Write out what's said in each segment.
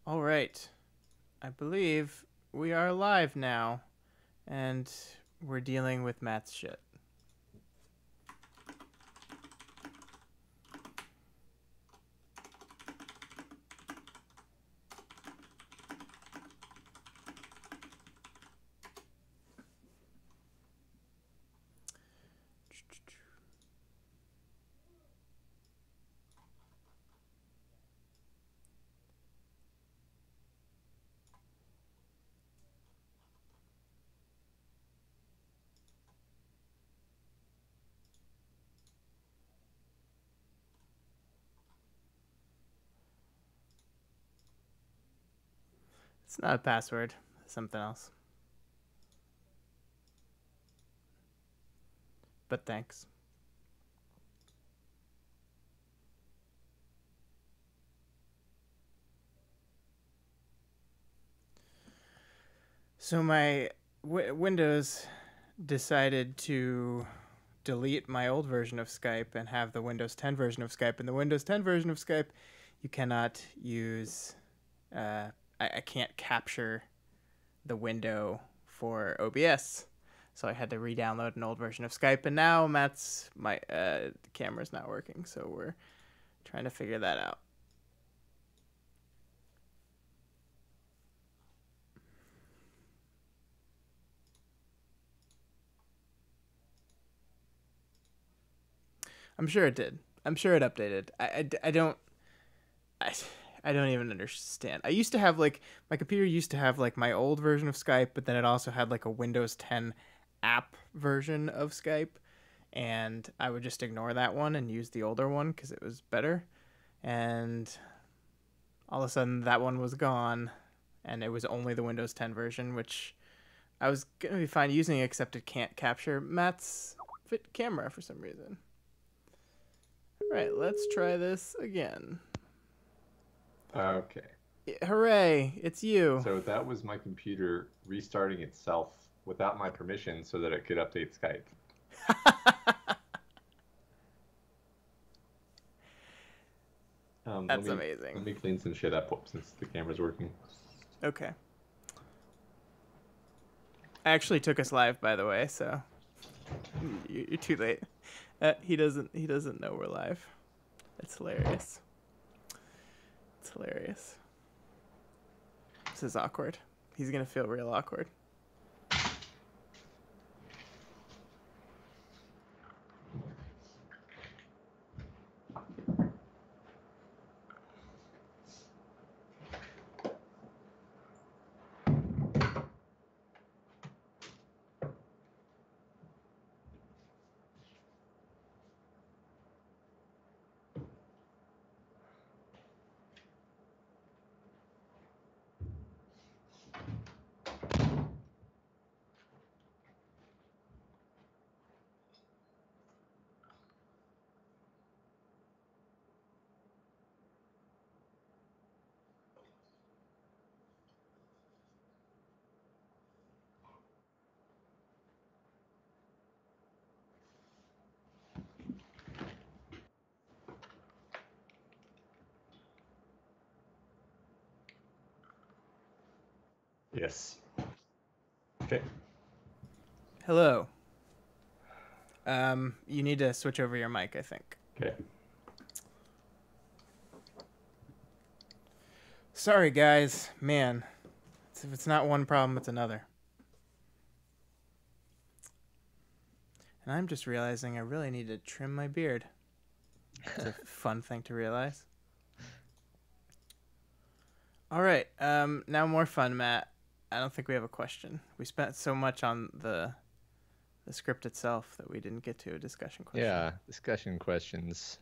All right. I believe we are live now, and we're dealing with Matt's shit. It's not a password. It's something else. But thanks. So my Windows decided to delete my old version of Skype and have the Windows 10 version of Skype. And the Windows 10 version of Skype, you cannot use... I can't capture the window for OBS. So I had to re-download an old version of Skype. And now my camera's not working. So we're trying to figure that out. I'm sure it did. I'm sure it updated. I don't even understand. I used to have my computer used to have my old version of Skype, but then it also had a Windows 10 app version of Skype, and I would just ignore that one and use the older one because it was better. And all of a sudden that one was gone, and it was only the Windows 10 version, which I was gonna be fine using, except it can't capture Matt's camera for some reason. All right, let's try this again. Okay. Hooray, it's you. So that was my computer restarting itself without my permission so that it could update Skype. That's amazing. Let me clean some shit up since the camera's working. Okay. I actually took us live, by the way, so you're too late. He doesn't know we're live. It's hilarious. It's hilarious. This is awkward. He's gonna feel real awkward. Yes. Okay. Hello. You need to switch over your mic, I think. Okay. Sorry, guys. Man, if it's not one problem, it's another. And I'm just realizing I really need to trim my beard. It's a fun thing to realize. All right. Now more fun, Matt. I don't think we have a question. We spent so much on the script itself that we didn't get to a discussion question. Yeah, discussion questions.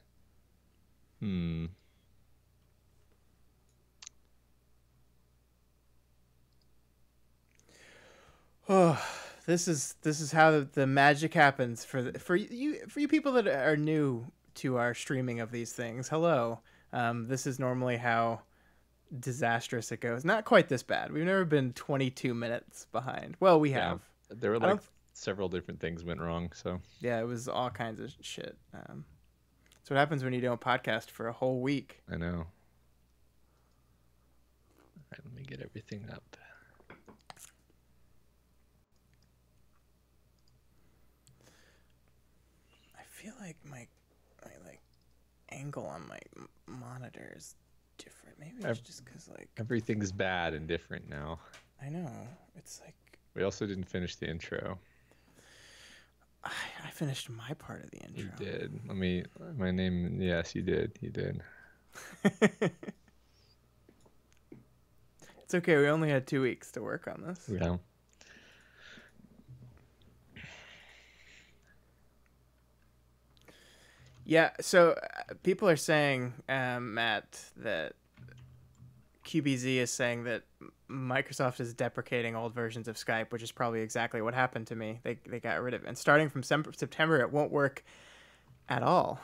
Oh, this is how the magic happens for you people that are new to our streaming of these things. Hello. This is normally how disastrous it goes. Not quite this bad. We've never been 22 minutes behind. Well, we have. There were several different things went wrong, so. Yeah, it was all kinds of shit. That's what happens when you don't podcast for a whole week. I know. All right, let me get everything up. I feel like my like angle on my monitor is different. Maybe it's just because like Everything's bad and different now. I know it's like We also didn't finish the intro. I finished my part of the intro. You did. My name, yes, you did. You did. It's okay. We only had 2 weeks to work on this. Yeah. Yeah. So people are saying, Matt, that QBZ is saying that Microsoft is deprecating old versions of Skype, which is probably exactly what happened to me. They got rid of it. And starting from September, it won't work at all.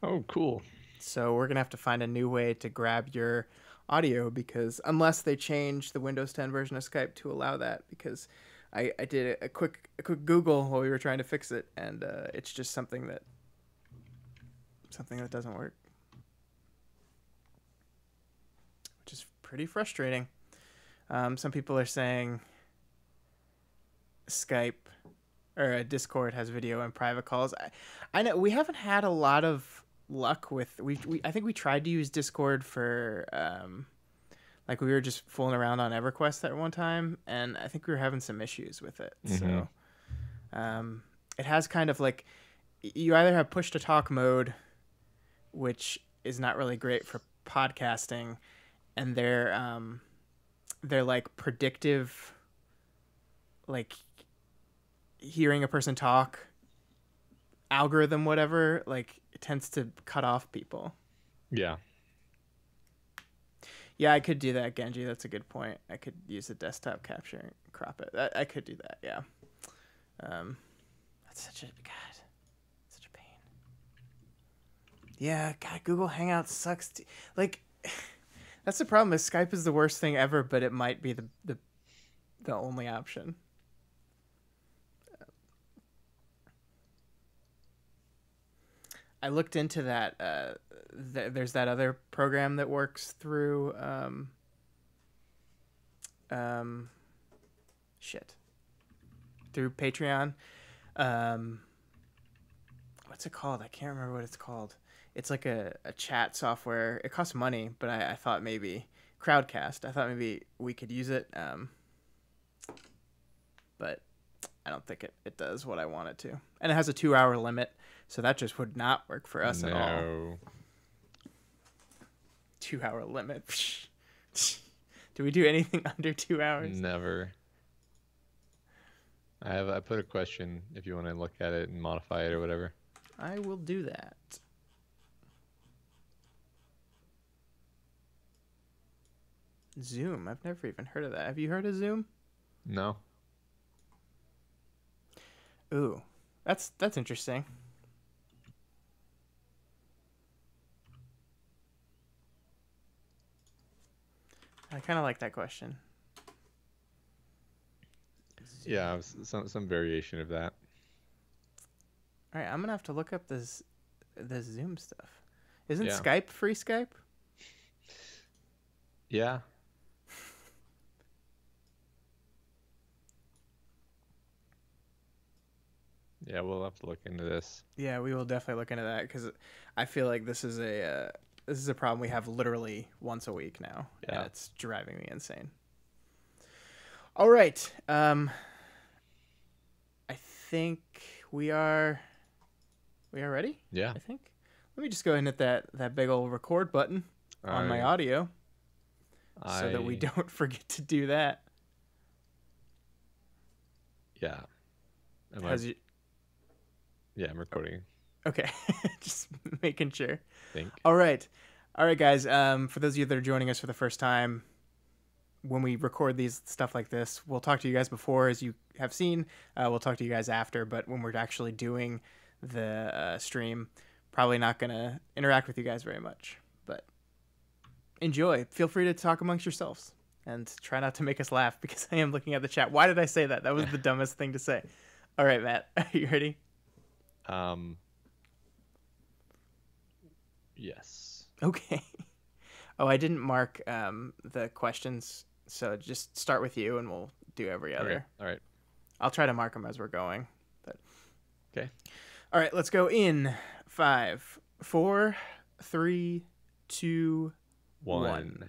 Oh, cool. So we're going to have to find a new way to grab your audio, because unless they change the Windows 10 version of Skype to allow that, because I did a quick Google while we were trying to fix it, and it's just something that doesn't work, which is pretty frustrating. Some people are saying Skype or Discord has video and private calls. I know we haven't had a lot of luck with I think we tried to use Discord for like we were just fooling around on EverQuest that one time, and I think we were having some issues with it. So it has kind of like, you either have push to talk mode, which is not really great for podcasting, and they're like predictive, like hearing a person talk algorithm, whatever, like it tends to cut off people. Yeah. Yeah, I could do that, Genji. That's a good point. I could use the desktop capture and crop it. I could do that, yeah. That's such a pain. Yeah, God, Google Hangouts sucks. Like, that's the problem. Is Skype is the worst thing ever, but it might be the only option. I looked into that. There's that other program that works through through Patreon. What's it called? I can't remember what it's called. It's like a chat software. It costs money, but I thought maybe Crowdcast. I thought maybe we could use it, but I don't think it does what I want it to. And it has a 2-hour limit, so that just would not work for us at all. 2-hour limit. Do we do anything under 2 hours? Never. I put a question if you want to look at it and modify it or whatever. I will do that. Zoom. I've never even heard of that. Have you heard of Zoom? No. Ooh, that's interesting. I kind of like that question. Yeah, some variation of that. All right, I'm gonna have to look up this Zoom stuff. Isn't Yeah. Skype free Skype? Yeah. Yeah, we'll have to look into this. Yeah, we will definitely look into that, because I feel like this is a problem we have literally once a week now. Yeah. And it's driving me insane. All right. I think we are ready? Yeah. I think. Let me just go ahead and hit that big old record button on my audio so that we don't forget to do that. Yeah. Yeah, I'm recording. Okay. Just making sure. Think. All right, guys. For those of you that are joining us for the first time, when we record these stuff like this, we'll talk to you guys before, as you have seen. We'll talk to you guys after, but when we're actually doing the stream, probably not going to interact with you guys very much. But enjoy. Feel free to talk amongst yourselves and try not to make us laugh, because I am looking at the chat. Why did I say that? That was the dumbest thing to say. All right, Matt. Are you ready? Yes. Okay. Oh, I didn't mark the questions, so just start with you, and we'll do every Okay. other. All right. I'll try to mark them as we're going. But Okay. all right, let's go in 5, 4, 3, 2, 1.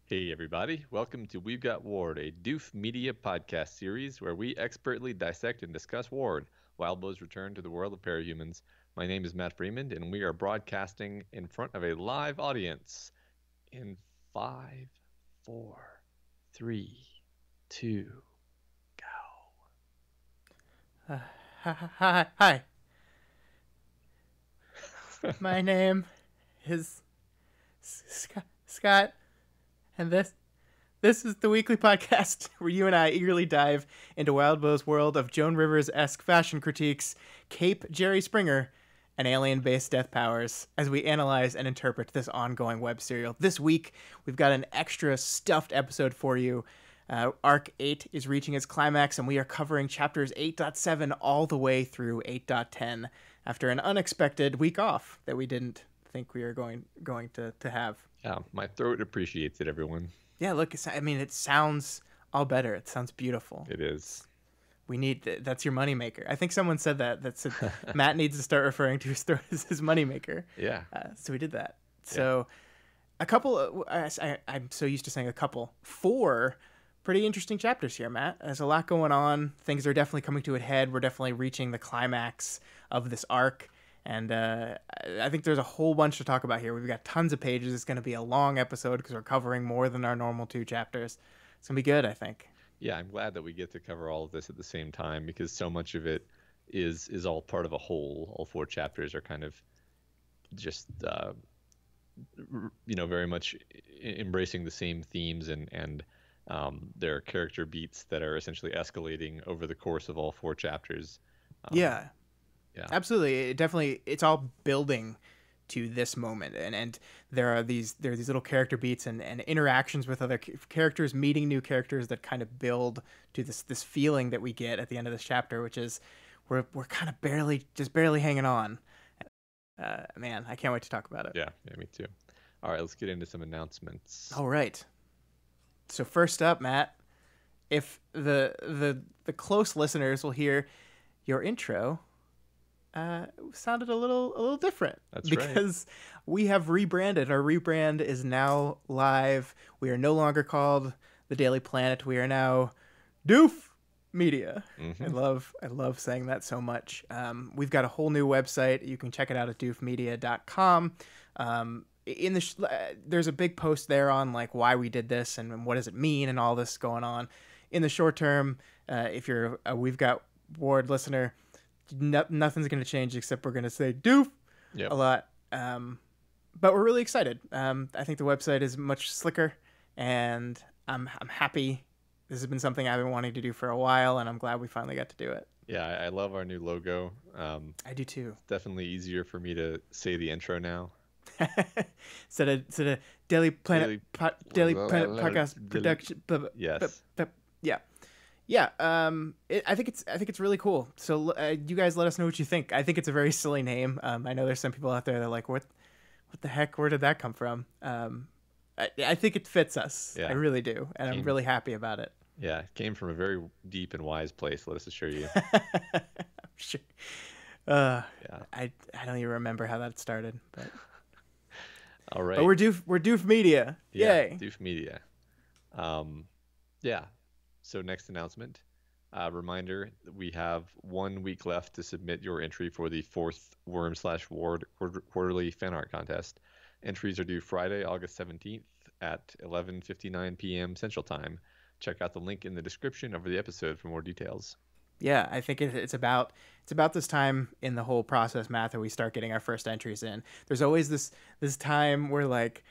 Hey, everybody. Welcome to We've Got Ward, a Doof Media podcast series where we expertly dissect and discuss Ward, Wildbow's return to the world of parahumans. My name is Matt Freeman, and we are broadcasting in front of a live audience in 5, 4, 3, 2, go. Hi. My name is Scott, and this is the weekly podcast where you and I eagerly dive into Wildbow's world of Joan Rivers-esque fashion critiques, Cape Jerry Springer, and alien-based death powers as we analyze and interpret this ongoing web serial. This week, we've got an extra stuffed episode for you. Arc 8 is reaching its climax, and we are covering chapters 8.7 all the way through 8.10 after an unexpected week off that we didn't think we were going to have. Yeah, my throat appreciates it, everyone. Yeah, look, it sounds all better. It sounds beautiful. It is. We need that's your moneymaker. I think someone said that said Matt needs to start referring to his throat as his moneymaker. Yeah. So we did that. So a couple. I'm so used to saying a couple. 4 pretty interesting chapters here, Matt. There's a lot going on. Things are definitely coming to a head. We're definitely reaching the climax of this arc. And I think there's a whole bunch to talk about here. We've got tons of pages. It's going to be a long episode because we're covering more than our normal 2 chapters. It's going to be good, I think. Yeah, I'm glad that we get to cover all of this at the same time because so much of it is all part of a whole. All 4 chapters are kind of just, very much embracing the same themes and there are character beats that are essentially escalating over the course of all 4 chapters. Yeah, absolutely. It's all building to this moment, and there are these little character beats and interactions with other characters, meeting new characters that kind of build to this feeling that we get at the end of this chapter, which is we're kind of barely hanging on. Man, I can't wait to talk about it. Yeah, me too. All right, let's get into some announcements. All right. So first up, Matt, if the close listeners will hear your intro sounded a little different. That's because we have rebranded. Our rebrand is now live. We are no longer called the Daily Planet. We are now Doof Media. Mm-hmm. I love saying that so much. We've got a whole new website. You can check it out at doofmedia.com. There's a big post there on like why we did this and what does it mean and all this going on. In the short term, if you're a We've Got Ward listener, nothing's going to change except we're going to say doof a lot. But we're really excited. I think the website is much slicker, and I'm happy. This has been something I've been wanting to do for a while, and I'm glad we finally got to do it. Yeah, I love our new logo. I do too. It's definitely easier for me to say the intro now. Instead of Daily Planet podcast production. Yes. Yeah. I think it's really cool. So you guys let us know what you think. I think it's a very silly name. I know there's some people out there that are like, what the heck? Where did that come from? I think it fits us. Yeah. I really do, and I'm really happy about it. Yeah, it came from a very deep and wise place. Let us assure you. I'm sure. I don't even remember how that started, but. All right. But we're Doof Media. Yeah, Yay. Doof Media. So next announcement. Reminder, we have 1 week left to submit your entry for the 4th Worm/Ward quarterly fan art contest. Entries are due Friday, August 17th at 11:59 p.m. Central Time. Check out the link in the description of the episode for more details. Yeah, I think it's about this time in the whole process, Matt, that we start getting our first entries in. There's always this time where like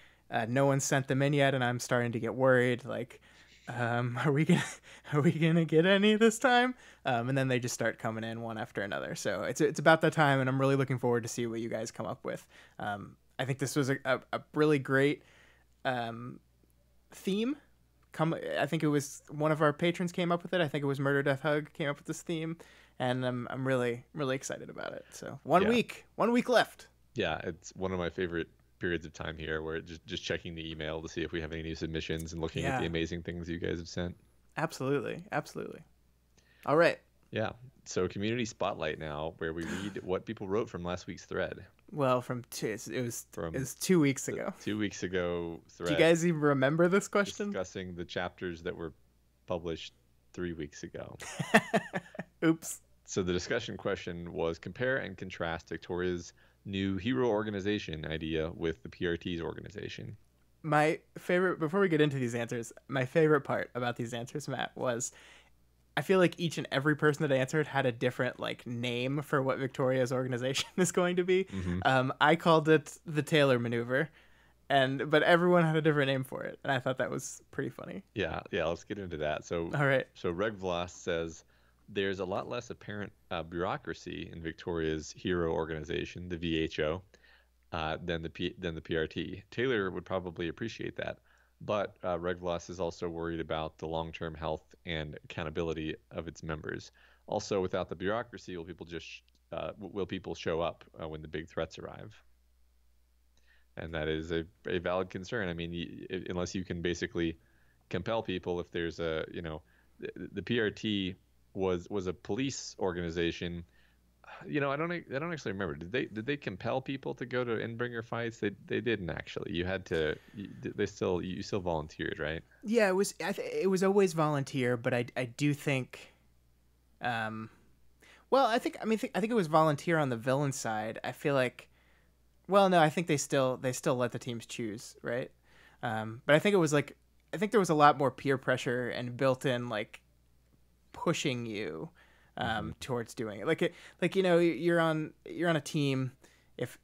no one sent them in yet, and I'm starting to get worried. Like, are we gonna get any this time? And then they just start coming in one after another. So it's about that time, and I'm really looking forward to see what you guys come up with. I think this was a really great theme. I think it was one of our patrons came up with it. I think it was Murder Death Hug came up with this theme, and I'm really excited about it. So one week left. Yeah, it's one of my favorite periods of time here, where just checking the email to see if we have any new submissions and looking at the Yeah, amazing things you guys have sent. absolutely, absolutely. All right. Yeah. So community spotlight now, where we read what people wrote from last week's thread, Well, it from was 2 weeks the ago. 2 weeks ago Do you thread guys even remember this question? discussing the chapters that were published 3 weeks ago. Oops. So the discussion question was compare and contrast Victoria's new hero organization idea with the PRT's organization. My favorite, before we get into these answers, my favorite part about these answers, Matt, was I feel like each and every person that answered had a different like name for what Victoria's organization is going to be. Mm-hmm. I called it the Taylor Maneuver, but everyone had a different name for it, and I thought that was pretty funny. Yeah, let's get into that. All right. So Reg Vlas says there's a lot less apparent bureaucracy in Victoria's hero organization, the VHO, than the PRT. Taylor would probably appreciate that, but Reg Vlas is also worried about the long-term health and accountability of its members. Also, without the bureaucracy, will people show up when the big threats arrive? And that is a valid concern. I mean, unless you can basically compel people, if there's the PRT was a police organization. I don't actually remember. Did they compel people to go to Endbringer fights? They didn't actually. You still volunteered, right? Yeah, it was. It was always volunteer, but I do think. Well, I think it was volunteer on the villain side. I feel like. Well, no, I think they still let the teams choose, right? But I think it was like I think there was a lot more peer pressure and built-in like pushing you towards doing it. You're on a team. If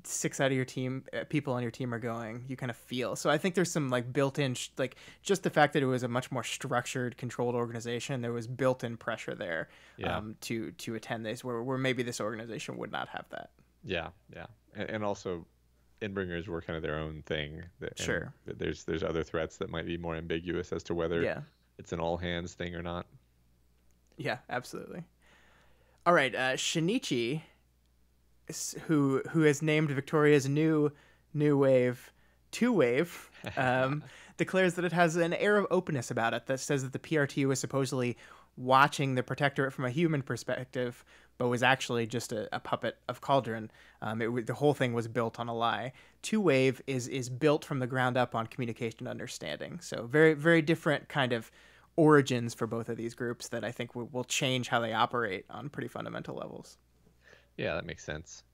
6 out of your team people on your team are going, you kind of feel. So I think there's some like built-in like just the fact that it was a much more structured, controlled organization. There was built-in pressure there to attend this, where maybe this organization would not have that. Yeah, and also, Endbringers were kind of their own thing. Sure. There's other threats that might be more ambiguous as to whether it's an all hands thing or not. Yeah, absolutely. All right, Shinichi, who has named Victoria's new wave 2-wave, declares that it has an air of openness about it that says that the PRT was supposedly watching the Protectorate from a human perspective, but was actually just a puppet of Cauldron. The whole thing was built on a lie. 2-wave is built from the ground up on communication and understanding. So very, very different kind of origins for both of these groups that I think will change how they operate on pretty fundamental levels. Yeah, that makes sense.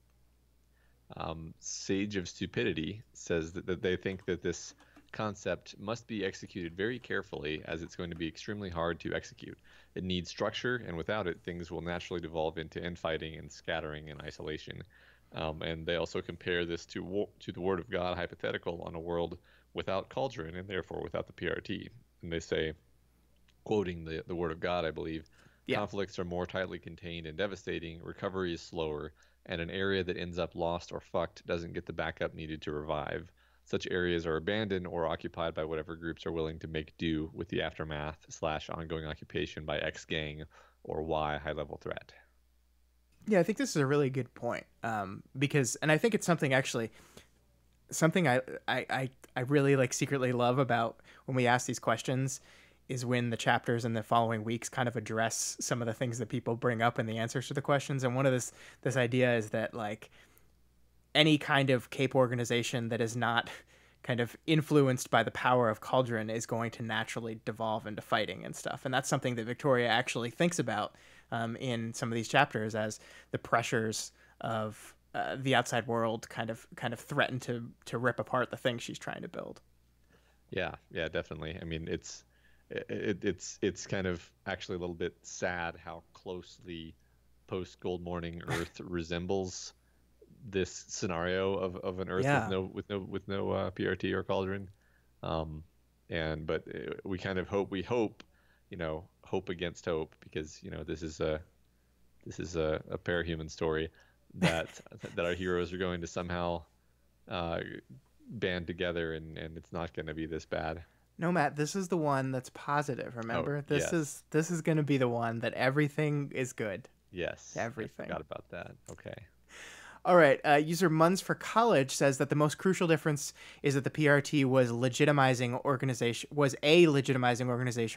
Sage of Stupidity says that they think that this concept must be executed very carefully, as it's going to be extremely hard to execute. It needs structure, and without it, things will naturally devolve into infighting and scattering and isolation. And they also compare this to the Word of God hypothetical on a world without Cauldron, and therefore without the PRT. And they say, quoting the Word of God, I believe, conflicts are more tightly contained and devastating, recovery is slower, and an area that ends up lost or fucked doesn't get the backup needed to revive. Such areas are abandoned or occupied by whatever groups are willing to make do with the aftermath / ongoing occupation by X gang or Y high-level threat. Yeah, I think this is a really good point, because, and I think it's something I really like secretly love about when we ask these questions is when the chapters in the following weeks kind of address some of the things that people bring up in the answers to the questions. And one of this idea is that like any kind of Cape organization that is not kind of influenced by the power of Cauldron is going to naturally devolve into fighting and stuff. And that's something that Victoria actually thinks about in some of these chapters as the pressures of the outside world kind of threaten to rip apart the thing she's trying to build. Yeah, definitely. I mean, it's kind of actually a little bit sad how closely post Gold Morning Earth resembles this scenario of an Earth with no PRT or Cauldron, but we kind of hope hope against hope, because this is a parahuman story that our heroes are going to somehow band together, and it's not going to be this bad. No, Matt, this is the one that's positive. Remember, this is going to be the one that everything is good. Yes, everything. I forgot about that. Okay. All right. User Muns for College says that the most crucial difference is that the PRT was a legitimizing organization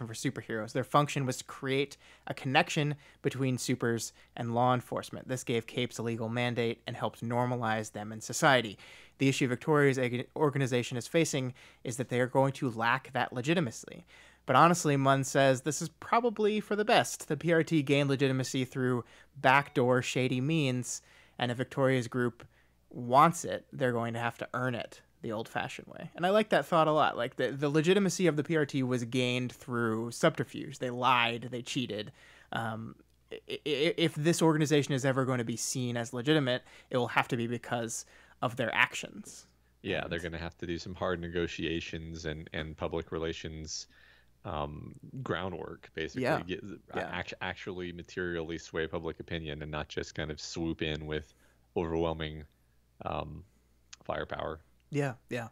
for superheroes. Their function was to create a connection between supers and law enforcement. This gave capes a legal mandate and helped normalize them in society. The issue Victoria's organization is facing is that they are going to lack that legitimacy. But honestly, Munn says this is probably for the best. The PRT gained legitimacy through backdoor shady means, and if Victoria's group wants it, they're going to have to earn it the old-fashioned way. And I like that thought a lot. Like the legitimacy of the PRT was gained through subterfuge. They lied, they cheated. If this organization is ever going to be seen as legitimate, it will have to be because of their actions. Yeah, they're going to have to do some hard negotiations and public relations groundwork, basically. Actually materially sway public opinion and not just kind of swoop in with overwhelming firepower. Yeah, yeah.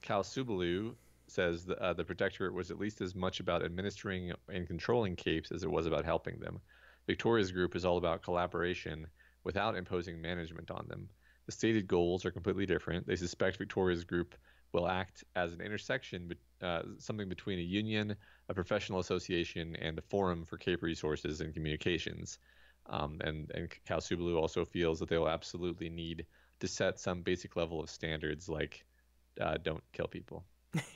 Cal Subalu says the Protectorate was at least as much about administering and controlling capes as it was about helping them. Victoria's group is all about collaboration without imposing management on them. The stated goals are completely different. They suspect Victoria's group will act as an intersection, something between a union, a professional association, and a forum for cape resources and communications. And Cal Subalu also feels that they will absolutely need to set some basic level of standards, like don't kill people.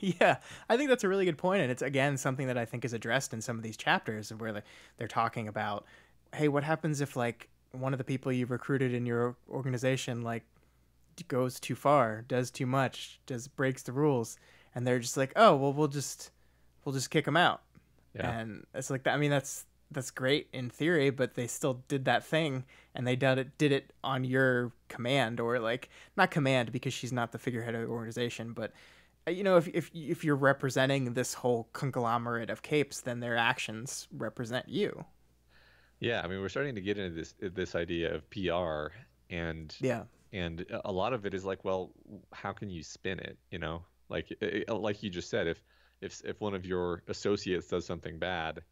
Yeah, I think that's a really good point, and it's again something that I think is addressed in some of these chapters where they're talking about, hey, what happens if like one of the people you've recruited in your organization like goes too far, does too much, breaks the rules, and they're just like, oh well, we'll just kick them out. Yeah. And it's like that. I mean, that's great in theory, but they still did that thing, and they did it on your command, or like not command because she's not the figurehead of the organization, but you know, if you're representing this whole conglomerate of capes, then their actions represent you. Yeah, I mean, we're starting to get into this idea of PR, and a lot of it is like, well, how can you spin it? You know, like you just said, if one of your associates does something bad,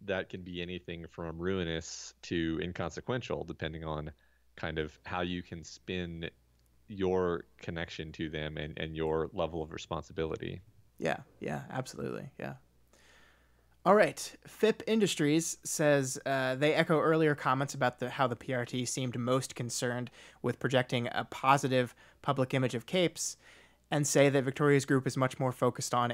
that can be anything from ruinous to inconsequential, depending on kind of how you can spin your connection to them and your level of responsibility. Yeah, absolutely. Yeah. All right. FIP Industries says they echo earlier comments about how the PRT seemed most concerned with projecting a positive public image of capes, and say that Victoria's group is much more focused on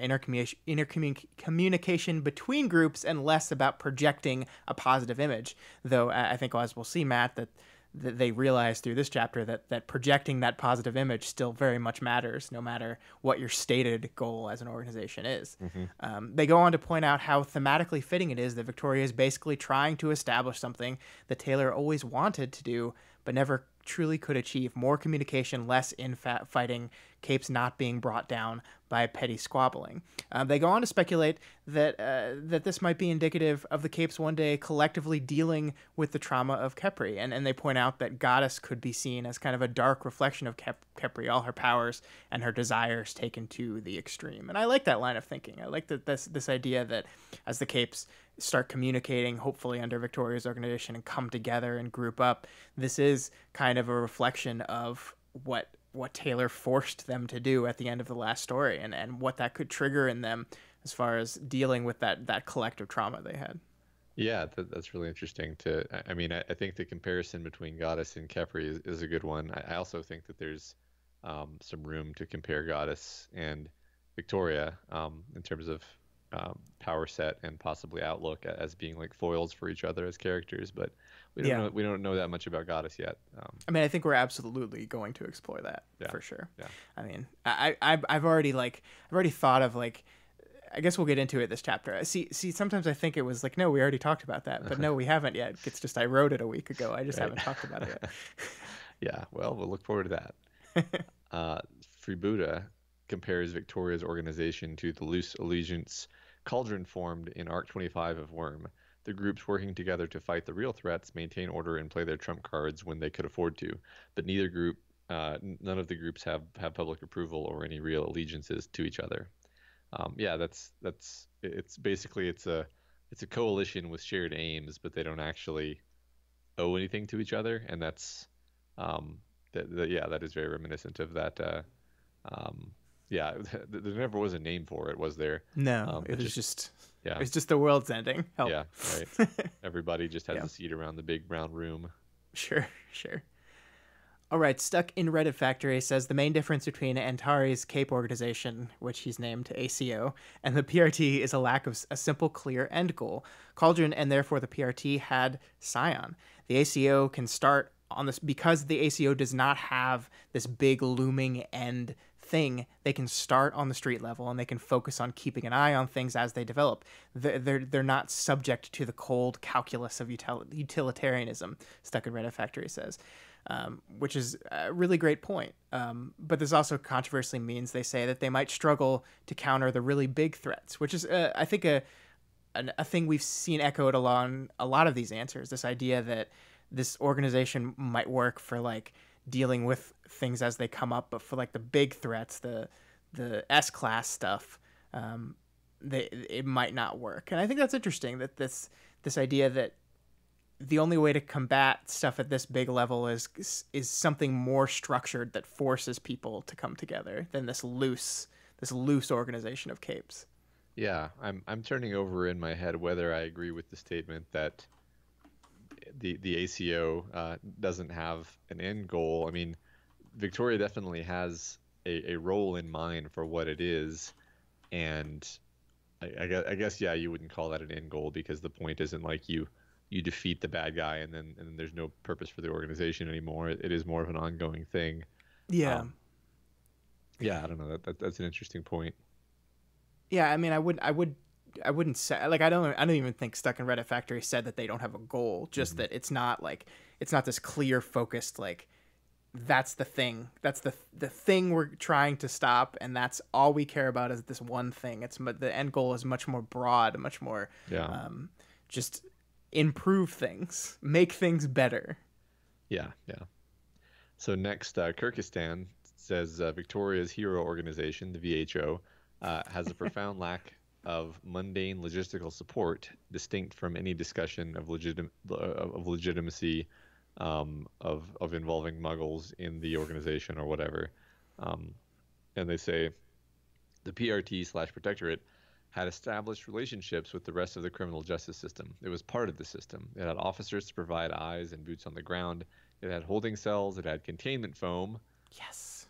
communication between groups and less about projecting a positive image. Though I think, as we'll see, Matt, that they realize through this chapter that projecting that positive image still very much matters, no matter what your stated goal as an organization is. Mm-hmm. They go on to point out how thematically fitting it is that Victoria is basically trying to establish something that Taylor always wanted to do, but never truly could achieve: more communication, less infighting, capes not being brought down by petty squabbling. They go on to speculate that this might be indicative of the capes one day collectively dealing with the trauma of Khepri, and they point out that Goddess could be seen as kind of a dark reflection of Khepri, all her powers and her desires taken to the extreme. And I like that line of thinking. I like that this idea that as the capes start communicating, hopefully under Victoria's organization, and come together and group up, this is kind of a reflection of what Taylor forced them to do at the end of the last story, and what that could trigger in them as far as dealing with that collective trauma they had. Yeah, that's really interesting. I mean, I think the comparison between Goddess and Khepri is a good one. I also think that there's some room to compare Goddess and Victoria in terms of power set and possibly outlook as being like foils for each other as characters, but we don't know that much about Goddess yet. I mean, I think we're absolutely going to explore that for sure. Yeah. I mean, I've already thought of like, I guess we'll get into it this chapter. See, sometimes I think it was like, no, we already talked about that, but no, we haven't yet. It's just I wrote it a week ago. I just haven't talked about it yet. Yeah, well, we'll look forward to that. Freebuddha compares Victoria's organization to the loose allegiance cauldron formed in Arc 25 of Worm. The groups working together to fight the real threats, maintain order, and play their trump cards when they could afford to. But none of the groups have public approval or any real allegiances to each other. It's basically it's a coalition with shared aims, but they don't actually owe anything to each other, and that's Yeah, that is very reminiscent of that. Yeah, there never was a name for it, was there? No, It it was just, just yeah, it's just the world's ending. Help. yeah, right. Everybody just has Yeah, a seat around the big brown room. sure, sure. All right, Stuck in Reddit Factory says the main difference between Antari's Cape organization, which he's named ACO, and the PRT is a lack of a simple, clear end goal. Cauldron and therefore the PRT had Scion. The ACO can start on this because the ACO does not have this big looming end thing. They can start on the street level and they can focus on keeping an eye on things as they develop. They're not subject to the cold calculus of utilitarianism, Stuck in Reddit Factory says. Which is a really great point. But this also controversially means they say that they might struggle to counter the really big threats, which is, I think, a thing we've seen echoed along a lot of these answers. This idea that this organization might work for like dealing with things as they come up, but for like the big threats, the S-class stuff, it might not work. And I think that's interesting that this idea that the only way to combat stuff at this big level is something more structured that forces people to come together than this loose organization of capes. Yeah, I'm turning over in my head whether I agree with the statement that the ACO doesn't have an end goal. I mean, Victoria definitely has a role in mind for what it is, and I guess yeah, you wouldn't call that an end goal because the point isn't like you defeat the bad guy and then there's no purpose for the organization anymore. It is more of an ongoing thing. Yeah. Yeah, I don't know. That's an interesting point. Yeah, I mean, I wouldn't say like I don't even think Stuck in Reddit Factory said that they don't have a goal. Just that it's not this clear focused like that's the thing. That's the thing we're trying to stop, and that's all we care about is this one thing. The end goal is much more broad, much more just improve things, make things better. Yeah. So next, Kyrgyzstan says Victoria's hero organization, the VHO, has a profound lack of mundane logistical support, distinct from any discussion of legitimacy of involving Muggles in the organization or whatever. And they say the PRT/Protectorate had established relationships with the rest of the criminal justice system. It was part of the system. It had officers to provide eyes and boots on the ground. It had holding cells. It had containment foam. Yes.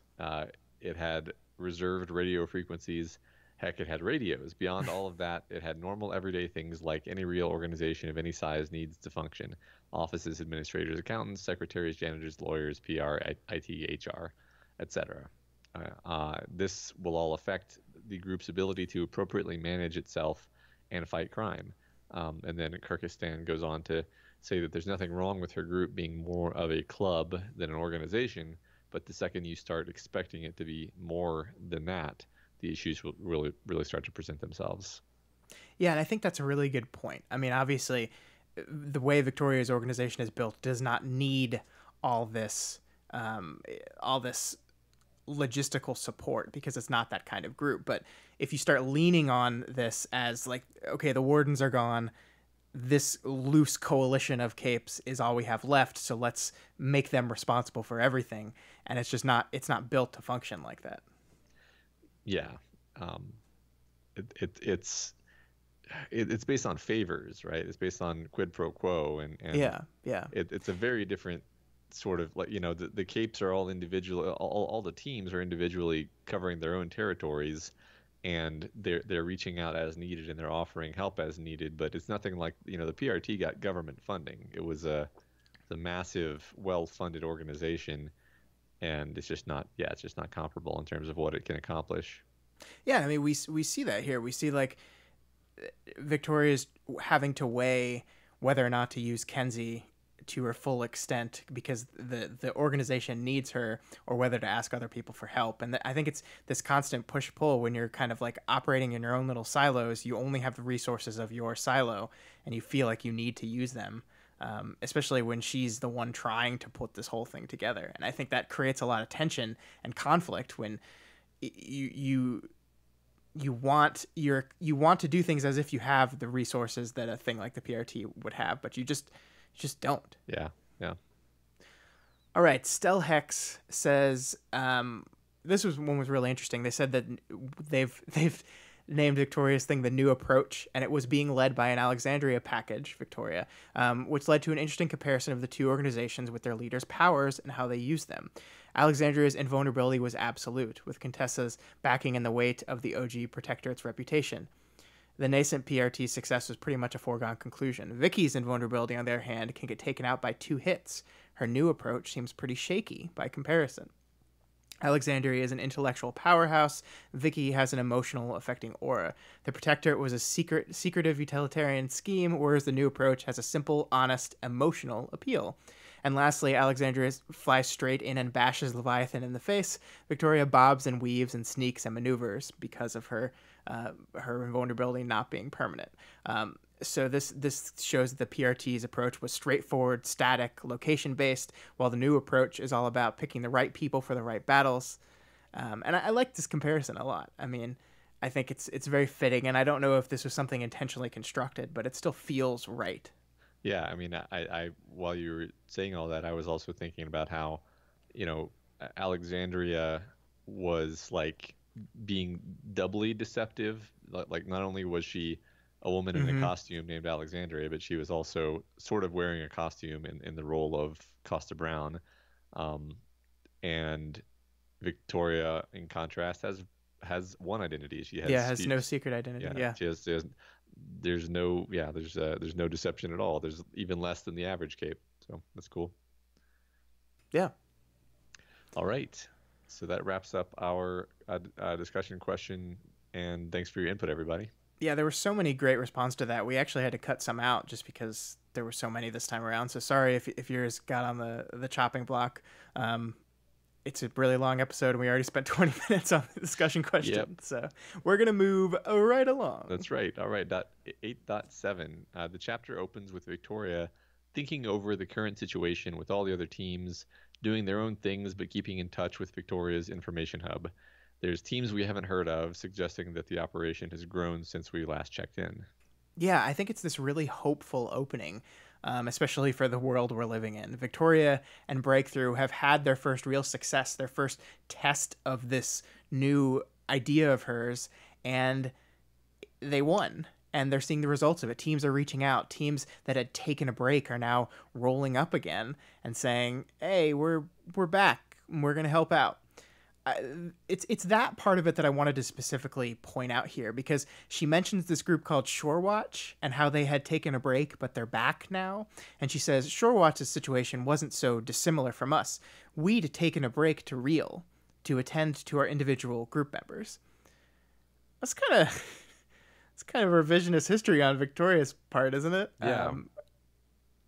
It had reserved radio frequencies. Heck, it had radios. Beyond all of that, it had normal everyday things like any real organization of any size needs to function. Offices, administrators, accountants, secretaries, janitors, lawyers, PR, IT, HR, etc. This will all affect the group's ability to appropriately manage itself and fight crime. And then Kyrgyzstan goes on to say that there's nothing wrong with her group being more of a club than an organization, but the second you start expecting it to be more than that, the issues will really start to present themselves. Yeah, and I think that's a really good point. I mean, obviously, the way Victoria's organization is built does not need all this logistical support because it's not that kind of group. But if you start leaning on this as like, okay, the wardens are gone, this loose coalition of capes is all we have left, so let's make them responsible for everything, and it's not built to function like that. Yeah. It's based on favors, right? It's based on quid pro quo, and yeah. It's a very different sort of like, the capes are all individual, all the teams are individually covering their own territories, and they're reaching out as needed and they're offering help as needed, but it's nothing like, the PRT got government funding. It was a massive, well-funded organization, and it's just not comparable in terms of what it can accomplish. Yeah, I mean, we see that here. We see like Victoria's having to weigh whether or not to use Kenzie to her full extent because the organization needs her, or whether to ask other people for help. And I think it's this constant push-pull when you're kind of like operating in your own little silos. You only have the resources of your silo, and you feel like you need to use them, especially when she's the one trying to put this whole thing together. And I think that creates a lot of tension and conflict when you want to do things as if you have the resources that a thing like the PRT would have, but you just don't. Yeah. All right, Stel Hex says this one was really interesting. They said that they've named Victoria's thing the New Approach, and it was being led by an Alexandria package, Victoria, which led to an interesting comparison of the two organizations with their leaders' powers and how they use them. Alexandria's invulnerability was absolute, with Contessa's backing and the weight of the OG Protectorate's reputation. The nascent PRT's success was pretty much a foregone conclusion. Vicky's invulnerability, on the other hand, can get taken out by 2 hits. Her new approach seems pretty shaky by comparison. Alexandria is an intellectual powerhouse. Vicky has an emotional, affecting aura. The Protectorate was a secretive utilitarian scheme, whereas the new approach has a simple, honest, emotional appeal. And lastly, Alexandria flies straight in and bashes Leviathan in the face. Victoria bobs and weaves and sneaks and maneuvers because of her invulnerability not being permanent. So this shows that the PRT's approach was straightforward, static, location-based, while the new approach is all about picking the right people for the right battles. And I like this comparison a lot. I mean, I think it's very fitting, and I don't know if this was something intentionally constructed, but it still feels right. Yeah, I mean, I while you were saying all that, I was also thinking about how, Alexandria was like being doubly deceptive. Like not only was she a woman in a costume named Alexandria, but she was also sort of wearing a costume in the role of Costa Brown. And Victoria, in contrast, has one identity. She has no secret identity. Yeah. She has there's no deception at all. There's even less than the average cape. So that's cool. Yeah. All right. So that wraps up our discussion question, and thanks for your input, everybody. Yeah, there were so many great responses to that. We actually had to cut some out just because there were so many this time around. So sorry if yours got on the chopping block. It's a really long episode, and we already spent 20 minutes on the discussion question. Yep. So we're going to move right along. That's right. All right. 8.7. The chapter opens with Victoria thinking over the current situation with all the other teams, doing their own things, but keeping in touch with Victoria's information hub. There's teams we haven't heard of, suggesting that the operation has grown since we last checked in. Yeah, I think it's this really hopeful opening, especially for the world we're living in. Victoria and Breakthrough have had their first real success, their first test of this new idea of hers, and they won. And they're seeing the results of it. Teams are reaching out. Teams that had taken a break are now rolling up again and saying, "Hey, we're back. We're going to help out." It's that part of it that I wanted to specifically point out here, because she mentions this group called Shorewatch and how they had taken a break, but they're back now. And she says Shorewatch's situation wasn't so dissimilar from us. We'd taken a break to attend to our individual group members. That's kind of revisionist history on Victoria's part, isn't it? Yeah.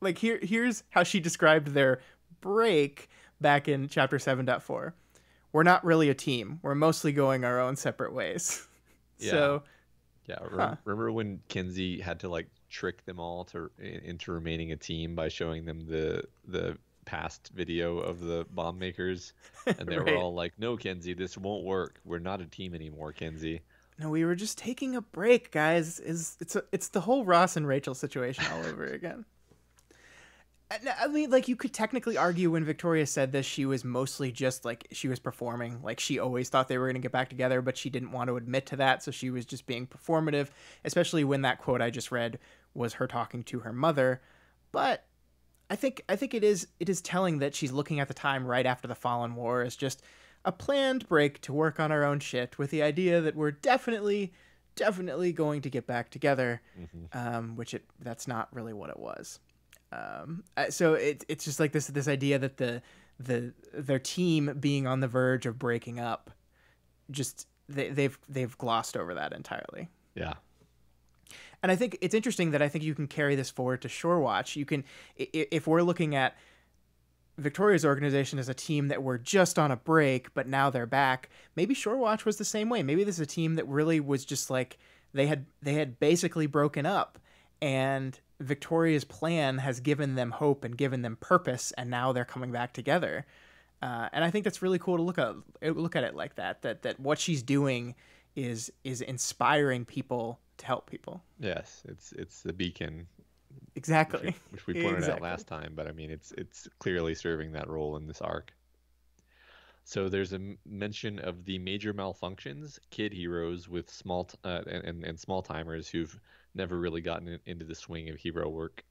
Like here's how she described their break back in chapter 7.4. We're not really a team. We're mostly going our own separate ways. Yeah. So, remember when Kinsey had to like trick them all into remaining a team by showing them the past video of the bomb makers, and they were all like, "No, Kinsey, this won't work. We're not a team anymore, Kinsey." No, we were just taking a break, guys. It's the whole Ross and Rachel situation all over again. I mean, like, you could technically argue when Victoria said this, she was mostly just, like, she was performing. Like, she always thought they were going to get back together, but she didn't want to admit to that, so she was just being performative, especially when that quote I just read was her talking to her mother. But I think it is telling that she's looking at the time right after the Fallen War as just a planned break to work on our own shit, with the idea that we're definitely going to get back together, that's not really what it was. So it's just like this idea that their team being on the verge of breaking up, just they've glossed over that entirely. Yeah. And I think it's interesting that I think you can carry this forward to Shorewatch. You can, if we're looking at Victoria's organization as a team that were just on a break, but now they're back, maybe Shorewatch was the same way. Maybe this is a team that really was just like they had basically broken up, and Victoria's plan has given them hope and given them purpose, and now they're coming back together. And I think that's really cool to look at it like that. That what she's doing is inspiring people to help people. Yes, it's the beacon Exactly. which we pointed out Exactly. last time. But I mean, it's clearly serving that role in this arc. So there's a mention of the major malfunctions, kid heroes with and small timers who've never really gotten into the swing of hero work.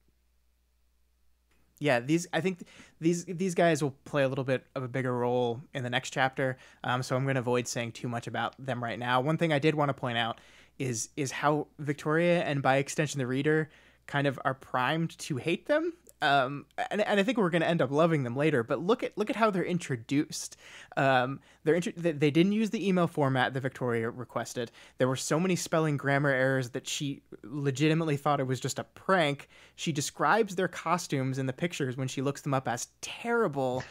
Yeah, I think these guys will play a little bit of a bigger role in the next chapter. So I'm going to avoid saying too much about them right now. One thing I did want to point out is how Victoria, and by extension the reader, kind of are primed to hate them. And I think we're going to end up loving them later. But look at how they're introduced. They didn't use the email format that Victoria requested. There were so many spelling grammar errors that she legitimately thought it was just a prank. She describes their costumes in the pictures when she looks them up as terrible.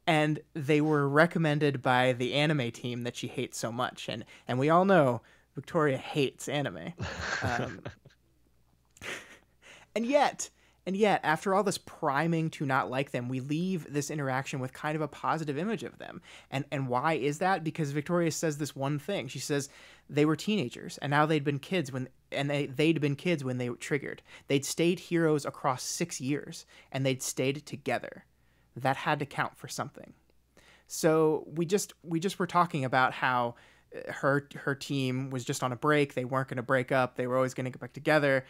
And they were recommended by the anime team that she hates so much. And we all know Victoria hates anime. And yet, after all this priming to not like them, we leave this interaction with kind of a positive image of them. And why is that? Because Victoria says this one thing. She says they were teenagers, and now they'd been kids they'd been kids when they were triggered. They'd stayed heroes across 6 years, and they'd stayed together. That had to count for something. So we just were talking about how her team was just on a break. They weren't going to break up. They were always going to get back together.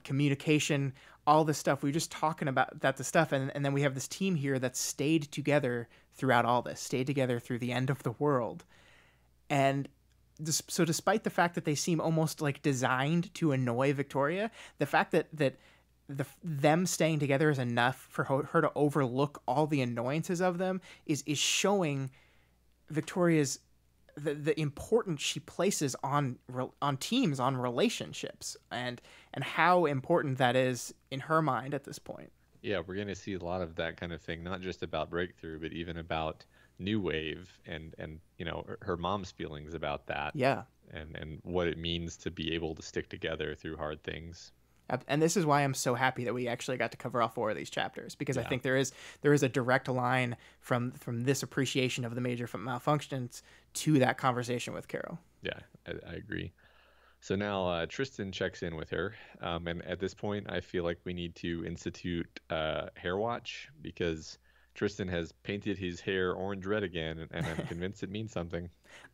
Communication, all this stuff. We were just talking about the stuff. And then we have this team here that stayed together throughout all this, stayed together through the end of the world. And so despite the fact that they seem almost like designed to annoy Victoria, the fact that them staying together is enough for her to overlook all the annoyances of them is showing Victoria's the importance she places on teams, on relationships, and how important that is in her mind at this point. Yeah, we're going to see a lot of that kind of thing, not just about Breakthrough, but even about New Wave and her mom's feelings about that. Yeah. And what it means to be able to stick together through hard things. And this is why I'm so happy that we actually got to cover all 4 of these chapters, because I think there is a direct line from this appreciation of the major malfunctions to that conversation with Carol. Yeah, I agree. So now Tristan checks in with her, and at this point, I feel like we need to institute hair watch, because Tristan has painted his hair orange red again, and I'm convinced it means something.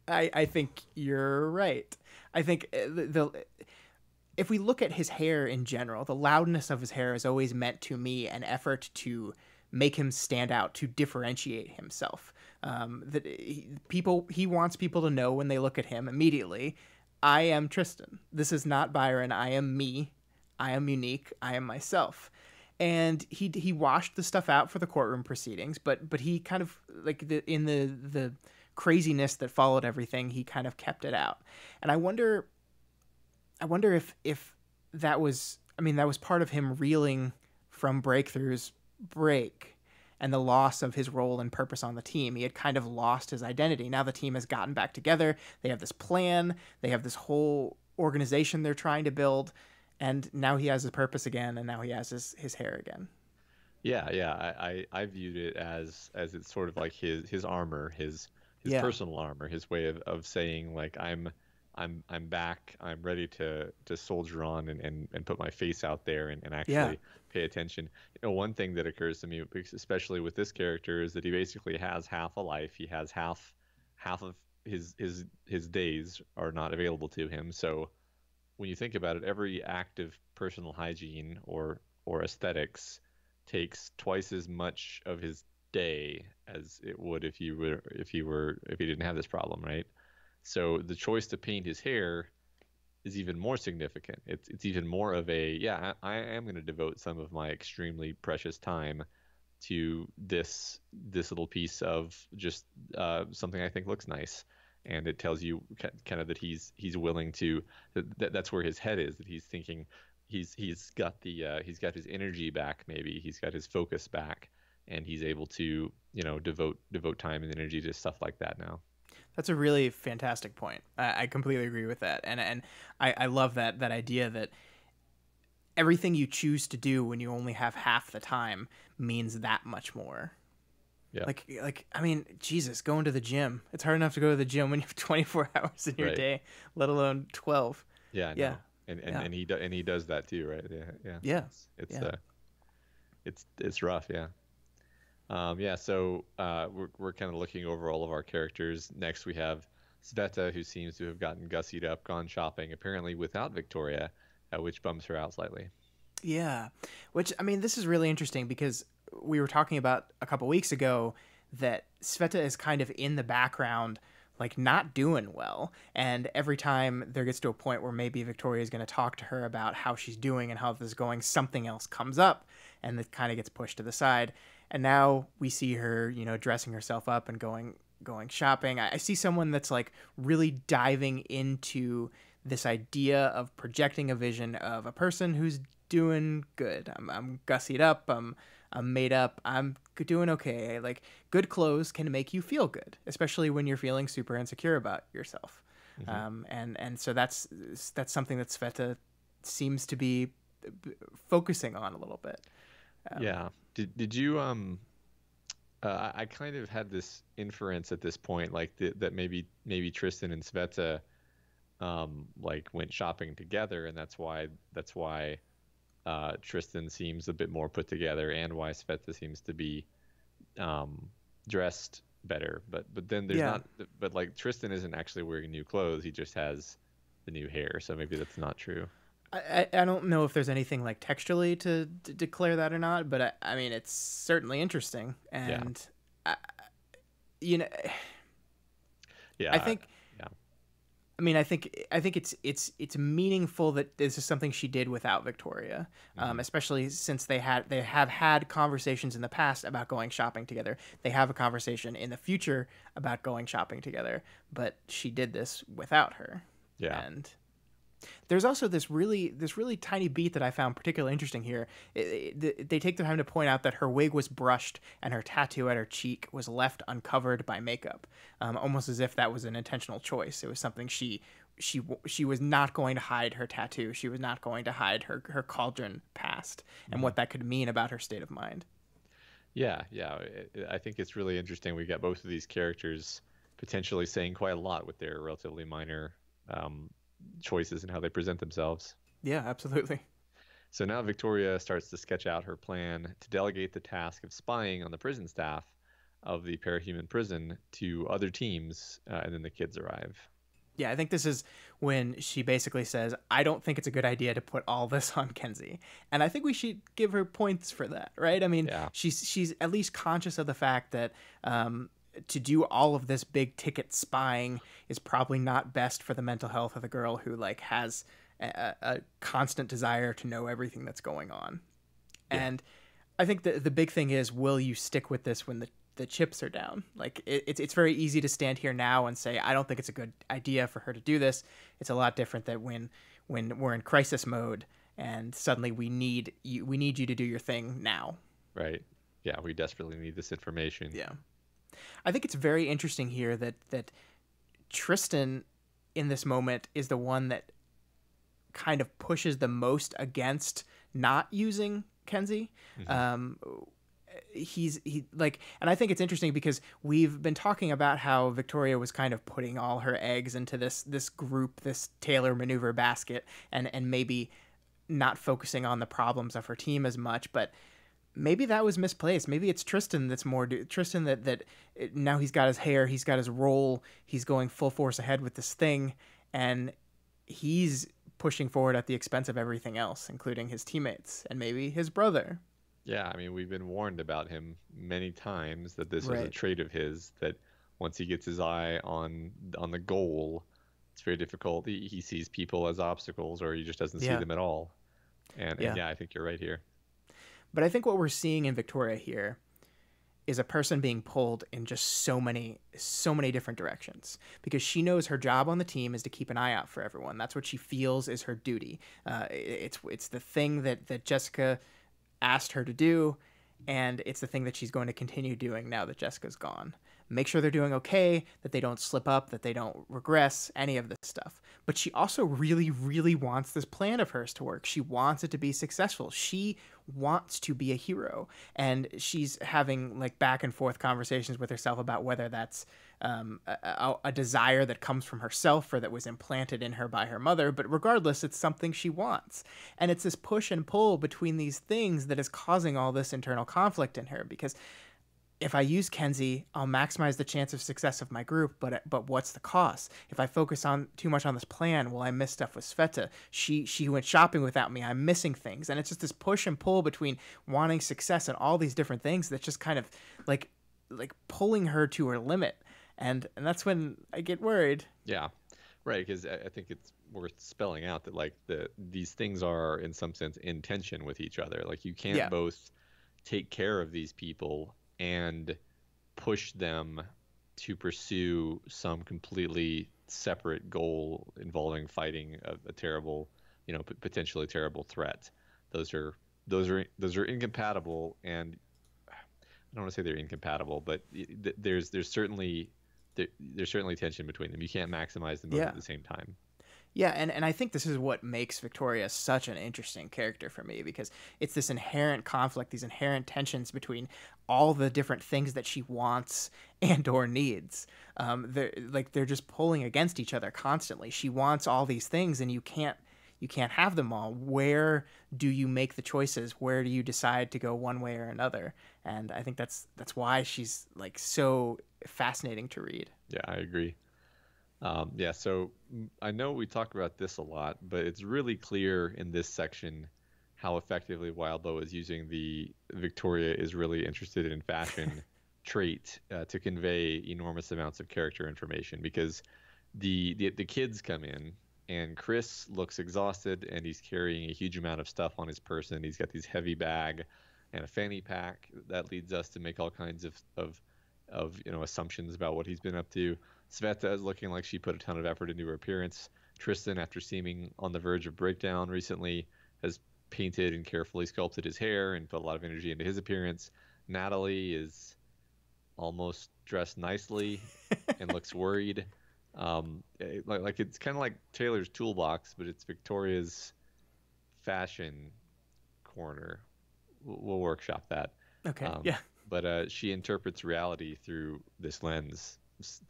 I think you're right. I think if we look at his hair in general, the loudness of his hair is always meant to me an effort to make him stand out, to differentiate himself. He wants people to know when they look at him immediately, I am Tristan. This is not Byron. I am me. I am unique. I am myself. And he washed the stuff out for the courtroom proceedings, but he kind of like in the craziness that followed everything, he kind of kept it out. And I wonder if that was part of him reeling from Breakthrough's break and the loss of his role and purpose on the team. He had kind of lost his identity. Now the team has gotten back together. They have this plan. They have this whole organization they're trying to build. And now he has his purpose again, and now he has his hair again. Yeah. I viewed it as it's sort of like his armor, his personal armor, his way of saying, like, I'm back. I'm ready to soldier on and put my face out there and actually pay attention. One thing that occurs to me, especially with this character, is that he basically has half a life. He has half of his days are not available to him. So when you think about it, every act of personal hygiene or aesthetics takes twice as much of his day as it would if he didn't have this problem, right? So the choice to paint his hair is even more significant. It's even more of I am going to devote some of my extremely precious time to this little piece of just something I think looks nice. And it tells you kind of that he's willing to, that's where his head is, that he's thinking he's got his energy back, maybe he's got his focus back, and he's able to devote time and energy to stuff like that now. That's a really fantastic point. I completely agree with that. And I love that idea that everything you choose to do when you only have half the time means that much more. Yeah. Like I mean, Jesus, going to the gym. It's hard enough to go to the gym when you have 24 hours in your day, let alone 12. Yeah. Yeah. Yeah. And he does that too, right? Yeah, yeah. Yeah. It's Yeah. it's rough, yeah. Yeah, so we're kind of looking over all of our characters. Next, we have Sveta, who seems to have gotten gussied up, gone shopping, apparently without Victoria, which bums her out slightly. Yeah. Which, I mean, this is really interesting because we were talking about a couple weeks ago that Sveta is kind of in the background, like not doing well. And every time there gets to a point where maybe Victoria is going to talk to her about how she's doing and how this is going, something else comes up and it kind of gets pushed to the side. And now we see her, dressing herself up and going shopping. I see someone that's like really diving into this idea of projecting a vision of a person who's doing good. I'm gussied up. I'm made up. I'm doing okay. Like, good clothes can make you feel good, especially when you're feeling super insecure about yourself. And so that's something that Sveta seems to be focusing on a little bit. Yeah. Did you I kind of had this inference at this point, like that maybe Tristan and Sveta like went shopping together, and that's why Tristan seems a bit more put together, and why Sveta seems to be dressed better. But then there's not. But like Tristan isn't actually wearing new clothes; he just has the new hair. So maybe that's not true. I don't know if there's anything like textually to declare that or not, but I mean it's certainly interesting, and I, yeah, I think. I mean, I think it's meaningful that this is something she did without Victoria, especially since they have had conversations in the past about going shopping together. They have a conversation in the future about going shopping together, but she did this without her. Yeah. And there's also this really tiny beat that I found particularly interesting here. They take the time to point out that her wig was brushed and her tattoo at her cheek was left uncovered by makeup, almost as if that was an intentional choice. It was something she was not going to hide her tattoo. She was not going to hide her cauldron past and what that could mean about her state of mind. Yeah. I think it's really interesting. We got both of these characters potentially saying quite a lot with their relatively minor choices and how they present themselves. Yeah, absolutely. So now Victoria starts to sketch out her plan to delegate the task of spying on the prison staff of the parahuman prison to other teams, and then the kids arrive. Yeah, I think this is when she basically says, I don't think it's a good idea to put all this on Kenzie. And I think we should give her points for that, right? I mean, she's at least conscious of the fact that to do all of this big ticket spying is probably not best for the mental health of the girl who like has a constant desire to know everything that's going on. Yeah. And I think the big thing is, will you stick with this when the chips are down? Like it's very easy to stand here now and say, I don't think it's a good idea for her to do this. It's a lot different that when we're in crisis mode and suddenly we need you to do your thing now. Right. Yeah. We desperately need this information. Yeah. I think it's very interesting here that Tristan in this moment is the one that kind of pushes the most against not using Kenzie. And I think it's interesting because we've been talking about how Victoria was kind of putting all her eggs into this group, this Taylor maneuver basket, and maybe not focusing on the problems of her team as much, but maybe that was misplaced. Maybe it's Tristan that's more Tristan that now he's got his hair, he's got his role, he's going full force ahead with this thing, and he's pushing forward at the expense of everything else, including his teammates and maybe his brother. Yeah, I mean, we've been warned about him many times that this is a trait of his, that once he gets his eye on the goal, it's very difficult. He sees people as obstacles, or he just doesn't see them at all. And yeah, I think you're right here. But I think what we're seeing in Victoria here is a person being pulled in just so many different directions, because she knows her job on the team is to keep an eye out for everyone. That's what she feels is her duty. It's the thing that Jessica asked her to do, and it's the thing that she's going to continue doing now that Jessica's gone. Make sure they're doing okay, that they don't slip up, that they don't regress, any of this stuff. But she also really, really wants this plan of hers to work. She wants it to be successful. She wants to be a hero. And she's having like back and forth conversations with herself about whether that's a desire that comes from herself or that was implanted in her by her mother, but regardless, it's something she wants. And it's this push and pull between these things that is causing all this internal conflict in her, because if I use Kenzie, I'll maximize the chance of success of my group, but what's the cost? If I focus on too much on this plan, will I miss stuff with Sveta? She went shopping without me. I'm missing things. And it's just this push and pull between wanting success and all these different things that's just kind of like pulling her to her limit. And that's when I get worried. Yeah, right. Because I think it's worth spelling out that like these things are in some sense in tension with each other. Like you can't both take care of these people and push them to pursue some completely separate goal involving fighting a terrible, potentially terrible threat. Those are incompatible, and I don't want to say they're incompatible, but there's certainly tension between them. You can't maximize them both at the same time. Yeah, and I think this is what makes Victoria such an interesting character for me, because it's this inherent conflict, these inherent tensions between all the different things that she wants and or needs. They're just pulling against each other constantly. She wants all these things, and you can't have them all. Where do you make the choices? Where do you decide to go one way or another? And I think that's why she's like so fascinating to read. Yeah, I agree. So I know we talk about this a lot, but it's really clear in this section how effectively Wildbow is using the Victoria is really interested in fashion trait to convey enormous amounts of character information, because the kids come in and Chris looks exhausted and he's carrying a huge amount of stuff on his person. He's got these heavy bag and a fanny pack that leads us to make all kinds of assumptions about what he's been up to. Sveta is looking like she put a ton of effort into her appearance. Tristan, after seeming on the verge of breakdown recently, has painted and carefully sculpted his hair and put a lot of energy into his appearance. Natalie is almost dressed nicely and looks worried. Like it's kind of like Taylor's toolbox, but it's Victoria's fashion corner. We'll workshop that. Okay. But she interprets reality through this lens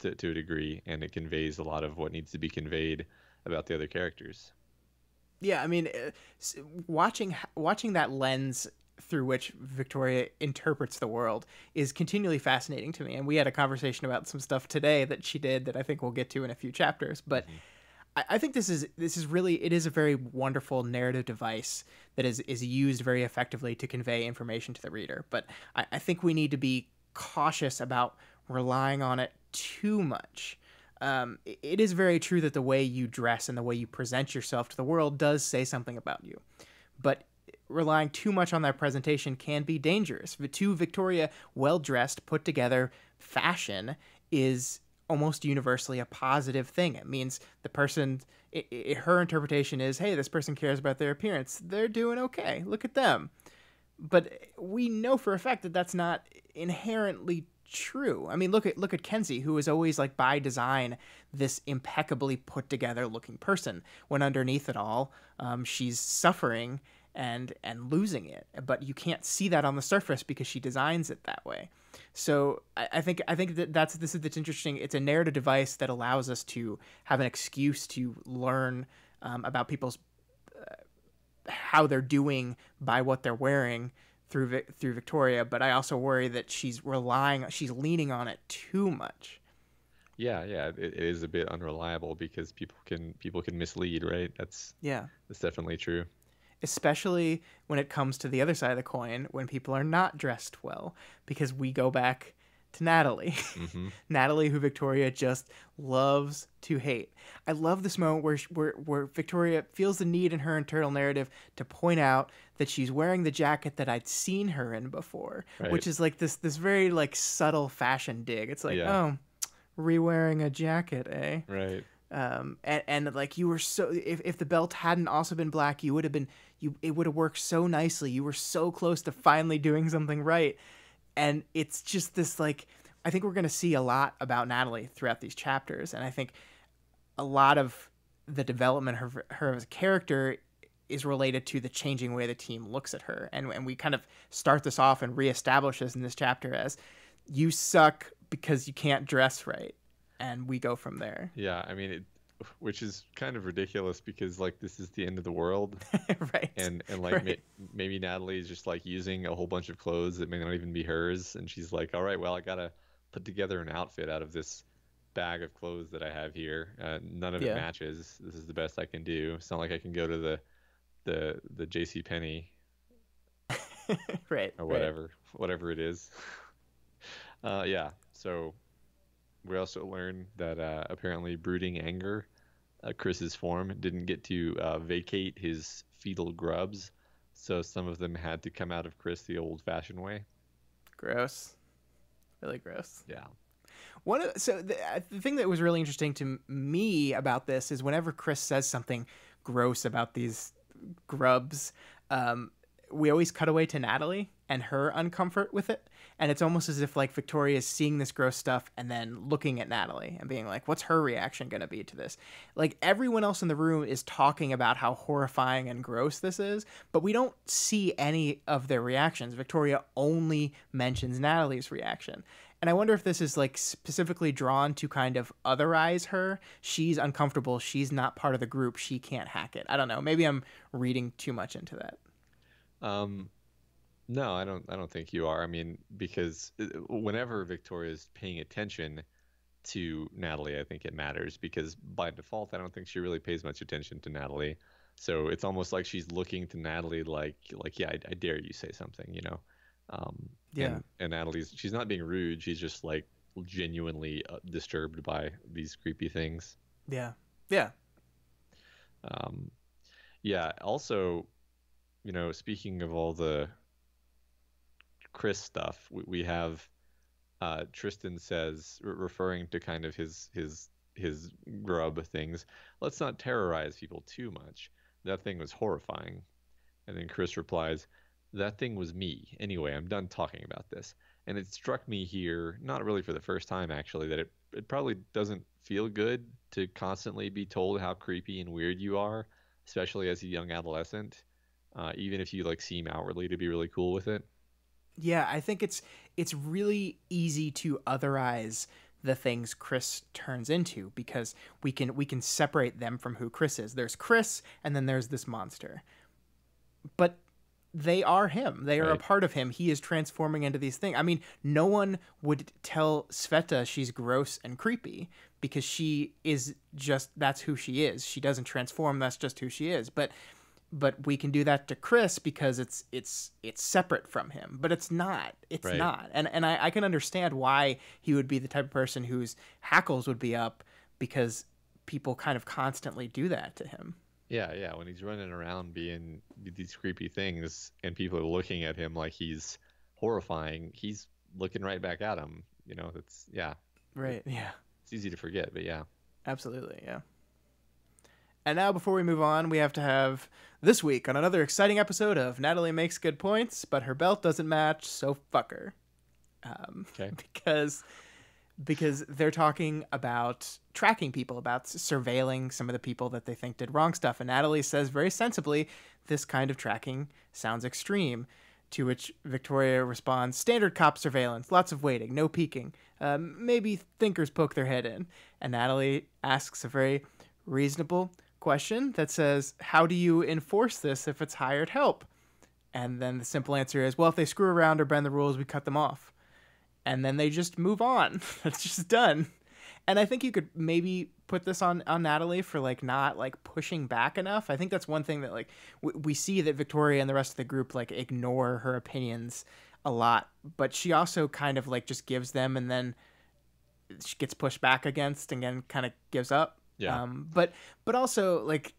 to a degree, and it conveys a lot of what needs to be conveyed about the other characters. Yeah, I mean, watching that lens through which Victoria interprets the world is continually fascinating to me. And we had a conversation about some stuff today that she did that I think we'll get to in a few chapters. But I think this is really, it is a very wonderful narrative device that is used very effectively to convey information to the reader. But I think we need to be cautious about relying on it too much. It is very true that the way you dress and the way you present yourself to the world does say something about you. But relying too much on that presentation can be dangerous. To Victoria, well-dressed, put-together fashion is almost universally a positive thing. It means the person, her interpretation is, hey, this person cares about their appearance. They're doing okay. Look at them. But we know for a fact that that's not inherently true. I mean, look at Kenzie, who is always like by design this impeccably put together looking person, when underneath it all, she's suffering and losing it. But you can't see that on the surface because she designs it that way. So I think that's interesting. It's a narrative device that allows us to have an excuse to learn about people's how they're doing by what they're wearing through Victoria, but I also worry that she's leaning on it too much. Yeah, it is a bit unreliable because people can mislead, right? That's definitely true. Especially when it comes to the other side of the coin, when people are not dressed well, because we go back to Natalie. Natalie, who Victoria just loves to hate. I love this moment where Victoria feels the need in her internal narrative to point out that she's wearing the jacket that I'd seen her in before, which is like this very like subtle fashion dig. It's like, oh, re-wearing a jacket, eh? Right. And like you were so, if the belt hadn't also been black, it would have worked so nicely. You were so close to finally doing something right. And it's just this, like, I think we're going to see a lot about Natalie throughout these chapters. And I think a lot of the development of her as a character is related to the changing way the team looks at her. And we kind of start this off and reestablish this in this chapter as, you suck because you can't dress right. and we go from there. Yeah, I mean, which is kind of ridiculous because like this is the end of the world, Right. and like Right. maybe Natalie is just like using a whole bunch of clothes that may not even be hers, and she's like, all right, well, I gotta put together an outfit out of this bag of clothes that I have here. None of it Yeah. matches. This is the best I can do. It's not like I can go to the J.C. Penney Right. or Right. whatever it is. Yeah. So we also learn that apparently brooding anger, Chris's form, didn't get to vacate his fetal grubs, so some of them had to come out of Chris the old-fashioned way. Gross. Really gross. Yeah. The thing that was really interesting to me about this is whenever Chris says something gross about these grubs, we always cut away to Natalie and her uncomfort with it, and it's almost as if like Victoria is seeing this gross stuff and then looking at Natalie and being like, "What's her reaction going to be to this?" Like everyone else in the room is talking about how horrifying and gross this is, but we don't see any of their reactions. Victoria only mentions Natalie's reaction. And I wonder if this is like specifically drawn to kind of otherize her. She's uncomfortable. She's not part of the group. She can't hack it. I don't know. Maybe I'm reading too much into that. No, I don't think you are. I mean, because whenever Victoria's paying attention to Natalie, I think it matters because by default, I don't think she really pays much attention to Natalie. So it's almost like she's looking to Natalie like yeah, I dare you say something, you know. Yeah. And she's not being rude. She's just like genuinely disturbed by these creepy things. Yeah. Yeah. Um, yeah. Also, you know, speaking of all the Chris stuff, we have Tristan says, referring to kind of his grub things, let's not terrorize people too much. That thing was horrifying. And then Chris replies, that thing was me. Anyway, I'm done talking about this. And it struck me here, not really for the first time actually, that it probably doesn't feel good to constantly be told how creepy and weird you are, especially as a young adolescent, even if you like seem outwardly to be really cool with it. Yeah, I think it's really easy to otherize the things Chris turns into because we can separate them from who Chris is. There's Chris and then there's this monster. But they are him. They are a Right. part of him. He is transforming into these things. I mean, no one would tell Sveta she's gross and creepy because she is just that's who she is. She doesn't transform, that's just who she is. But we can do that to Chris because it's separate from him. But it's not. It's Right. not. And I can understand why he would be the type of person whose hackles would be up because people kind of constantly do that to him. Yeah, yeah. When he's running around being these creepy things and people are looking at him like he's horrifying, he's looking right back at him. You know, that's, yeah. Right. Yeah. It's easy to forget, but yeah. Absolutely. Yeah. And now, before we move on, we have to have this week on another exciting episode of Natalie Makes Good Points, but her belt doesn't match, so fuck her. Okay. Because they're talking about tracking people, about surveilling some of the people that they think did wrong stuff. And Natalie says very sensibly, this kind of tracking sounds extreme. To which Victoria responds, standard cop surveillance, lots of waiting, no peeking. Maybe thinkers poke their head in. And Natalie asks a very reasonable question that says, how do you enforce this if it's hired help? And then the simple answer is, well, if they screw around or bend the rules, we cut them off. And then they just move on. It's just done. And I think you could maybe put this on Natalie for like not like pushing back enough. I think that's one thing that like we see that Victoria and the rest of the group like ignore her opinions a lot, but she also kind of like just gives them and then she gets pushed back against and then kind of gives up. Yeah. But also like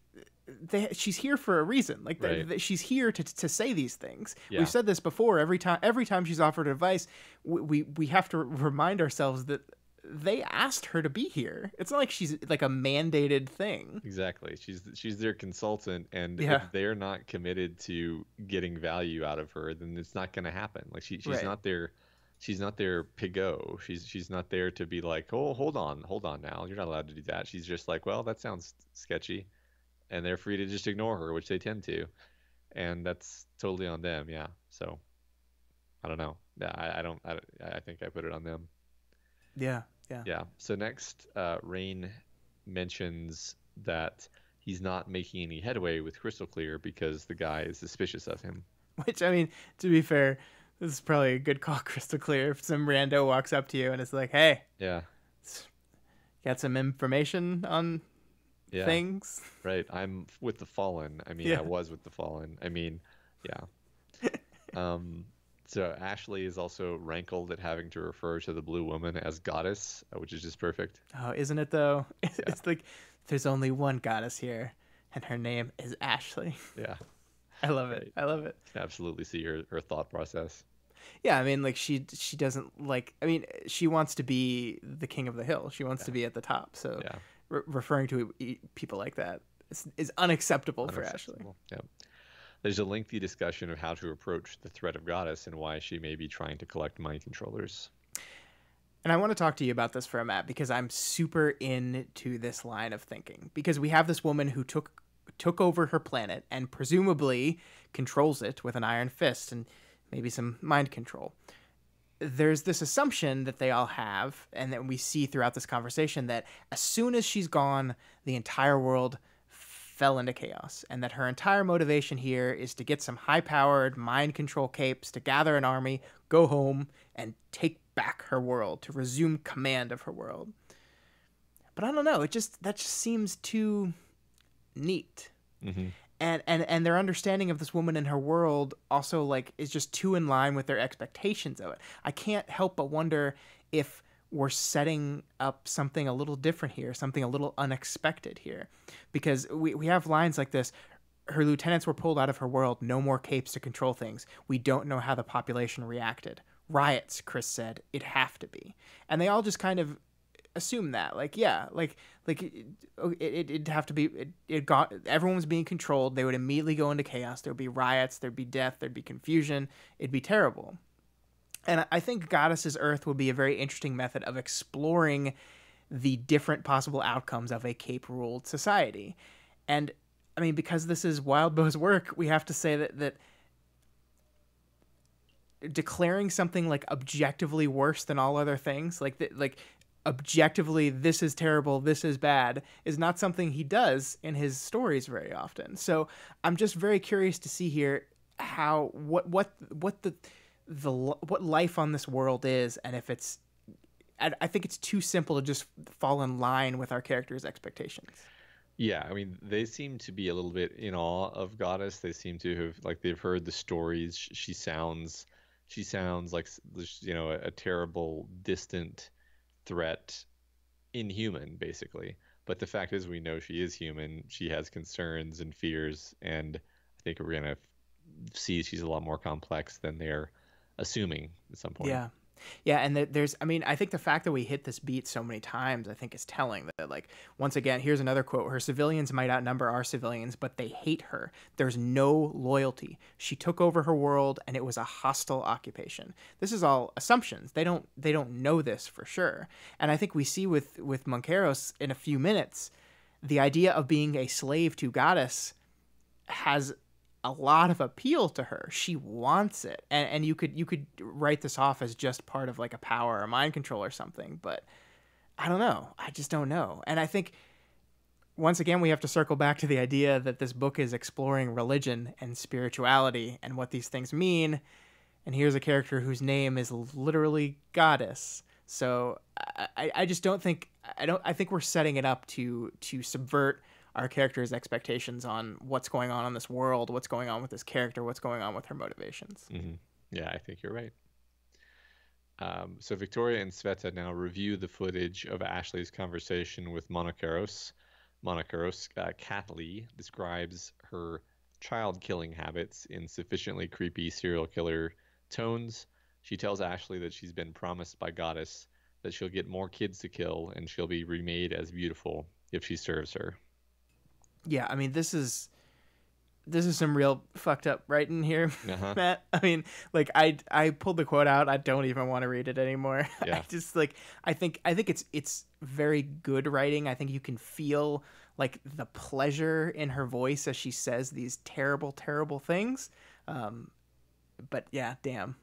she's here for a reason. Like Right. she's here to say these things. Yeah. We've said this before. Every time she's offered advice, we have to remind ourselves that they asked her to be here. It's not like she's like a mandated thing. Exactly. She's their consultant, and Yeah. if they're not committed to getting value out of her, then it's not going to happen. Like she's Right. not their pigot. She's not there to be like, oh, hold on now, you're not allowed to do that. She's just like, well, that sounds sketchy, and they're free to just ignore her, which they tend to, and that's totally on them. Yeah. So I don't know. Yeah, I think I put it on them. Yeah. Yeah. So next, Rain mentions that he's not making any headway with Crystal Clear because the guy is suspicious of him. Which, I mean, to be fair, this is probably a good call, Crystal Clear. If some rando walks up to you and is like, "Hey, Yeah. got some information on Yeah. things?" Right. I'm with the Fallen. I mean, Yeah. I was with the Fallen. I mean, yeah. So Ashley is also rankled at having to refer to the blue woman as goddess, which is just perfect. Oh, isn't it though? It's, Yeah. it's like there's only one goddess here, and her name is Ashley. Yeah. I love it. Right. I love it. Absolutely see her thought process. Yeah, I mean, like she doesn't like. I mean, she wants to be the king of the hill. She wants to be at the top. So Yeah. referring to people like that is unacceptable for Ashley. Unacceptable. Yeah. There's a lengthy discussion of how to approach the threat of goddess and why she may be trying to collect mind controllers. And I want to talk to you about this for a minute because I'm super into this line of thinking. Because we have this woman who took over her planet and presumably controls it with an iron fist and maybe some mind control. There's this assumption that they all have, and that we see throughout this conversation, that as soon as she's gone, the entire world fell into chaos, and that her entire motivation here is to get some high-powered mind control capes, to gather an army, go home, and take back her world, to resume command of her world. But I don't know, that just seems too neat. Mm-hmm. And their understanding of this woman and her world also like is just too in line with their expectations of it. I can't help but wonder if we're setting up something a little different here, something a little unexpected here. Because we have lines like this: her lieutenants were pulled out of her world, no more capes to control things. We don't know how the population reacted. Riots, Chris said, it'd have to be. And they all just kind of assume that, like, yeah, like it'd have to be, it got, everyone was being controlled, they would immediately go into chaos, there'd be riots, there'd be death, there'd be confusion, it'd be terrible. And I think Goddess's Earth would be a very interesting method of exploring the different possible outcomes of a cape-ruled society. And I mean, because this is Wildbow's work, we have to say that declaring something like objectively worse than all other things, like objectively this is terrible, this is bad, is not something he does in his stories very often. So I'm just very curious to see here how what life on this world is, and if it's, I think it's too simple to just fall in line with our characters' expectations. Yeah, I mean, they seem to be a little bit in awe of Goddess. They seem to have, like, they've heard the stories. She sounds like, you know, a terrible, distant threat, inhuman, basically. But the fact is, we know she is human. She has concerns and fears, and I think we're gonna see she's a lot more complex than they're assuming at some point. Yeah, and there's, I mean, I think the fact that we hit this beat so many times, I think is telling. That, like, once again, here's another quote: her civilians might outnumber our civilians, but they hate her. There's no loyalty. She took over her world, and it was a hostile occupation. This is all assumptions. They don't know this for sure. And I think we see with Monkeros in a few minutes, the idea of being a slave to Goddess has a lot of appeal to her. She wants it, and you could write this off as just part of like a power or mind control or something, but I don't know. I just don't know. And I think once again we have to circle back to the idea that this book is exploring religion and spirituality and what these things mean. And here's a character whose name is literally Goddess. So I just don't think, I think we're setting it up to subvert our character's expectations on what's going on in this world, what's going on with this character, what's going on with her motivations. Mm-hmm. Yeah, I think you're right. So Victoria and Sveta now review the footage of Ashley's conversation with Monokeros. Kat Lee describes her child-killing habits in sufficiently creepy serial killer tones. She tells Ashley that she's been promised by Goddess that she'll get more kids to kill and she'll be remade as beautiful if she serves her. Yeah, I mean, this is some real fucked up writing here, Matt. I mean, like, I pulled the quote out. I don't even want to read it anymore. Yeah. I just, like, I think it's very good writing. I think you can feel like the pleasure in her voice as she says these terrible, terrible things. But yeah, damn,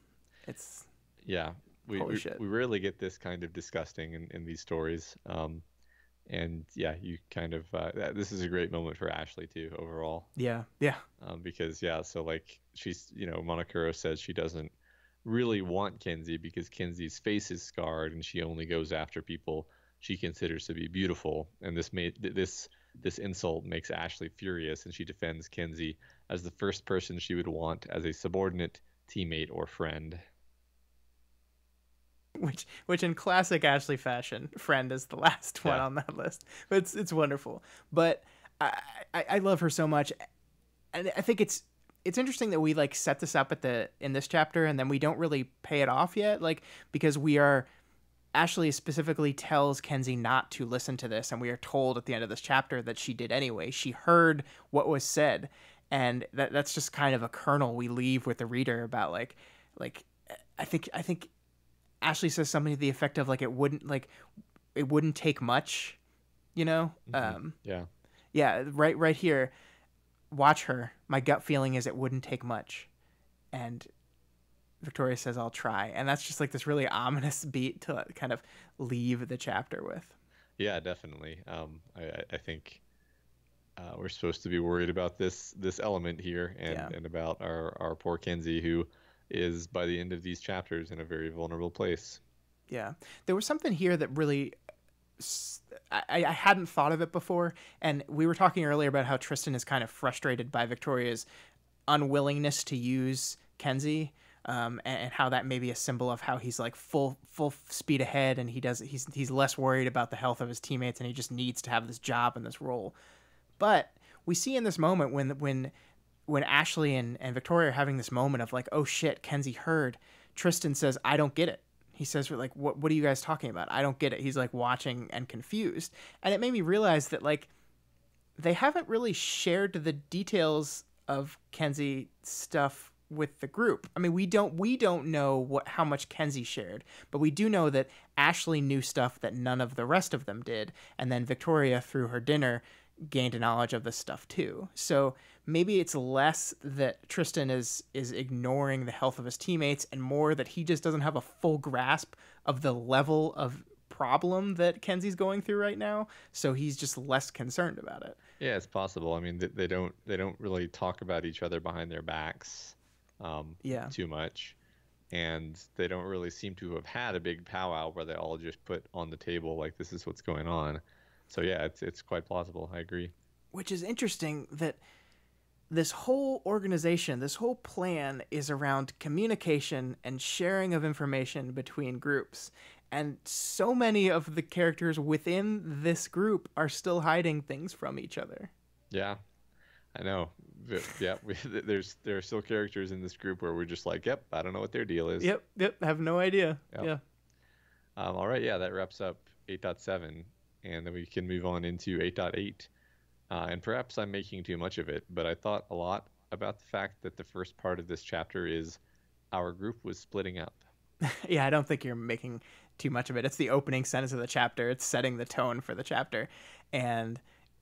it's. Yeah. we, Holy we shit. we rarely get this kind of disgusting in these stories. And yeah, you kind of this is a great moment for Ashley too overall. Yeah. Yeah. Because yeah, so like she's Monokuro says she doesn't really want Kenzie because Kenzie's face is scarred and she only goes after people she considers to be beautiful. And this insult makes Ashley furious, and she defends Kenzie as the first person she would want as a subordinate, teammate, or friend. Which in classic Ashley fashion, friend is the last one Yeah. on that list. But it's wonderful. But I love her so much, and I think it's interesting that we like set this up in this chapter, and then we don't really pay it off yet, like because Ashley specifically tells Kenzie not to listen to this, and we are told at the end of this chapter that she did anyway. She heard what was said, and that's just kind of a kernel we leave with the reader about like I think Ashley says something to the effect of like it wouldn't take much, you know. Yeah. Yeah, right here. Watch her. My gut feeling is it wouldn't take much, and Victoria says I'll try, and that's just like this really ominous beat to kind of leave the chapter with. Yeah, definitely. I think we're supposed to be worried about this element here, and about our poor Kenzie, who is by the end of these chapters in a very vulnerable place. Yeah, there was something here that really I hadn't thought of it before, and we were talking earlier about how Tristan is kind of frustrated by Victoria's unwillingness to use Kenzie, and how that may be a symbol of how he's like full speed ahead, and he's less worried about the health of his teammates, and he just needs to have this job and this role. But we see in this moment when Ashley and Victoria are having this moment of like, oh shit, Kenzie heard. Tristan says, I don't get it. He says, like, what are you guys talking about? I don't get it. He's like watching and confused. And it made me realize that like they haven't really shared the details of Kenzie stuff with the group. I mean, we don't know how much Kenzie shared, but we do know that Ashley knew stuff that none of the rest of them did, and then Victoria, through her dinner, gained a knowledge of this stuff too. So maybe it's less that Tristan is ignoring the health of his teammates, and more that he just doesn't have a full grasp of the level of problem that Kenzie's going through right now, so he's just less concerned about it. Yeah, it's possible. I mean, they don't really talk about each other behind their backs too much, and they don't really seem to have had a big powwow where they all just put on the table like, this is what's going on. So yeah, it's quite plausible. I agree. Which is interesting that this whole organization, this whole plan is around communication and sharing of information between groups. And so many of the characters within this group are still hiding things from each other. Yeah, I know. Yeah, there are still characters in this group where we're just like, yep, I don't know what their deal is. Yep, have no idea. Yep. Yeah. All right, yeah, that wraps up 8.7, and then we can move on into 8.8. And perhaps I'm making too much of it, but I thought a lot about the fact that the first part of this chapter is our group was splitting up. Yeah, I don't think you're making too much of it. It's the opening sentence of the chapter. It's setting the tone for the chapter. And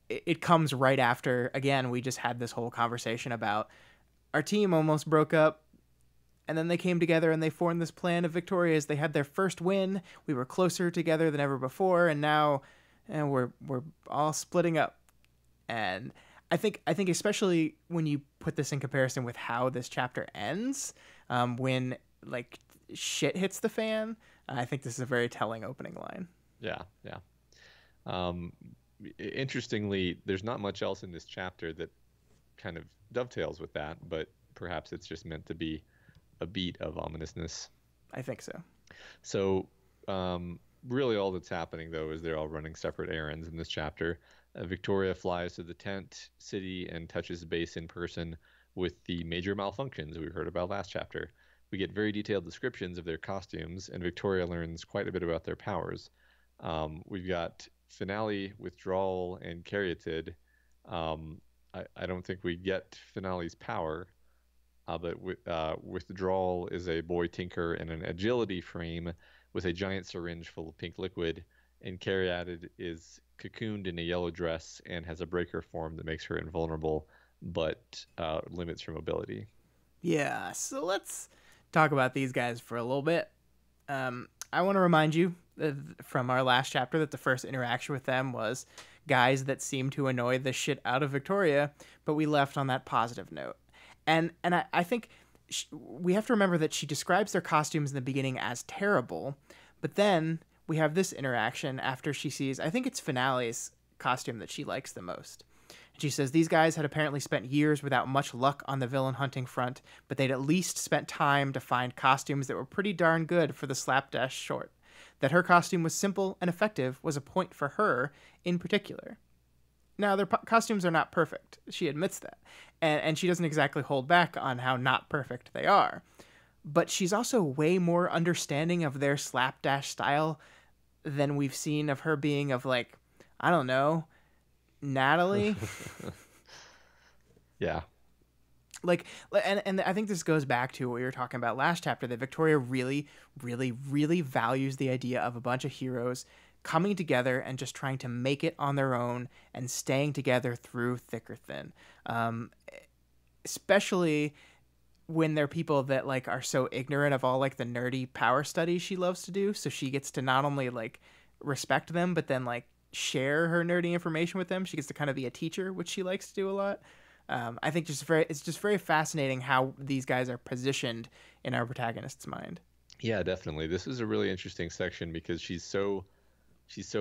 it comes right after, again, we just had this whole conversation about our team almost broke up, and then they came together and they formed this plan of Victoria's. They had their first win. We were closer together than ever before, and now we're all splitting up. And I think especially when you put this in comparison with how this chapter ends, when like shit hits the fan, I think this is a very telling opening line. Yeah. Interestingly, there's not much else in this chapter that kind of dovetails with that, but perhaps it's just meant to be a beat of ominousness. I think so. So really all that's happening, though, is they're all running separate errands in this chapter. Victoria flies to the tent city and touches base in person with the major malfunctions we heard about last chapter. We get very detailed descriptions of their costumes, and Victoria learns quite a bit about their powers. We've got Finale, Withdrawal, and Caryatid. I don't think we get Finale's power, but Withdrawal is a boy tinker in an agility frame with a giant syringe full of pink liquid, and Caryatid is cocooned in a yellow dress and has a breaker form that makes her invulnerable, but limits her mobility. Yeah, so let's talk about these guys for a little bit. I want to remind you from our last chapter that the first interaction with them was guys that seemed to annoy the shit out of Victoria, but we left on that positive note. And I think we have to remember that she describes their costumes in the beginning as terrible, but then we have this interaction after she sees, I think it's Finale's costume that she likes the most. She says these guys had apparently spent years without much luck on the villain hunting front, but they'd at least spent time to find costumes that were pretty darn good for the slapdash short. That her costume was simple and effective was a point for her in particular. Now, their costumes are not perfect. She admits that. And she doesn't exactly hold back on how not perfect they are. But she's also way more understanding of their slapdash style than we've seen of her being of, like, I don't know, Natalie. Yeah. Like, and I think this goes back to what we were talking about last chapter, that Victoria really, really, really values the idea of a bunch of heroes coming together and just trying to make it on their own and staying together through thick or thin. Especially when they're people that, like, are so ignorant of all, like, the nerdy power studies she loves to do. So she gets to not only, like, respect them, but then, like, share her nerdy information with them. She gets to kind of be a teacher, which she likes to do a lot. I think it's just very fascinating how these guys are positioned in our protagonist's mind. Yeah, definitely. This is a really interesting section because she's so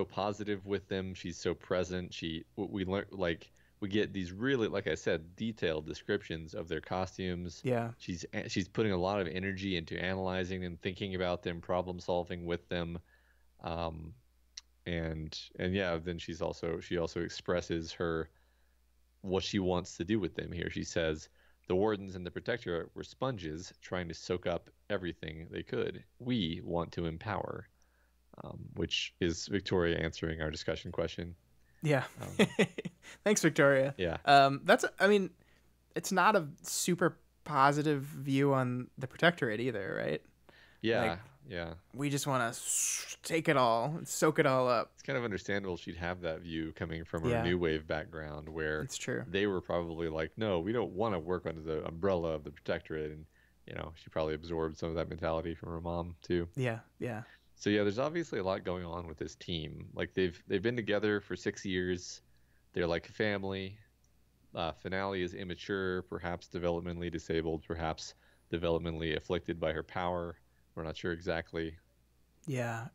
positive with them. She's so present. We learn, like, we get these really, like I said, detailed descriptions of their costumes. Yeah. She's putting a lot of energy into analyzing them, thinking about them, problem solving with them. And yeah, then she also expresses what she wants to do with them here. She says, the wardens and the protectorate were sponges trying to soak up everything they could. We want to empower, which is Victoria answering our discussion question. Yeah. Thanks, Victoria. Yeah. I mean, it's not a super positive view on the protectorate either, right? Yeah. Like, yeah. We just want to take it all and soak it all up. It's kind of understandable she'd have that view coming from her new wave background, where it's true. They were probably like, no, we don't want to work under the umbrella of the protectorate. And, she probably absorbed some of that mentality from her mom too. Yeah. Yeah. So yeah, there's obviously a lot going on with this team. Like they've been together for 6 years. They're like a family. Finale is immature, perhaps developmentally disabled, perhaps developmentally afflicted by her power. We're not sure exactly. Yeah.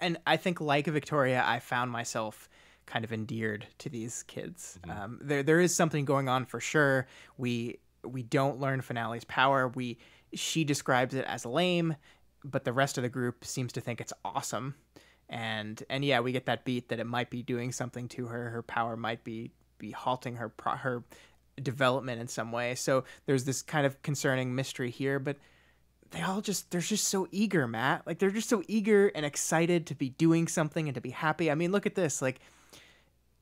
And I think, like Victoria, I found myself kind of endeared to these kids. Mm-hmm. There is something going on for sure. We don't learn Finale's power. She describes it as lame, but the rest of the group seems to think it's awesome. And yeah, we get that beat that it might be doing something to her. Her power might be halting her development in some way. So there's this kind of concerning mystery here, but they're just so eager, Matt. Like, they're just so eager and excited to be doing something and to be happy. I mean, look at this. Like,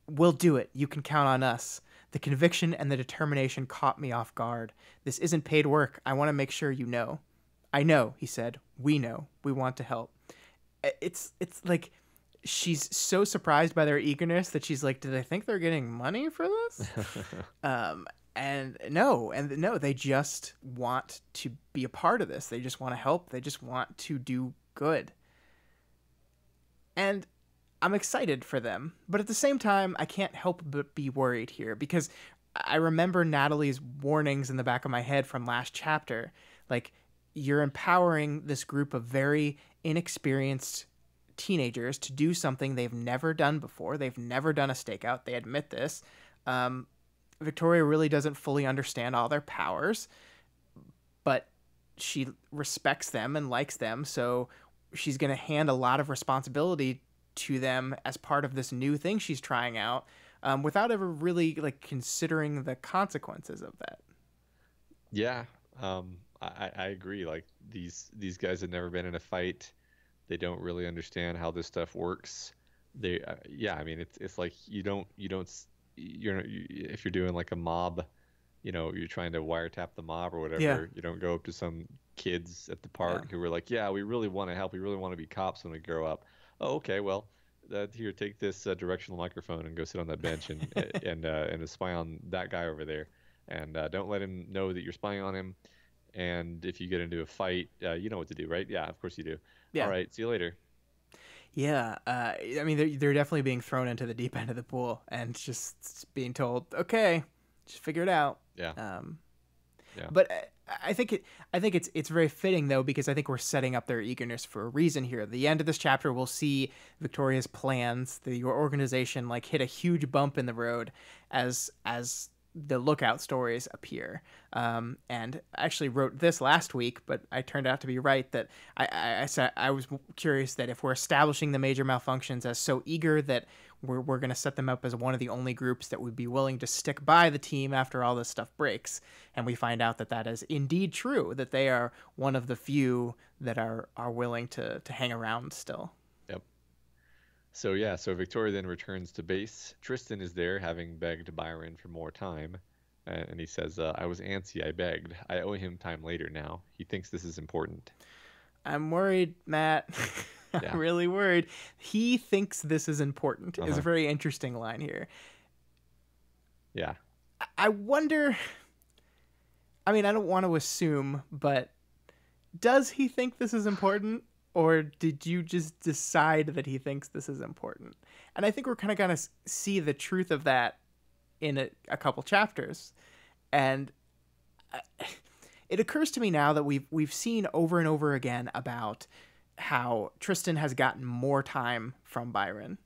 we'll do it. You can count on us. The conviction and the determination caught me off guard. This isn't paid work. I want to make sure you know. I know, he said. We know. We want to help. It's like she's so surprised by their eagerness that she's like, do they think they're getting money for this? And no, they just want to be a part of this. They just want to help. They just want to do good. And I'm excited for them. But at the same time, I can't help but be worried here, because I remember Natalie's warnings in the back of my head from last chapter. Like, you're empowering this group of very inexperienced teenagers to do something they've never done before. They've never done a stakeout. They admit this. Victoria really doesn't fully understand all their powers, but she respects them and likes them, so she's going to hand a lot of responsibility to them as part of this new thing she's trying out, without ever really, like, considering the consequences of that. Yeah, I agree. Like, these guys have never been in a fight. They don't really understand how this stuff works. I mean, it's like if you're doing like a mob, you're trying to wiretap the mob or whatever. Yeah. You don't go up to some kids at the park who are like, yeah, we really want to help. We really want to be cops when we grow up. Oh, okay. Well, here, take this directional microphone and go sit on that bench and spy on that guy over there. And don't let him know that you're spying on him. And if you get into a fight, you know what to do, right? Yeah, of course you do. All Yeah. right, see you later. Yeah, I mean, they're definitely being thrown into the deep end of the pool and just being told, okay, just figure it out. Yeah, Um, yeah, but I think it's very fitting though, because I think we're setting up their eagerness for a reason here. At the end of this chapter, we'll see Victoria's plans, your organization, like hit a huge bump in the road as the lookout stories appear. And I actually wrote this last week, but I turned out to be right that I said I was curious that if we're establishing the major malfunctions as so eager that we're going to set them up as one of the only groups that would be willing to stick by the team after all this stuff breaks. And we find out that that is indeed true, that they are one of the few that are willing to hang around still. yep. So yeah, so Victoria then returns to base. Tristan is there, having begged Byron for more time, and he says, "I was antsy. I begged. I owe him time later now. He thinks this is important." I'm worried, Matt. Yeah. I'm really worried. He thinks this is important is a very interesting line here. Yeah. I wonder, I mean, I don't want to assume, but does he think this is important? Or did you just decide that he thinks this is important? And I think we're kind of going to see the truth of that in a couple chapters. And it occurs to me now that we've seen over and over again about how Tristan has gotten more time from Byron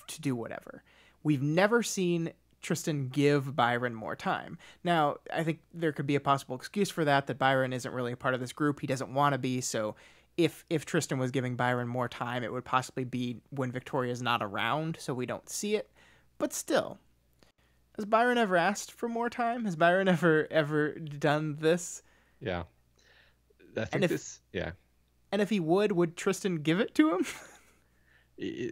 to do whatever. We've never seen Tristan give Byron more time. Now, I think there could be a possible excuse for that Byron isn't really a part of this group. He doesn't want to be, so if Tristan was giving Byron more time, it would possibly be when Victoria's not around, so we don't see it. But still, has Byron ever asked for more time? Has Byron ever done this? Yeah. I think yeah. And if he would Tristan give it to him?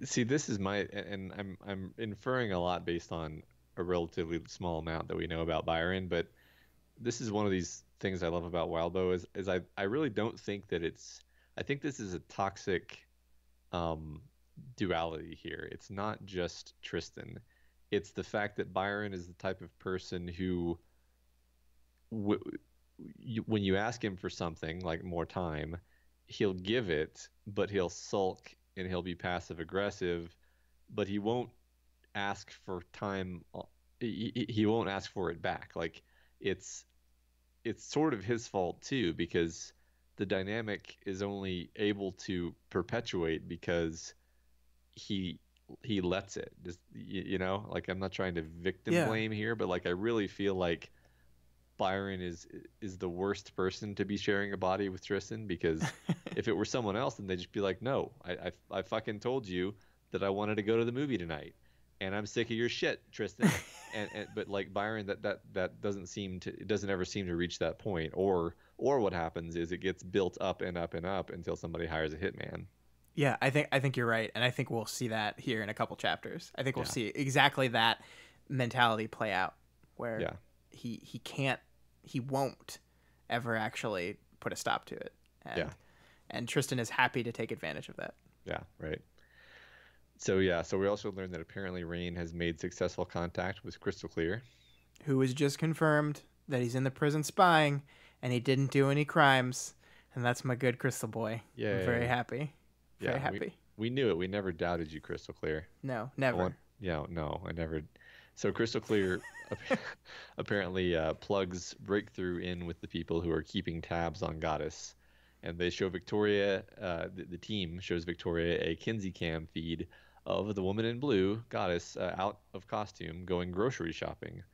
See, this is and I'm inferring a lot based on a relatively small amount that we know about Byron, but this is one of these things I love about Wildbow is I really don't think that I think this is a toxic duality here. It's not just Tristan. It's the fact that Byron is the type of person who, when you ask him for something like more time, he'll give it, but he'll sulk and he'll be passive aggressive, but he won't ask for time. He won't ask for it back. Like it's sort of his fault too, because the dynamic is only able to perpetuate because he lets it. Just, like, I'm not trying to victim blame here, but like I really feel like Byron is the worst person to be sharing a body with Tristan, because if it were someone else, then they'd just be like, no, I fucking told you that I wanted to go to the movie tonight, and I'm sick of your shit, Tristan. But like Byron, that doesn't ever seem to reach that point. Or what happens is it gets built up and up and up until somebody hires a hitman. Yeah, I think you're right, and I think we'll see that here in a couple chapters. I think we'll see exactly that mentality play out, where he won't ever actually put a stop to it. And Tristan is happy to take advantage of that. Yeah, right. So we also learned that apparently Rain has made successful contact with Crystal Clear, who was just confirmed that he's in the prison spying and he didn't do any crimes, and that's my good Crystal boy. Yeah, I'm very happy. Very happy. We knew it. We never doubted you, Crystal Clear. No, never. No, I never. So Crystal Clear apparently plugs Breakthrough in with the people who are keeping tabs on Goddess, and they show Victoria. The team shows Victoria a Kinsey cam feed of the woman in blue, Goddess, out of costume, going grocery shopping.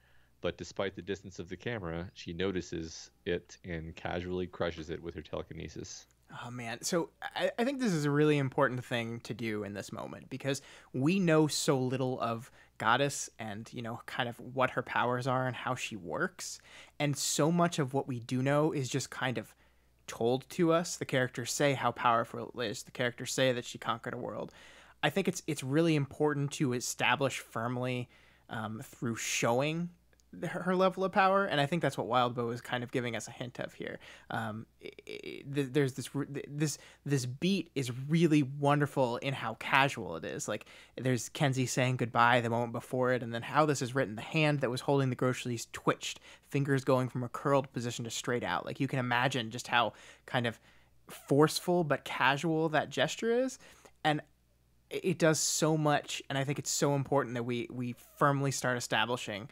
But despite the distance of the camera, she notices it and casually crushes it with her telekinesis. Oh, man. So I think this is a really important thing to do in this moment, because we know so little of Goddess and, kind of what her powers are and how she works. And so much of what we do know is just kind of told to us. The characters say how powerful it is. The characters say that she conquered a world. I think it's really important to establish firmly through showing her level of power, and I think that's what Wildbow is kind of giving us a hint of here. There's this beat is really wonderful in how casual it is. Like there's Kenzie saying goodbye the moment before it, and then how this is written. The hand that was holding the groceries twitched, fingers going from a curled position to straight out. Like you can imagine just how kind of forceful but casual that gesture is, and it does so much. And I think it's so important that we firmly start establishing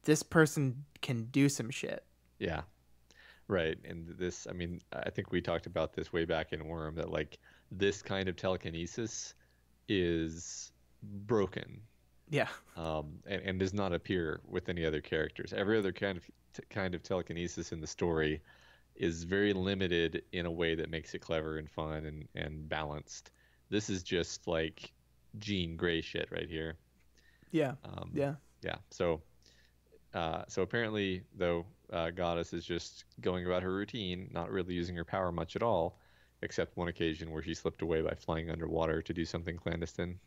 this person can do some shit. Yeah. Right. And this, I mean, I think we talked about this way back in Worm, that like this kind of telekinesis is broken. Yeah. And does not appear with any other characters. Every other kind of telekinesis in the story is very limited in a way that makes it clever and fun and balanced. This is just like Jean Grey shit right here. Yeah. Yeah. So apparently, though, Goddess is just going about her routine, not really using her power much at all, except one occasion where she slipped away by flying underwater to do something clandestine.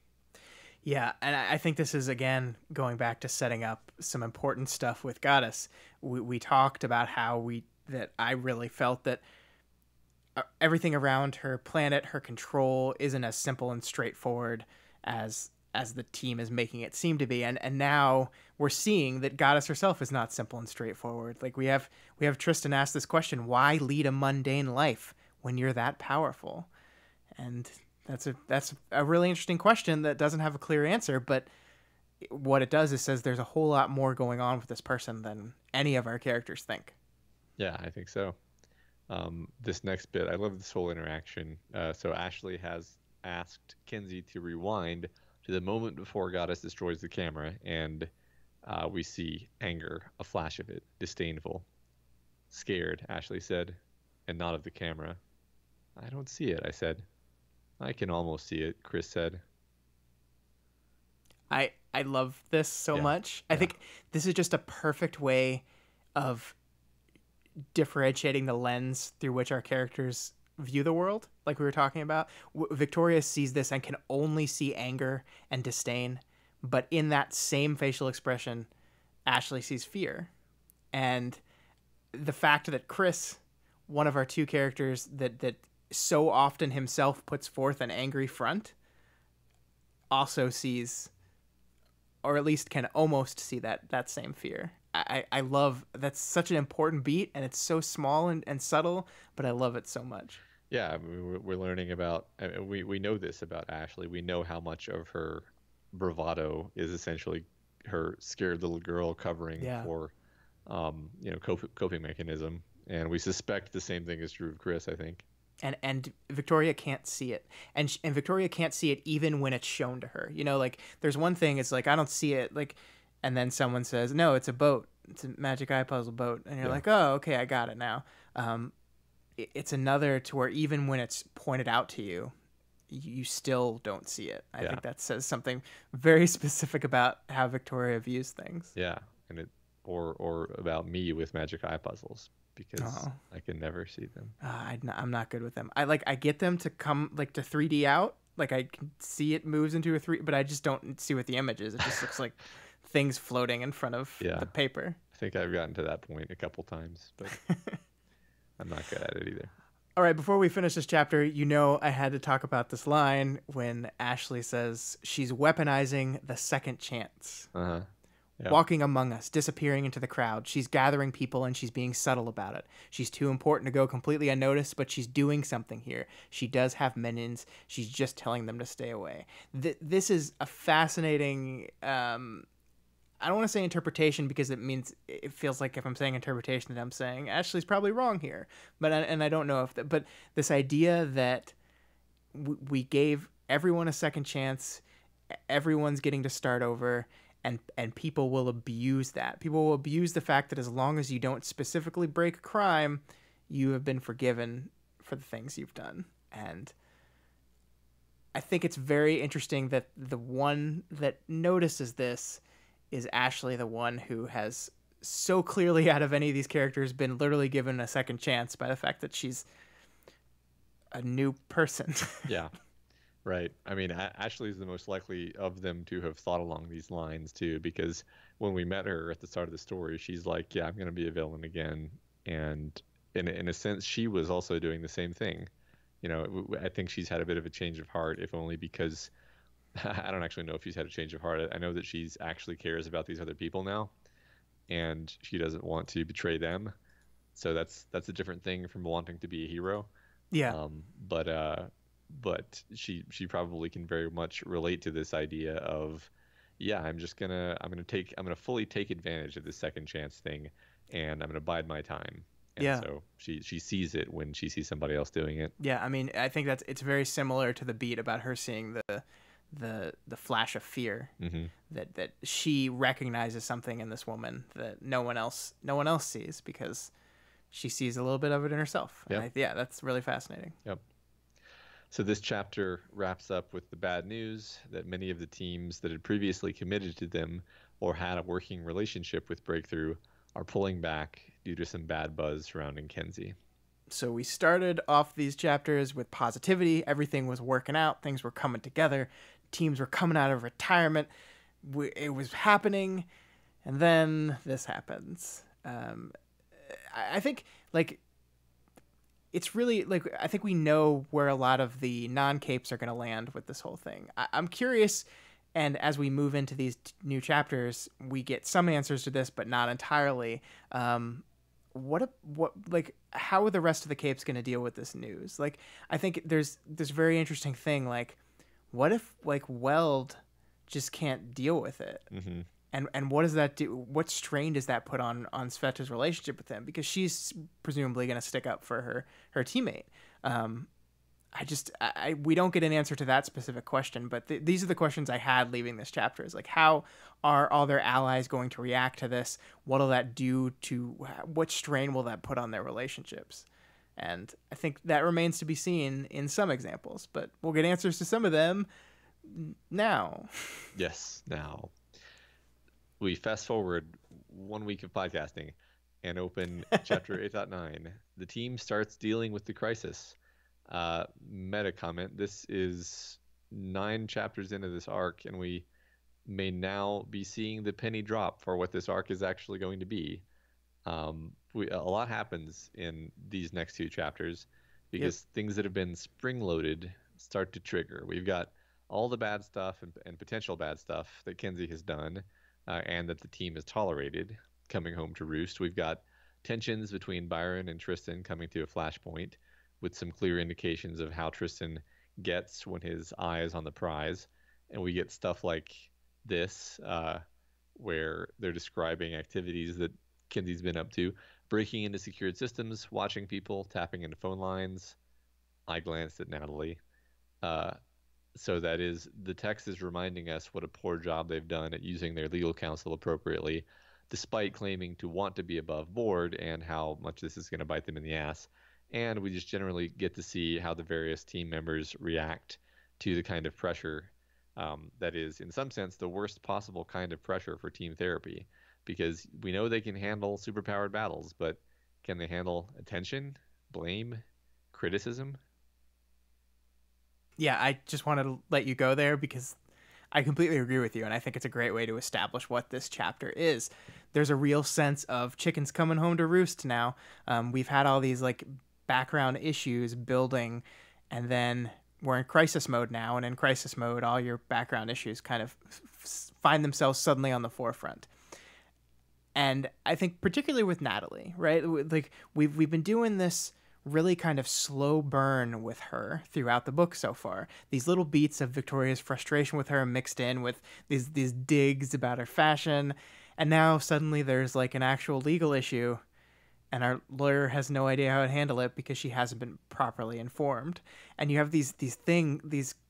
Yeah, and I think this is, again, going back to setting up some important stuff with Goddess. We talked about that I really felt that everything around her planet, her control, isn't as simple and straightforward as the team is making it seem to be, and now we're seeing that Goddess herself is not simple and straightforward. Like we have Tristan ask this question: why lead a mundane life when you're that powerful? And that's a really interesting question that doesn't have a clear answer, but what it does is says there's a whole lot more going on with this person than any of our characters think. Yeah, I think so. This next bit, I love this whole interaction. So Ashley has asked Kenzie to rewind to the moment before Goddess destroys the camera, and we see anger, a flash of it, disdainful. Scared, Ashley said, and not of the camera. I don't see it, I said. I can almost see it, Chris said. I love this so much. I think this is just a perfect way of differentiating the lens through which our characters view the world, like we were talking about. Victoria sees this and can only see anger and disdain, but in that same facial expression, Ashley sees fear. And the fact that Chris, one of our two characters that so often himself puts forth an angry front, also sees, or at least can almost see that same fear. I love, that's such an important beat, and it's so small and subtle, but I love it so much. Yeah, I mean, we're learning about, I mean, we know this about Ashley. We know how much of her bravado is essentially her scared little girl covering for, coping mechanism. And we suspect the same thing is true of Chris, I think. And Victoria can't see it, and Victoria can't see it even when it's shown to her. You know, like there's one thing, it's like I don't see it, like, and then someone says, "No, it's a boat. It's a magic eye puzzle boat," and you're like, "Oh, okay, I got it now." It's another to where even when it's pointed out to you, you still don't see it. I think that says something very specific about how Victoria views things. Yeah, and it or about me with magic eye puzzles, because I can never see them. I'm not good with them. I get them to come like to 3D out. Like I can see it moves into a 3, but I just don't see what the image is. It just looks like things floating in front of the paper. I think I've gotten to that point a couple times, but I'm not good at it either. All right, before we finish this chapter, I had to talk about this line when Ashley says she's weaponizing the second chance. Yep. Walking among us, disappearing into the crowd. She's gathering people and she's being subtle about it. She's too important to go completely unnoticed, but she's doing something here. She does have minions. She's just telling them to stay away. This is a fascinating... I don't want to say interpretation, because it feels like if I'm saying interpretation that I'm saying Ashley's probably wrong here. But I don't know but this idea that we gave everyone a second chance, everyone's getting to start over, and people will abuse that. People will abuse the fact that as long as you don't specifically break a crime, you have been forgiven for the things you've done. And I think it's very interesting that the one that notices this is Ashley, the one who has so clearly, out of any of these characters, been literally given a second chance by the fact that she's a new person. Yeah, right. I mean, Ashley is the most likely of them to have thought along these lines too, because when we met her at the start of the story, she's like, "Yeah, I'm going to be a villain again," and in a sense, she was also doing the same thing. I think she's had a bit of a change of heart, if only because I don't actually know if she's had a change of heart. I know that she's actually cares about these other people now, and she doesn't want to betray them. So that's a different thing from wanting to be a hero. Yeah. Um, but uh, but she probably can very much relate to this idea of, yeah, I'm gonna fully take advantage of this second chance thing, and I'm gonna bide my time. And Yeah. so she sees it when she sees somebody else doing it. Yeah, I mean, I think it's very similar to the beat about her seeing the flash of fear, Mm-hmm. that she recognizes something in this woman that no one else sees, because she sees a little bit of it in herself. Yep. And yeah, that's really fascinating. Yep. So this chapter wraps up with the bad news that many of the teams that had previously committed to them or had a working relationship with Breakthrough are pulling back due to some bad buzz surrounding Kenzie. So we started off these chapters with positivity. Everything was working out. Things were coming together. Teams were coming out of retirement. It was happening. And then this happens. I think, like, it's really, like, I think we know where a lot of the non-capes are going to land with this whole thing. I'm curious, and as we move into these new chapters, we get some answers to this, but not entirely. How are the rest of the capes going to deal with this news? Like, I think there's this very interesting thing, like, what if, like, Weld just can't deal with it? Mm-hmm. And what does that do? What strain does that put on Sveta's relationship with him? Because she's presumably going to stick up for her teammate. We don't get an answer to that specific question, but these are the questions I had leaving this chapter. Is like, how are all their allies going to react to this? What'll that do to, what strain will that put on their relationships? And I think that remains to be seen in some examples, but we'll get answers to some of them now. Yes, now. We fast forward 1 week of podcasting and open chapter 8.9. The team starts dealing with the crisis. Meta comment: this is 9 chapters into this arc, and we may now be seeing the penny drop for what this arc is actually going to be. A lot happens in these next 2 chapters because things that have been spring-loaded start to trigger. We've got all the bad stuff and potential bad stuff that Kenzie has done, and that the team has tolerated coming home to roost. We've got tensions between Byron and Tristan coming to a flashpoint, with some clear indications of how Tristan gets when his eye is on the prize. And we get stuff like this, where they're describing activities that Kenzie's been up to: breaking into secured systems, watching people, tapping into phone lines. I glanced at Natalie. So that is, the text is reminding us what a poor job they've done at using their legal counsel appropriately, despite claiming to want to be above board, and how much this is going to bite them in the ass. And we just generally get to see how the various team members react to the kind of pressure that is, in some sense, the worst possible kind of pressure for team therapy, because we know they can handle superpowered battles, but can they handle attention, blame, criticism? Yeah, I just wanted to let you go there because I completely agree with you, and I think it's a great way to establish what this chapter is. There's a real sense of chickens coming home to roost now. We've had all these, like, background issues building, and then we're in crisis mode now, and in crisis mode, all your background issues kind of find themselves suddenly on the forefront. And I think particularly with Natalie, right? Like, we've been doing this really kind of slow burn with her throughout the book so far. These little beats of Victoria's frustration with her mixed in with these digs about her fashion, and now suddenly there's, like, an actual legal issue, and our lawyer has no idea how to handle it because she hasn't been properly informed. And you have these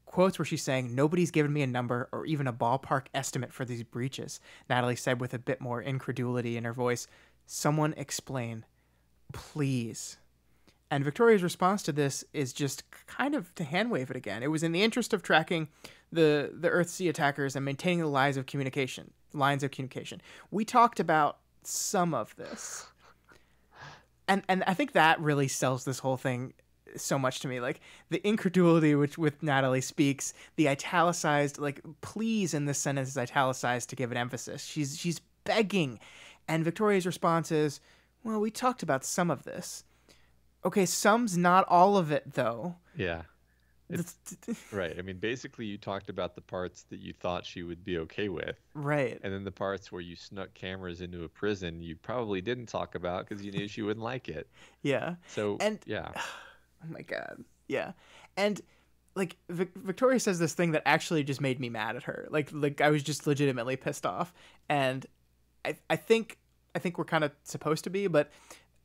quotes where she's saying, "Nobody's given me a number or even a ballpark estimate for these breaches." Natalie said with a bit more incredulity in her voice, "Someone explain, please." And Victoria's response to this is just kind of to hand wave it again. It was in the interest of tracking the Earthsea attackers and maintaining the lines of communication. We talked about some of this. And I think that really sells this whole thing so much to me. Like, the incredulity with Natalie speaks, the italicized, like, please in this sentence is italicized to give it emphasis. She's begging. And Victoria's response is, well, we talked about some of this. Okay, some's not all of it, though. Yeah. It's right. I mean, basically, you talked about the parts that you thought she would be okay with. Right. And then the parts where you snuck cameras into a prison, you probably didn't talk about because you knew she wouldn't like it. Yeah. So, and yeah. Oh my God. Yeah. And like Victoria says this thing that actually just made me mad at her. Like I was just legitimately pissed off. And I think we're kind of supposed to be, but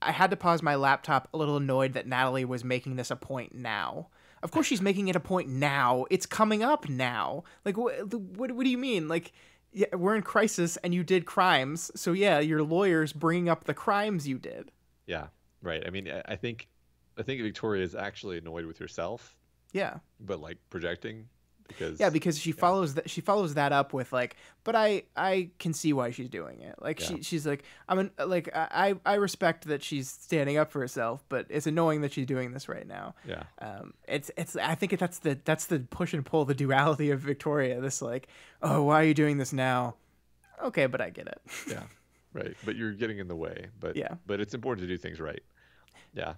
I had to pause my laptop a little annoyed that Natalie was making this a point now. Of course she's making it a point now. It's coming up now. Like, what do you mean? Like, yeah, we're in crisis and you did crimes. So, yeah, your lawyer's bringing up the crimes you did. Yeah, right. I mean, I think Victoria is actually annoyed with herself. Yeah. But, like, projecting. Because she follows that up with like, but I can see why she's doing it. Like she's like, I respect that she's standing up for herself, but it's annoying that she's doing this right now. Yeah. It's I think that's the push and pull, the duality of Victoria. This like, oh, why are you doing this now? Okay, but I get it. Yeah. Right. But you're getting in the way. But yeah. But it's important to do things right. Yeah.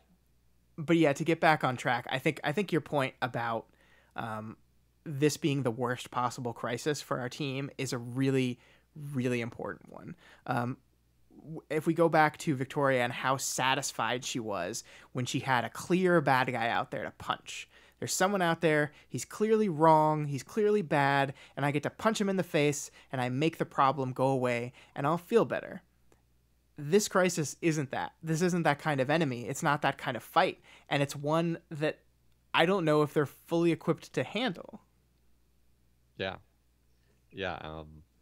But yeah, to get back on track, I think your point about this being the worst possible crisis for our team is a really, really important one. If we go back to Victoria and how satisfied she was when she had a clear bad guy out there to punch. There's someone out there, he's clearly wrong, he's clearly bad, and I get to punch him in the face, and I make the problem go away, and I'll feel better. This crisis isn't that. This isn't that kind of enemy. It's not that kind of fight. And it's one that I don't know if they're fully equipped to handle. Yeah. Yeah.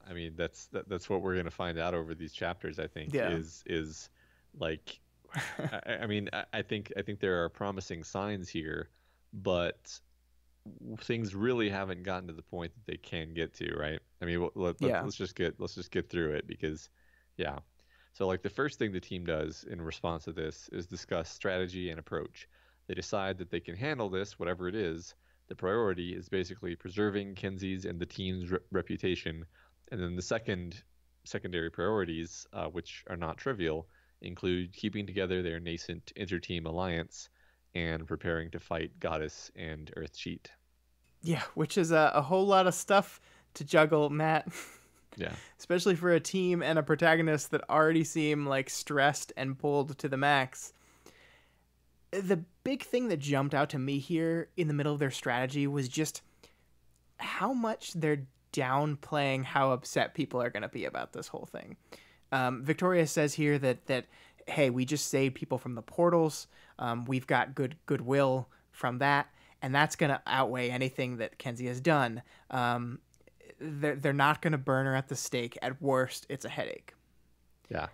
I mean, that's what we're going to find out over these chapters, I think, is like, I mean, I think there are promising signs here, but things really haven't gotten to the point that they can get to, right? I mean, let's just get through it because, yeah. So like the first thing the team does in response to this is discuss strategy and approach. They decide that they can handle this, whatever it is. The priority is basically preserving Kenzie's and the team's reputation. And then the secondary priorities, which are not trivial, include keeping together their nascent inter-team alliance and preparing to fight Goddess and Earthsheet. Yeah, which is a whole lot of stuff to juggle, Matt. Yeah. Especially for a team and a protagonist that already seem like stressed and pulled to the max. The big thing that jumped out to me here in the middle of their strategy was just how much they're downplaying how upset people are going to be about this whole thing. Victoria says here that hey, we just saved people from the portals. We've got goodwill from that, and that's going to outweigh anything that Kenzie has done. They're not going to burn her at the stake. At worst, it's a headache. Yeah.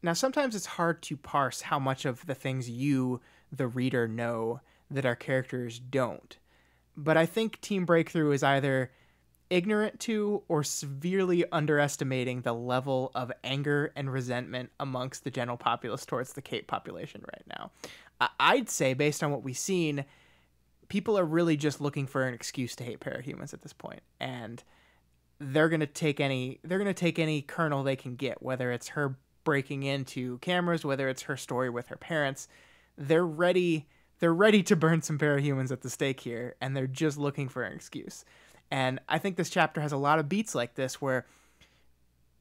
Now, sometimes it's hard to parse how much of the things you, the reader, know that our characters don't. But I think Team Breakthrough is either ignorant to or severely underestimating the level of anger and resentment amongst the general populace towards the Cape population right now. I'd say, based on what we've seen, people are really just looking for an excuse to hate parahumans at this point. And they're going to take any kernel they can get, whether it's her breaking into cameras, whether it's her story with her parents. They're ready to burn some parahumans at the stake here, and they're just looking for an excuse. And I think this chapter has a lot of beats like this where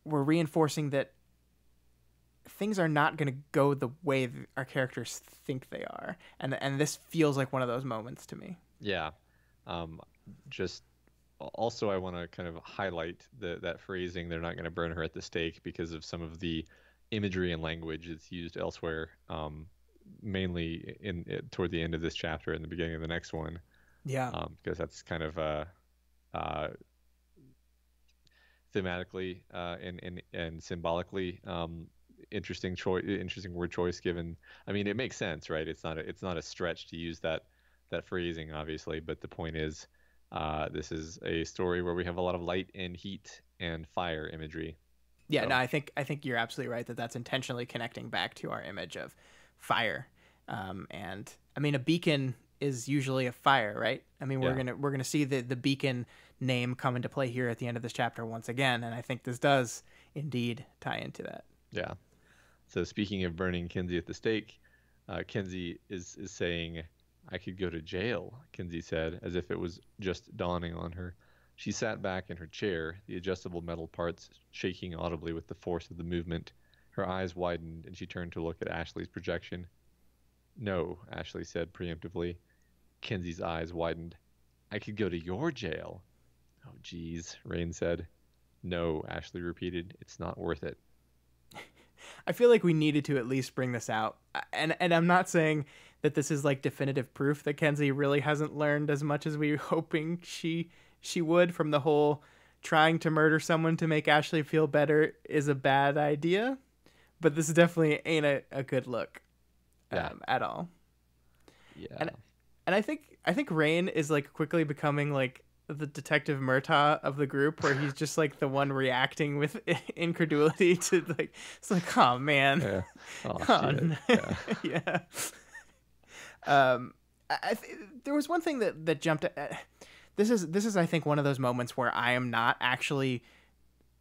we're reinforcing that things are not going to go the way our characters think they are. And this feels like one of those moments to me. Yeah. Just also, I want to kind of highlight that phrasing, they're not going to burn her at the stake, because of some of the imagery and language that's used elsewhere, mainly toward the end of this chapter and the beginning of the next one. Yeah. Because that's kind of thematically and symbolically interesting word choice given. I mean, it makes sense, right? It's not a stretch to use that phrasing, obviously, but the point is, this is a story where we have a lot of light and heat and fire imagery. Yeah, so. No, I think you're absolutely right that's intentionally connecting back to our image of fire. And I mean, a beacon is usually a fire, right? I mean, we're gonna see the beacon name come into play here at the end of this chapter once again, and I think this does indeed tie into that. Yeah. So speaking of burning Kinsey at the stake, Kinsey is saying, "I could go to jail," Kinsey said, as if it was just dawning on her. She sat back in her chair, the adjustable metal parts shaking audibly with the force of the movement. Her eyes widened, and she turned to look at Ashley's projection. "No," Ashley said preemptively. Kinsey's eyes widened. "I could go to your jail." "Oh, geez," Rain said. "No," Ashley repeated. "It's not worth it." I feel like we needed to at least bring this out. And I'm not saying that this is like definitive proof that Kenzie really hasn't learned as much as we were hoping she would from the whole trying to murder someone to make Ashley feel better is a bad idea. But this definitely ain't a good look at all. Yeah. And I think Rain is like quickly becoming like the Detective Murtaugh of the group, where he's just like the one reacting with incredulity to like, it's like, oh man, Yeah. Oh, oh, shit. yeah. There was one thing that jumped. This is I think one of those moments where I am not actually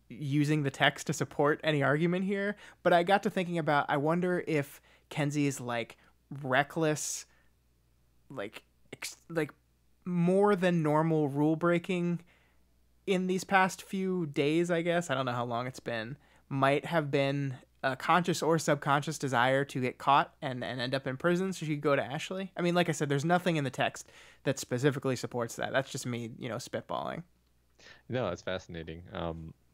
using the text to support any argument here, but I got to thinking about, I wonder if Kenzie's like reckless, like more than normal rule breaking in these past few days, I guess, I don't know how long it's been, might have been a conscious or subconscious desire to get caught and end up in prison so she could go to Ashley. I mean, like I said, there's nothing in the text that specifically supports that. That's just me, spitballing. No, that's fascinating.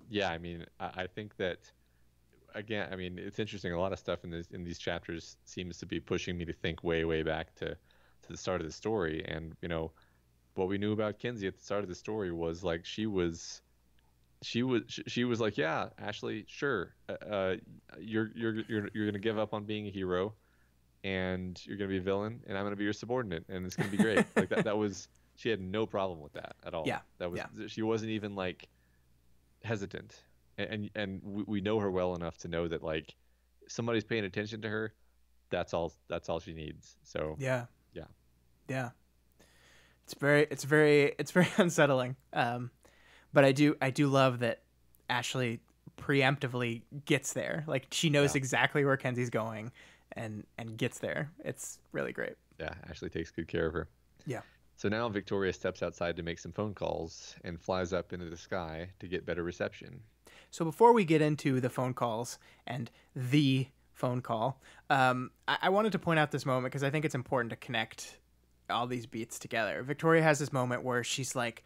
Yeah, I mean, I think that, again, I mean, it's interesting. A lot of stuff in these chapters seems to be pushing me to think way back to the start of the story. And what we knew about Kinsey at the start of the story was like she was like, yeah, Ashley, sure, you're gonna give up on being a hero, and you're gonna be a villain, and I'm gonna be your subordinate, and it's gonna be great. Like that was, she had no problem with that at all. Yeah, that was she wasn't even like hesitant, and we know her well enough to know that like somebody's paying attention to her, that's all she needs. So yeah. It's very unsettling. But I do love that Ashley preemptively gets there. Like she knows exactly where Kenzie's going and gets there. It's really great. Yeah, Ashley takes good care of her. Yeah. So now Victoria steps outside to make some phone calls and flies up into the sky to get better reception. So before we get into the phone calls and the phone call, I wanted to point out this moment because I think it's important to connect all these beats together. Victoria has this moment where she's like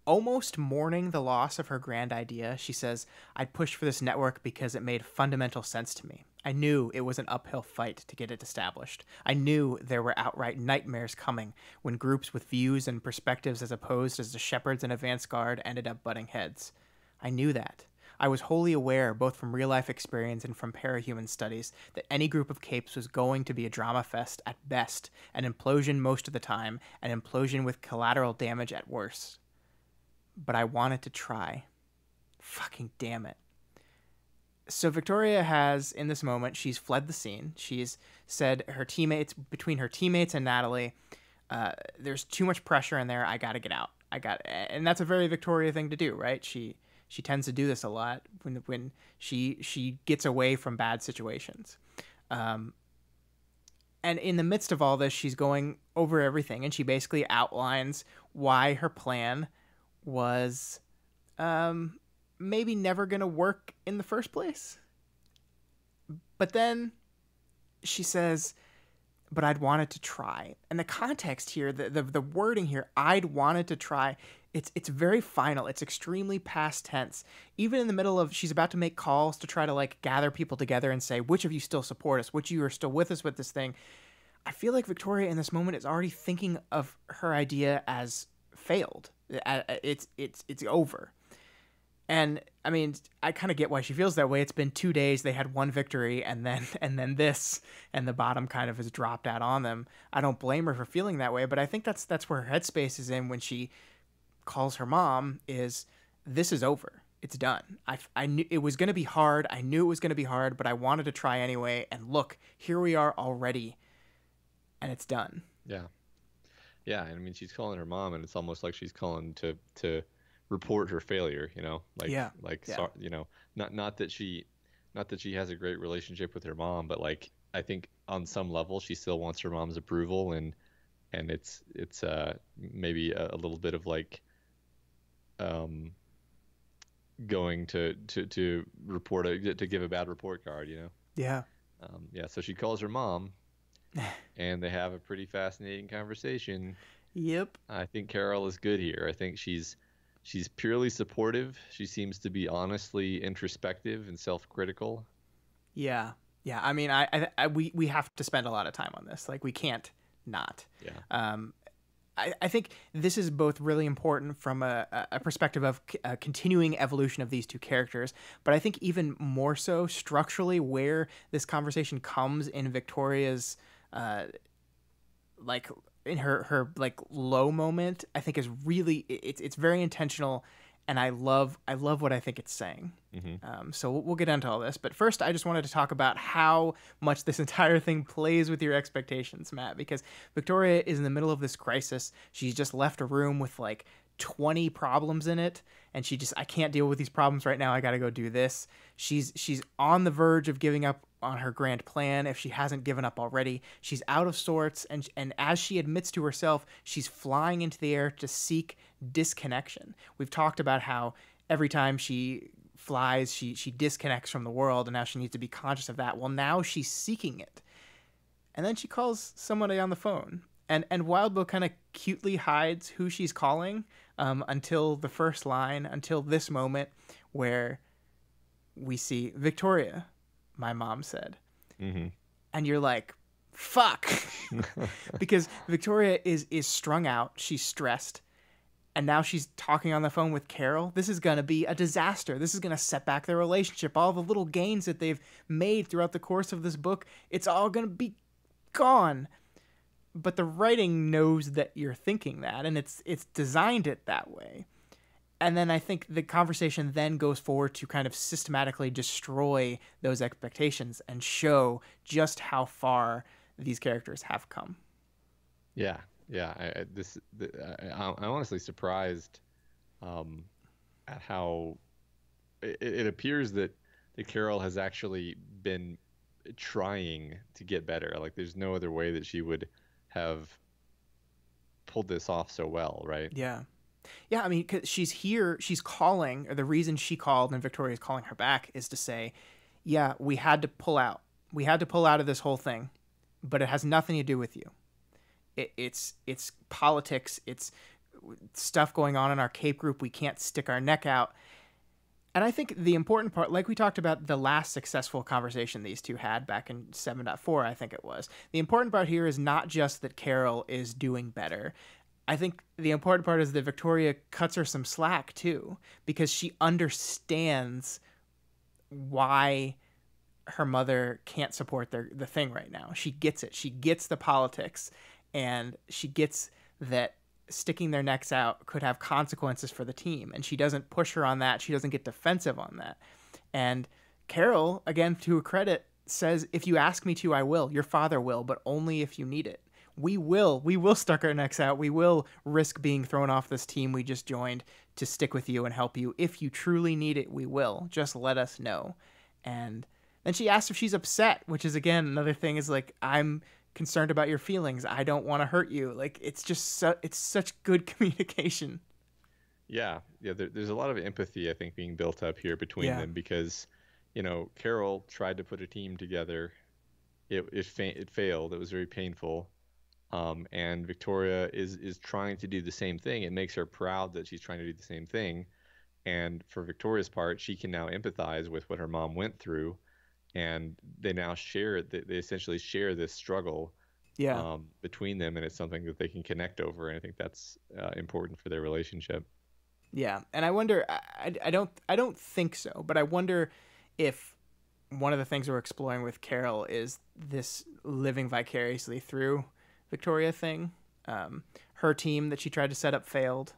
almost mourning the loss of her grand idea. She says, "I'd pushed for this network because it made fundamental sense to me. I knew it was an uphill fight to get it established. I knew there were outright nightmares coming when groups with views and perspectives as opposed as the Shepherds and Advance Guard ended up butting heads. I knew that. I was wholly aware, both from real-life experience and from parahuman studies, that any group of capes was going to be a drama fest at best, an implosion most of the time, an implosion with collateral damage at worst. But I wanted to try. Fucking damn it." So Victoria has, in this moment, she's fled the scene. She's said between her teammates and Natalie, there's too much pressure in there. I got to get out. And that's a very Victoria thing to do, right? She tends to do this a lot when she gets away from bad situations. And in the midst of all this, she's going over everything, and she basically outlines why her plan was maybe never going to work in the first place. But then she says, "But I'd wanted to try." And the context here, the wording here, "I'd wanted to try," it's very final. It's extremely past tense. Even in the middle of, she's about to make calls to try to like gather people together and say, which of you still support us? Which of you are still with us with this thing? I feel like Victoria in this moment is already thinking of her idea as failed. It's over. And I mean, I kind of get why she feels that way. It's been 2 days. They had one victory, and then this, and the bottom kind of has dropped out on them. I don't blame her for feeling that way, but I think that's where her headspace is in when she calls her mom. Is this is over? It's done. I knew it was going to be hard. I knew it was going to be hard, but I wanted to try anyway. And look, here we are already, and it's done. Yeah. Yeah, and I mean, she's calling her mom, and it's almost like she's calling to report her failure, Yeah. Yeah. so, not that she has a great relationship with her mom, but like I think on some level she still wants her mom's approval, and it's maybe a little bit of like um going to report to give a bad report card, Yeah. yeah, so she calls her mom and they have a pretty fascinating conversation. Yep. I think Carol is good here. I think she's purely supportive. She seems to be honestly introspective and self-critical. Yeah. Yeah. I mean, we have to spend a lot of time on this. Like, we can't not. Yeah. I think this is both really important from a perspective of a continuing evolution of these two characters, but I think even more so structurally where this conversation comes in Victoria's, like in her like low moment, I think is really it's very intentional, and I love what I think it's saying. So we'll get into all this, but first I just wanted to talk about how much this entire thing plays with your expectations, Matt, because Victoria is in the middle of this crisis. She's just left a room with like 20 problems in it, and I can't deal with these problems right now. I got to go do this. She's on the verge of giving up on her grand plan if she hasn't given up already. She's out of sorts, and as she admits to herself, she's flying into the air to seek disconnection. We've talked about how every time she flies, she disconnects from the world, and now she needs to be conscious of that. Well, now she's seeking it. And then she calls somebody on the phone. And Wild Bill kind of cutely hides who she's calling until the first line, until this moment where we see Victoria, my mom said. And you're like, fuck. Because Victoria is strung out. She's stressed. And now she's talking on the phone with Carol. This is going to be a disaster. This is going to set back their relationship. All the little gains that they've made throughout the course of this book, it's all going to be gone. But the writing knows that you're thinking that, and it's designed it that way. And then I think the conversation then goes forward to kind of systematically destroy those expectations and show just how far these characters have come. Yeah, yeah. I'm honestly surprised at how it appears that Carol has actually been trying to get better. Like, there's no other way that she would have pulled this off so well, right? Yeah. Yeah, I mean, 'cause she's here, she's calling, or the reason she called and Victoria's calling her back is to say, yeah, we had to pull out. We had to pull out of this whole thing, but it has nothing to do with you. It's politics, it's stuff going on in our Cape group. We can't stick our neck out. And I think the important part, like we talked about the last successful conversation these two had back in 7.4, I think it was. The important part here is not just that Carol is doing better. I think the important part is that Victoria cuts her some slack too, because she understands why her mother can't support the thing right now. She gets it. She gets the politics, and she gets that sticking their necks out could have consequences for the team, and she doesn't push her on that. She doesn't get defensive on that. And Carol, again, to her credit, says, if you ask me to, I will. Your father will, but only if you need it. We will stuck our necks out. We will risk being thrown off this team we just joined to stick with you and help you. If you truly need it, we will. Just let us know. And then she asks if she's upset, which is, again, another thing is like, I'm concerned about your feelings. I don't want to hurt you. Like, it's just it's such good communication. Yeah. There's a lot of empathy, I think, being built up here between them because, Carol tried to put a team together. It failed. It was very painful. And Victoria is trying to do the same thing. It makes her proud that she's trying to do the same thing. And for Victoria's part, she can now empathize with what her mom went through. And they now they essentially share this struggle between them, and it's something that they can connect over, and I think that's important for their relationship. Yeah, and I wonder, I don't think so, but I wonder if one of the things we're exploring with Carol is this living vicariously through Victoria thing. Her team that she tried to set up failed.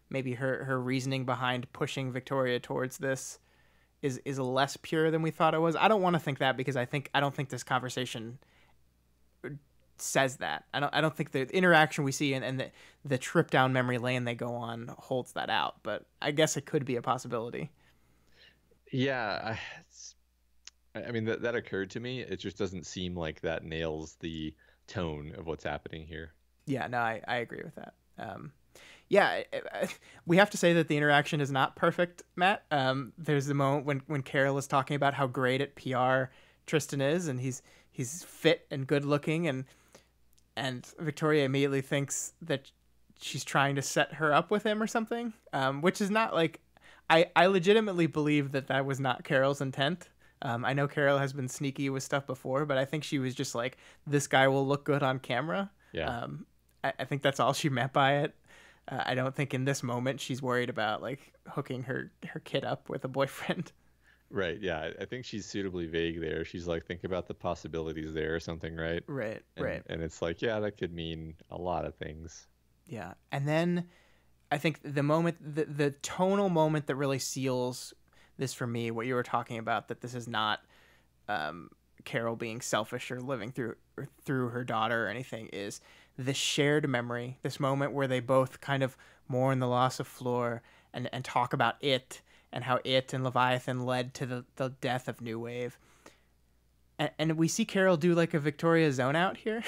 Maybe her reasoning behind pushing Victoria towards this is less pure than we thought it was. I don't want to think that because I don't think this conversation says that. I don't think the interaction we see and the trip down memory lane they go on holds that out, but I guess it could be a possibility. Yeah, I mean that occurred to me. It just doesn't seem like that nails the tone of what's happening here. Yeah, no, I agree with that. Yeah, we have to say that the interaction is not perfect, Matt. There's the moment when Carol is talking about how great at PR Tristan is, and he's fit and good looking, and Victoria immediately thinks that she's trying to set her up with him or something, which is not like I legitimately believe that was not Carol's intent. I know Carol has been sneaky with stuff before, but I think she was just like, this guy will look good on camera. Yeah. I think that's all she meant by it. I don't think in this moment she's worried about like hooking her kid up with a boyfriend. Right. Yeah. I think she's suitably vague there. She's like, think about the possibilities there or something, right? Right. And it's like, yeah, that could mean a lot of things. Yeah. And then I think the tonal moment that really seals this for me, what you were talking about, that this is not Carol being selfish or living through her daughter or anything, is this shared memory, this moment where they both kind of mourn the loss of Fleur and talk about it and how it and Leviathan led to the death of New Wave. And we see Carol do like a Victoria zone out here.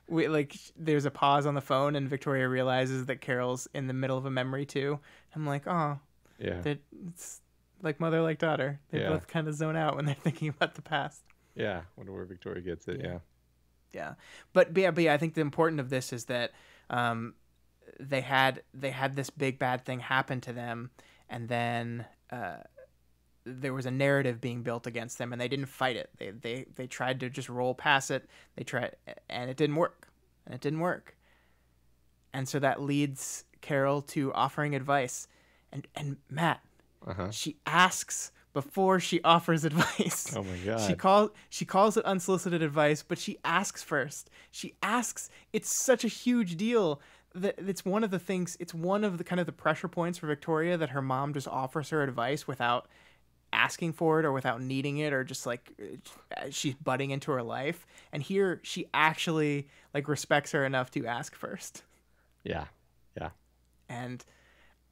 There's a pause on the phone and Victoria realizes that Carol's in the middle of a memory too. I'm like, oh, yeah, it's like mother, like daughter. They both kind of zone out when they're thinking about the past. Yeah, wonder where Victoria gets it. Yeah. But I think the important of this is that they had this big bad thing happen to them, and then there was a narrative being built against them, and they didn't fight it. They tried to just roll past it. They tried, and it didn't work. And so that leads Carol to offering advice, and Matt, she asks before she offers advice. Oh my God. She calls it unsolicited advice, but she asks first. She asks. It's such a huge deal that it's one of the kind of the pressure points for Victoria, that her mom just offers her advice without asking for it or without needing it, or just like she's butting into her life. And here she actually like respects her enough to ask first. Yeah.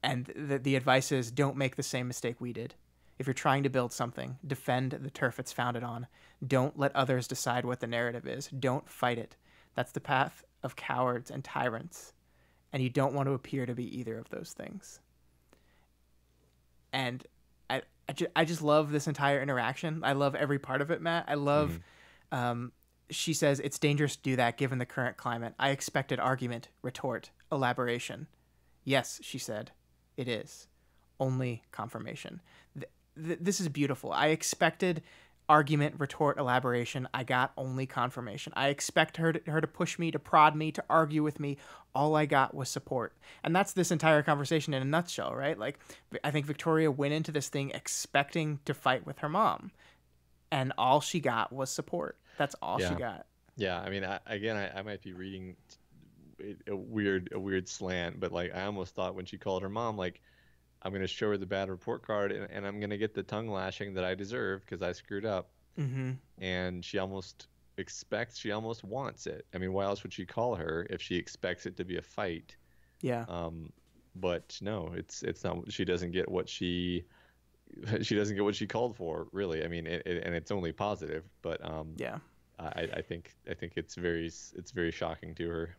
And the advice is, don't make the same mistake we did. If you're trying to build something, defend the turf it's founded on. Don't let others decide what the narrative is. Don't fight it. That's the path of cowards and tyrants. And you don't want to appear to be either of those things. And I just love this entire interaction. I love every part of it, Matt. I love, she says, it's dangerous to do that given the current climate. I expected argument, retort, elaboration. Yes, she said, it is. Only confirmation. This is beautiful. I expected argument, retort, elaboration. I got only confirmation. I expect her to push me, to prod me, to argue with me. All I got was support. And that's this entire conversation in a nutshell, right? Like, I think Victoria went into this thing expecting to fight with her mom, and all she got was support. That's all she got. Yeah. I mean, I might be reading a weird slant, but like, I almost thought when she called her mom, like, I'm going to show her the bad report card, and I'm going to get the tongue lashing that I deserve because I screwed up. Mm-hmm. And she almost wants it. I mean, why else would she call her if she expects it to be a fight? Yeah. But no, it's not. She doesn't get what she called for, really. I mean, and it's only positive. But yeah. I think it's very shocking to her.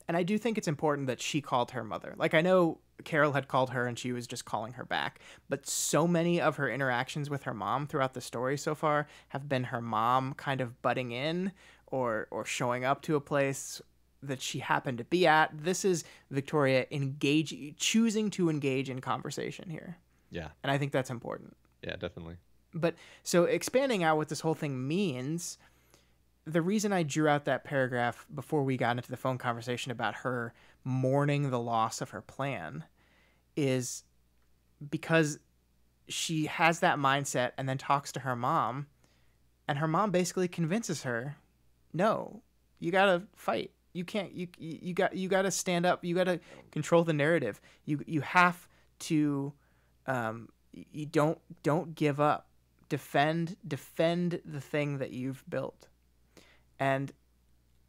And I do think it's important that she called her mother. Like, I know Carol had called her and she was just calling her back, but so many of her interactions with her mom throughout the story so far have been her mom kind of butting in or showing up to a place that she happened to be at. This is Victoria choosing to engage in conversation here. Yeah. And I think that's important. Yeah, definitely. But so expanding out what this whole thing means, the reason I drew out that paragraph before we got into the phone conversation about her mourning the loss of her plan is because she has that mindset and then talks to her mom, and her mom basically convinces her, no, you gotta fight. You can't, you gotta stand up. You gotta control the narrative. You have to, you don't give up. Defend the thing that you've built. And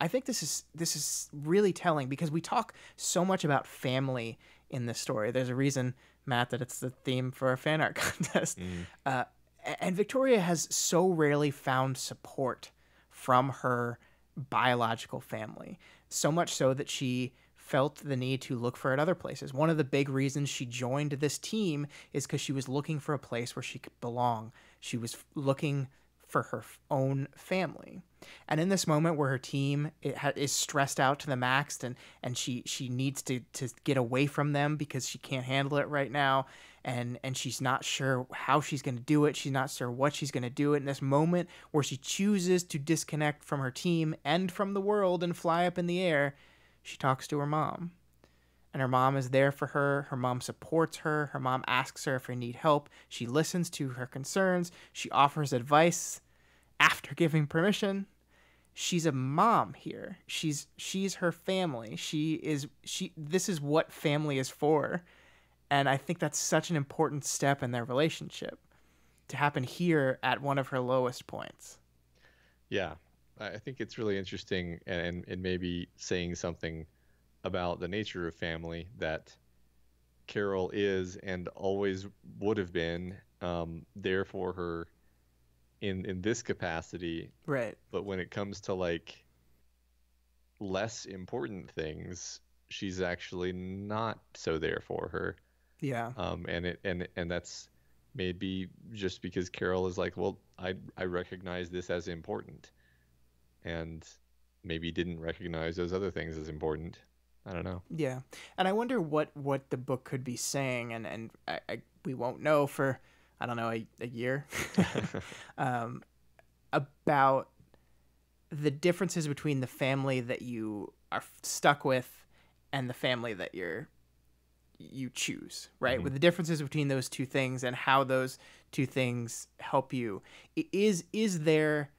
I think this is really telling because we talk so much about family in this story. There's a reason, Matt, that it's the theme for our fan art contest. Uh, and Victoria has so rarely found support from her biological family, so much so that she felt the need to look for it other places. One of the big reasons she joined this team is because she was looking for a place where she could belong. She was looking for her own family. And in this moment where her team is stressed out to the max and she needs to get away from them because she can't handle it right now, and she's not sure how she's going to do it. She's not sure what she's going to do. In this moment where she chooses to disconnect from her team and from the world and fly up in the air, she talks to her mom. And her mom is there for her. Her mom supports her. Her mom asks her if they need help. She listens to her concerns. She offers advice after giving permission. She's a mom here. She's her family. This is what family is for. And I think that's such an important step in their relationship to happen here at one of her lowest points. Yeah, I think it's really interesting and maybe saying something about the nature of family that Carol is and always would have been there for her in this capacity. Right. But when it comes to like less important things, she's actually not so there for her. Yeah. And that's maybe just because Carol is like, well, I recognize this as important, and maybe didn't recognize those other things as important. I don't know. Yeah. And I wonder what the book could be saying, and we won't know for, I don't know, a year, about the differences between the family that you are stuck with and the family that you choose, right? With the differences between those two things and how those two things help you. Is there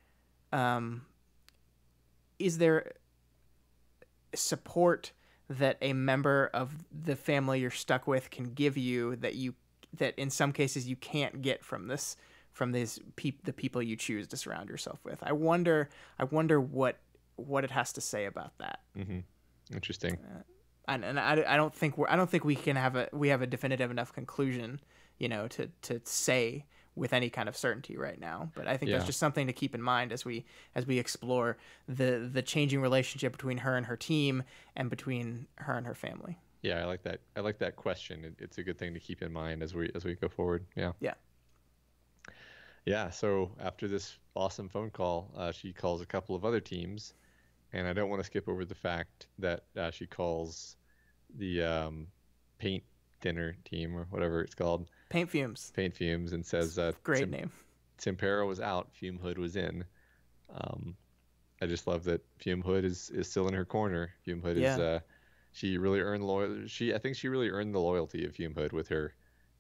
support that a member of the family you're stuck with can give you that in some cases you can't get from the people you choose to surround yourself with? I wonder what it has to say about that. Interesting. And I don't think we have a definitive enough conclusion, to say with any kind of certainty right now. But I think that's just something to keep in mind as we explore the changing relationship between her and her team and between her and her family. Yeah, I like that. I like that question. It's a good thing to keep in mind as we go forward. Yeah. Yeah. Yeah. So after this awesome phone call, she calls a couple of other teams, and I don't want to skip over the fact that she calls the paint thinner team or whatever it's called. Paint Fumes, and says, great name. Tempera was out, Fume Hood was in. I just love that Fume Hood is still in her corner. Fume Hood is she really earned I think she really earned the loyalty of Fume Hood with her,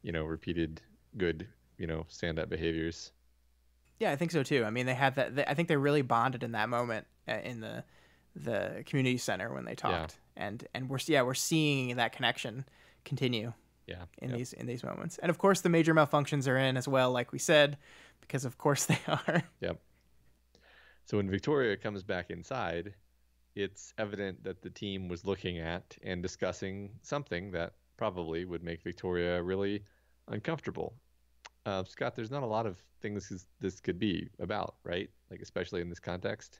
repeated good, stand-up behaviors. Yeah, I think so too. I mean, they had that. I think they really bonded in that moment in the community center when they talked, and we're seeing that connection continue. Yeah. In these moments, and of course the major malfunctions are in as well, like we said, because of course they are. Yep. So when Victoria comes back inside, it's evident that the team was looking at and discussing something that probably would make Victoria really uncomfortable. Scott, there's not a lot of things this could be about, right? Like, especially in this context.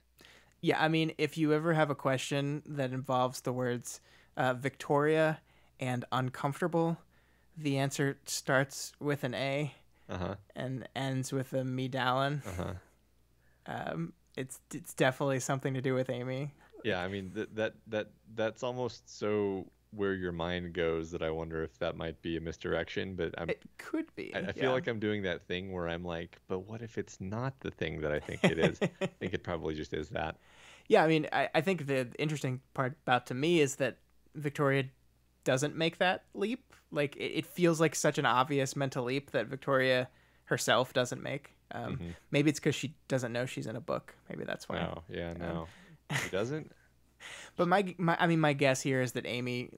Yeah, I mean, if you ever have a question that involves the words Victoria and uncomfortable, the answer starts with an A and ends with a medallion. It's definitely something to do with Amy. Yeah, I mean that's almost so where your mind goes that I wonder if that might be a misdirection. But it could be. I feel like I'm doing that thing where I'm like, but what if it's not the thing that I think it is? I think it probably just is that. Yeah, I mean, I think the interesting part about to me is that Victoria doesn't make that leap. Like it feels like such an obvious mental leap that Victoria herself doesn't make. Maybe it's because she doesn't know she's in a book. Maybe that's why. Oh, yeah, no, she doesn't. But my guess here is that Amy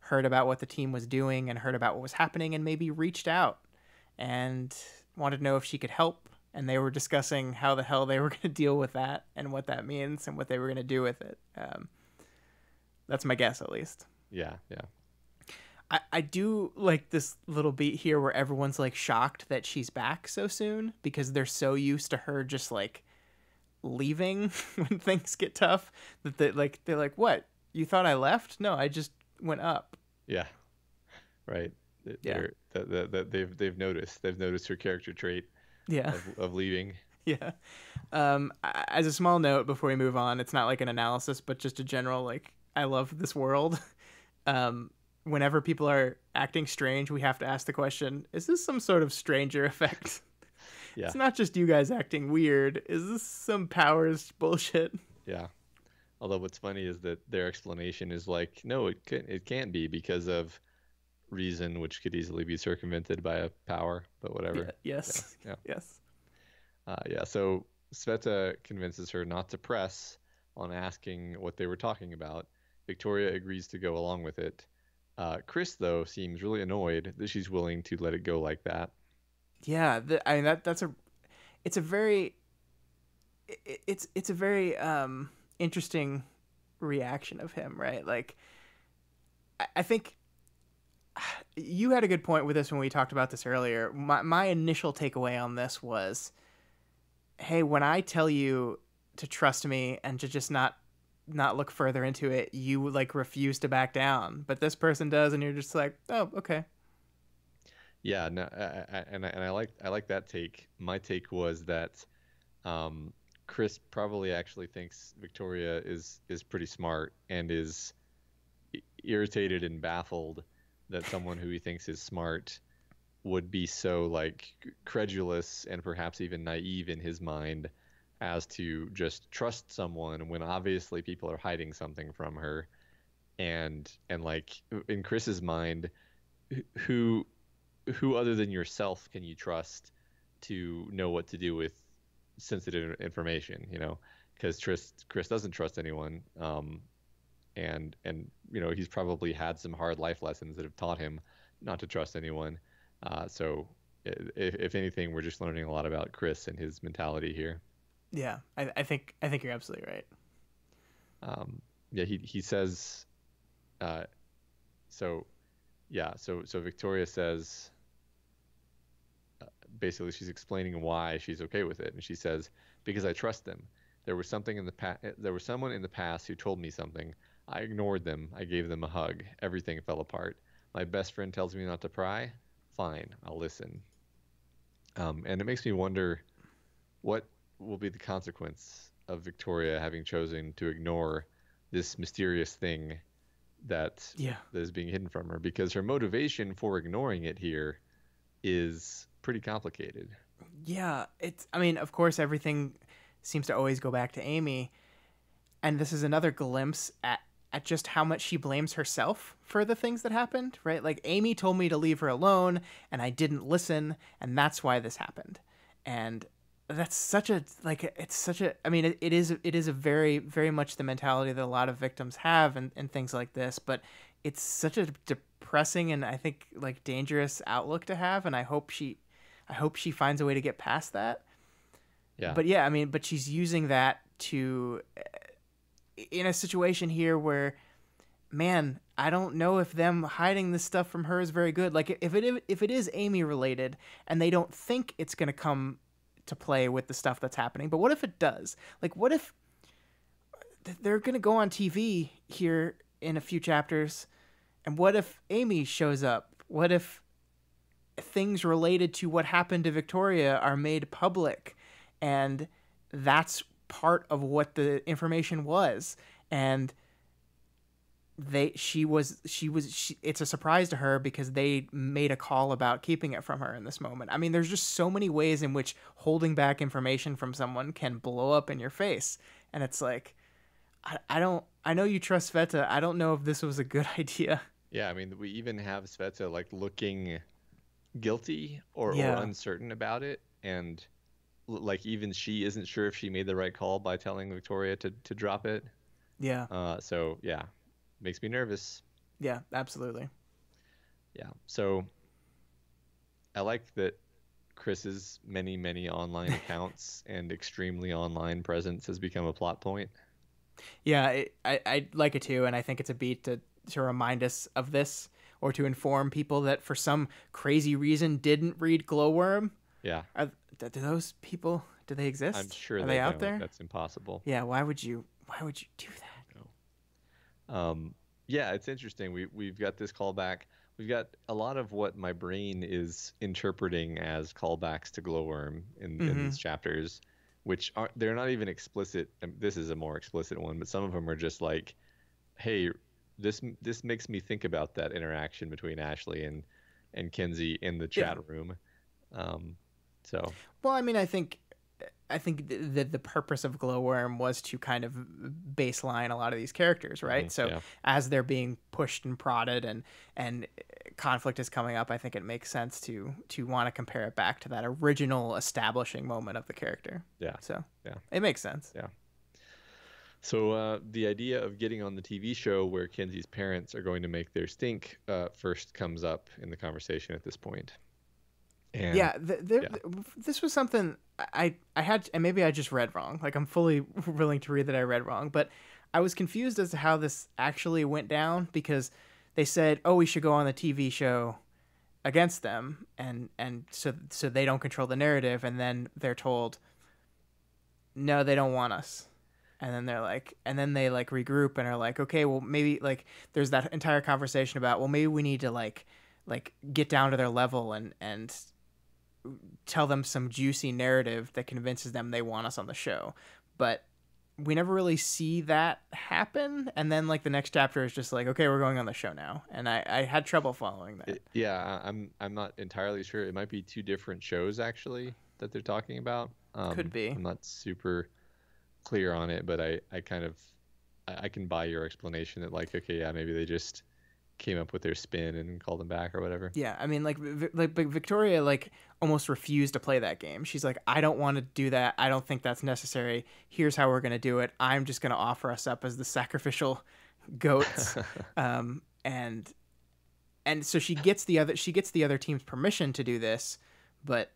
heard about what the team was doing and heard about what was happening and maybe reached out and wanted to know if she could help and they were discussing how the hell they were going to deal with that and what that means and what they were going to do with it. That's my guess, at least. Yeah, yeah. I do like this little beat here where everyone's like shocked that she's back so soon because they're so used to her just like leaving when things get tough that they're like, what? You thought I left? No, I just went up. Yeah, right. Yeah. They've noticed her character trait Yeah. of leaving. Yeah. As a small note before we move on, it's not like an analysis, but just a general like I love this world. Whenever people are acting strange, we have to ask the question, is this some sort of stranger effect? Yeah. It's not just you guys acting weird. Is this some powers bullshit? Yeah. Although what's funny is that their explanation is like, no, it can't be because of reason, which could easily be circumvented by a power, but whatever. Yeah, yes. Yeah. Yes. Yeah. So Sveta convinces her not to press on asking what they were talking about. Victoria agrees to go along with it. Chris, though, seems really annoyed that she's willing to let it go like that. Yeah, I mean it's a very interesting reaction of him, right? Like I think you had a good point with this when we talked about this earlier. My initial takeaway on this was, hey, when I tell you to trust me and to just not look further into it, you like refuse to back down, but this person does, and you're just like, oh, okay. Yeah, no, I like that take. My take was that Chris probably actually thinks Victoria is pretty smart and is irritated and baffled that someone who he thinks is smart would be so like credulous and perhaps even naive in his mind as to just trust someone when obviously people are hiding something from her. And like in Chris's mind, who other than yourself can you trust to know what to do with sensitive information, because Chris doesn't trust anyone. And he's probably had some hard life lessons that have taught him not to trust anyone. So if anything, we're just learning a lot about Chris and his mentality here. Yeah, I think you're absolutely right. Yeah, he says, so Victoria says, basically she's explaining why she's okay with it, and she says, because I trust them. There was someone in the past who told me something. I ignored them. I gave them a hug. Everything fell apart. My best friend tells me not to pry. Fine, I'll listen. And it makes me wonder what will be the consequence of Victoria having chosen to ignore this mysterious thing that is being hidden from her, because her motivation for ignoring it here is pretty complicated. Yeah, I mean, of course, everything seems to always go back to Amy, and this is another glimpse at just how much she blames herself for the things that happened, right? Like, Amy told me to leave her alone, and I didn't listen, and that's why this happened. And that's such a, like, it's such a, I mean, it is a very, very much the mentality that a lot of victims have and things like this, but it's such a depressing and I think, like, dangerous outlook to have, and I hope she finds a way to get past that. Yeah. But yeah, I mean, but she's using that to, in a situation here where, man, I don't know if them hiding this stuff from her is very good. Like, if it is Amy related and they don't think it's going to come to play with the stuff that's happening, but what if it does? Like, what if they're going to go on TV here in a few chapters, and what if Amy shows up? What if things related to what happened to Victoria are made public, and that's part of what the information was, and it's a surprise to her because they made a call about keeping it from her in this moment. I mean, there's just so many ways in which holding back information from someone can blow up in your face, and it's like, I know you trust Sveta. I don't know if this was a good idea. Yeah, I mean, we even have Sveta like looking guilty or uncertain about it, and like even she isn't sure if she made the right call by telling Victoria to drop it. Yeah. So yeah, makes me nervous. Yeah, absolutely. Yeah. So I like that Chris's many online accounts and extremely online presence has become a plot point. Yeah, I like it too, and I think it's a beat to remind us of this, or to inform people that for some crazy reason didn't read Glowworm. Yeah, Do those people, do they exist? I'm sure Are they out don't. there? That's impossible. Yeah, why would you do that? Yeah, it's interesting. We've got this callback. We've got a lot of what my brain is interpreting as callbacks to Glowworm in these chapters, which are they're not even explicit. This is a more explicit one, but some of them are just like, "Hey, this makes me think about that interaction between Ashley and Kinsey in the chat room." So Well, I mean, I think that the purpose of Glowworm was to kind of baseline a lot of these characters, right? So as they're being pushed and prodded and conflict is coming up, I think it makes sense to want to compare it back to that original establishing moment of the character. Yeah. So it makes sense. Yeah. So the idea of getting on the TV show where Kinsey's parents are going to make their stink first comes up in the conversation at this point. And, this was something I had, and maybe I just read wrong. Like, I'm fully willing to read that I read wrong, but I was confused as to how this actually went down, because they said, "Oh, we should go on the TV show against them," and so they don't control the narrative, and then they're told, "No, they don't want us." And then they regroup and are like, "Okay, well, maybe," like, there's that entire conversation about, well, maybe we need to like get down to their level and tell them some juicy narrative that convinces them they want us on the show. But we never really see that happen. And then like the next chapter is just like, "Okay, we're going on the show now." And I had trouble following that. I'm not entirely sure. It might be two different shows actually that they're talking about. Could be. I'm not super clear on it, but I kind of I can buy your explanation that, like, okay, yeah, maybe they just came up with their spin and called them back or whatever. Yeah, I mean, like Victoria like almost refused to play that game. She's like, "I don't want to do that. I don't think that's necessary. Here's how we're gonna do it. I'm just gonna offer us up as the sacrificial goats." And so she gets the other team's permission to do this, but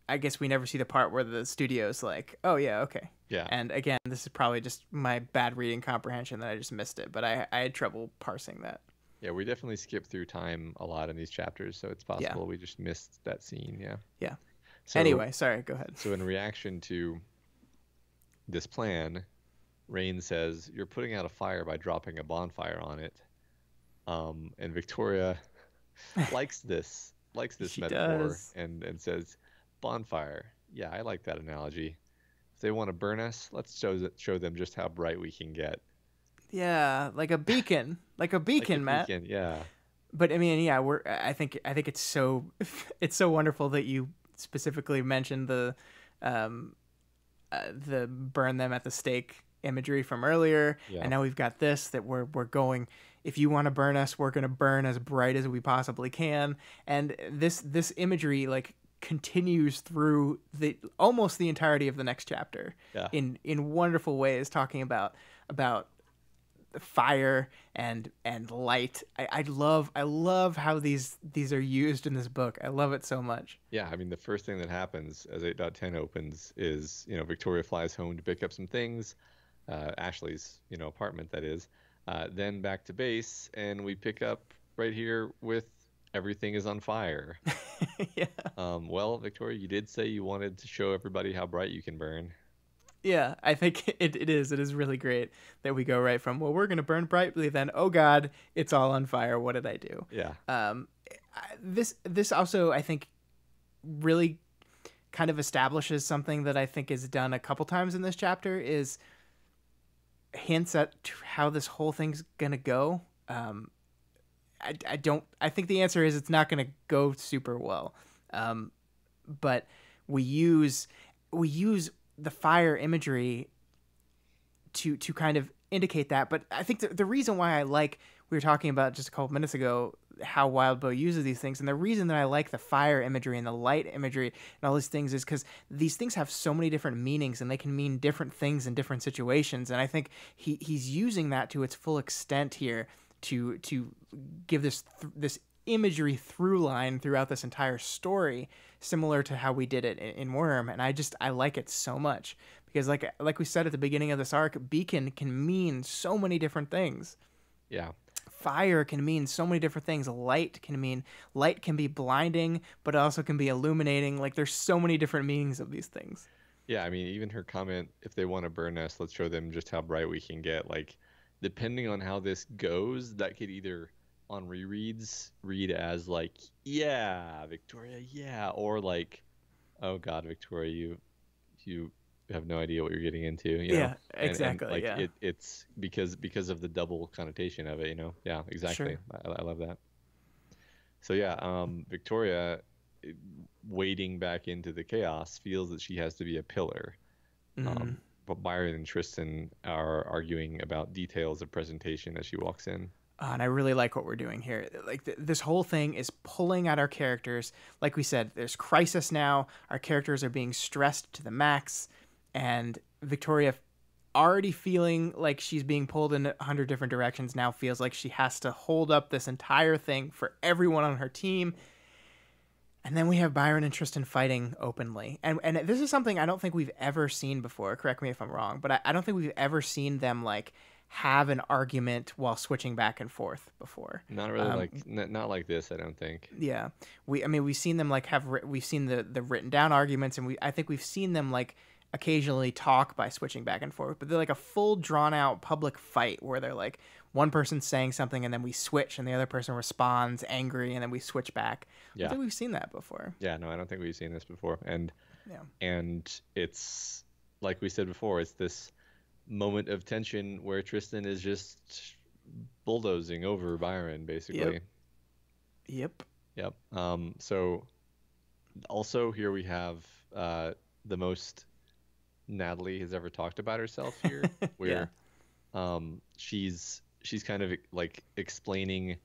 I guess we never see the part where the studio's like, "Oh yeah, okay." Yeah. And again, this is probably just my bad reading comprehension that I just missed it, but I had trouble parsing that. Yeah, we definitely skip through time a lot in these chapters, so it's possible we just missed that scene. Yeah. Yeah. So, anyway, sorry, go ahead. So in reaction to this plan, Rain says, "You're putting out a fire by dropping a bonfire on it." And Victoria likes this She metaphor does. and says, "Bonfire. Yeah, I like that analogy. If they want to burn us, let's show them just how bright we can get." Yeah, like a beacon, Matt. Beacon, yeah. But I mean, yeah, I think it's so wonderful that you specifically mentioned the burn them at the stake imagery from earlier, and now we've got this that we're going. If you want to burn us, we're going to burn as bright as we possibly can, and this imagery like continues through almost the entirety of the next chapter in wonderful ways, talking about fire and light. I love how these are used in this book. I love it so much. Yeah, I mean, the first thing that happens as 8.10 opens is, Victoria flies home to pick up some things, Ashley's, apartment, that is, then back to base, and we pick up right here with everything is on fire. Yeah. Well, Victoria, you did say you wanted to show everybody how bright you can burn. Yeah, I think it is. It is really great that we go right from, well, we're going to burn brightly, then, oh God, it's all on fire. What did I do? Yeah. This also, I think, really kind of establishes something that I think is done a couple times in this chapter, is hints at how this whole thing's going to go. I think the answer is it's not going to go super well. But we use the fire imagery to kind of indicate that. But I think the reason why we were talking about just a couple minutes ago how Wild Bow uses these things, and the reason that I like the fire imagery and the light imagery and all these things is because these things have so many different meanings, and they can mean different things in different situations. And I think he's using that to its full extent here to give this imagery through line throughout this entire story, similar to how we did it in Worm, and I like it so much because like we said at the beginning of this arc, beacon can mean so many different things. Yeah. Fire can mean so many different things. Light can be blinding, but it also can be illuminating. Like there's so many different meanings of these things. Yeah, I mean, even her comment, if they want to burn us, let's show them just how bright we can get. Like, depending on how this goes, that could either on rereads read as like, yeah, Victoria, yeah, or like, oh God, Victoria, you have no idea what you're getting into, you know? Yeah, exactly. And like Yeah, it's because of the double connotation of it, you know? Yeah, exactly. sure. I love that. So yeah, Victoria, wading back into the chaos, feels that she has to be a pillar. Mm. But Byron and Tristan are arguing about details of presentation as she walks in. And I really like what we're doing here. Like this whole thing is pulling at our characters. Like we said, there's crisis now. Our characters are being stressed to the max, and Victoria, already feeling like she's being pulled in 100 different directions, now feels like she has to hold up this entire thing for everyone on her team. And then we have Byron and Tristan fighting openly. And this is something I don't think we've ever seen before. Correct me if I'm wrong, but I don't think we've ever seen them like have an argument while switching back and forth before. Not really not like this, I don't think. Yeah. We've seen them like we've seen the written down arguments, and I think we've seen them like occasionally talk by switching back and forth, but they're like a full drawn out public fight where they're like one person's saying something and then we switch and the other person responds angry and then we switch back. Yeah. I think we've seen that before. Yeah, no, I don't think we've seen this before. And Yeah. and it's like we said before, it's this moment of tension where Tristan is just bulldozing over Byron, basically. Yep. So also here we have the most Natalie has ever talked about herself here, where she's kind of like explaining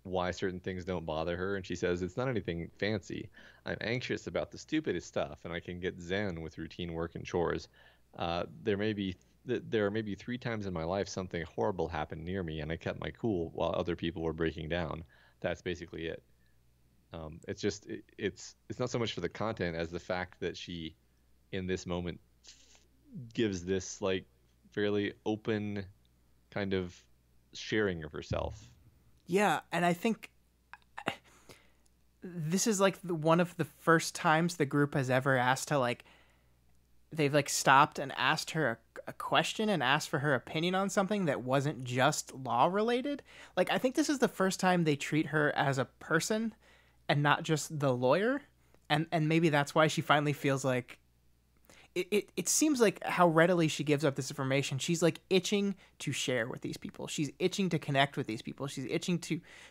why certain things don't bother her, and she says it's not anything fancy. I'm anxious about the stupidest stuff, and I can get zen with routine work and chores. There are maybe 3 times in my life something horrible happened near me, and I kept my cool while other people were breaking down. That's basically it. It's just it's not so much for the content as the fact that she, in this moment, gives this like fairly open kind of sharing of herself. Yeah, and I think this is like one of the first times the group has ever asked to like they've like stopped and asked her a question and asked for her opinion on something that wasn't just law related. Like I think this is the first time they treat her as a person and not just the lawyer, and maybe that's why she finally feels like it seems like how readily she gives up this information. She's like itching to share with these people. She's itching to connect with these people. She's itching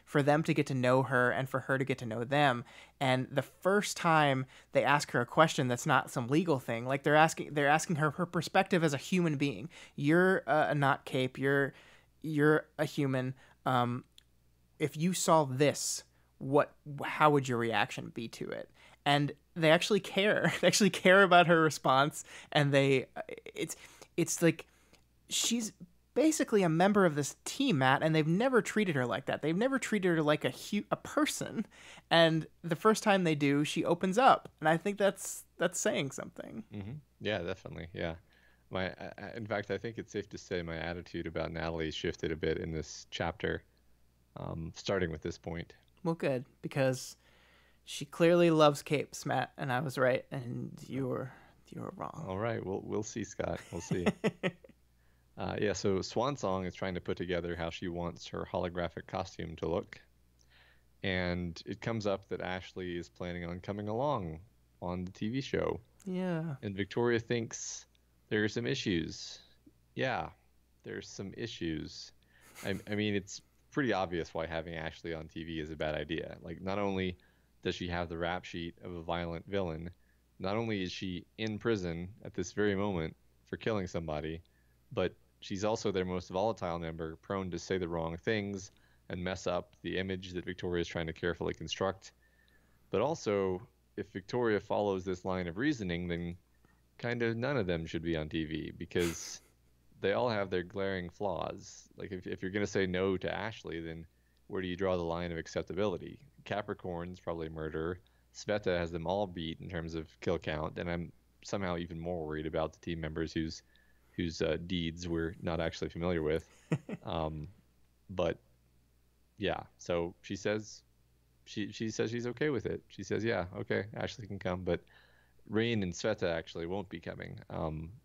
for them to get to know her and for her to get to know them. And the first time they ask her a question that's not some legal thing, like they're asking her perspective as a human being. You're not Cape. You're a human. If you saw this, how would your reaction be to it? And they actually care. They actually care about her response, and it's like she's basically a member of this team, Matt, and they've never treated her like that. They've never treated her like a person. And the first time they do, she opens up, and I think that's saying something. Mm-hmm. Yeah, definitely. Yeah. In fact, I think it's safe to say my attitude about Natalie shifted a bit in this chapter, starting with this point. Well, good, because she clearly loves capes, Matt, and I was right, and you were wrong. All right, we'll see, Scott. We'll see. So Swan Song is trying to put together how she wants her holographic costume to look, and it comes up that Ashley is planning on coming along on the TV show. Yeah. And Victoria thinks there are some issues. Yeah, there's some issues. I mean, it's pretty obvious why having Ashley on TV is a bad idea. Like, not only does she have the rap sheet of a violent villain, not only is she in prison at this very moment for killing somebody, but she's also their most volatile member, prone to say the wrong things and mess up the image that Victoria is trying to carefully construct. But also, if Victoria follows this line of reasoning, then kind of none of them should be on TV, because they all have their glaring flaws. Like, if you're going to say no to Ashley, then where do you draw the line of acceptability? Capricorn's probably murder. Sveta has them all beat in terms of kill count, and I'm somehow even more worried about the team members whose deeds we're not actually familiar with. But yeah, so she says she's okay with it. She says, yeah, okay, Ashley can come, but Rain and Sveta actually won't be coming.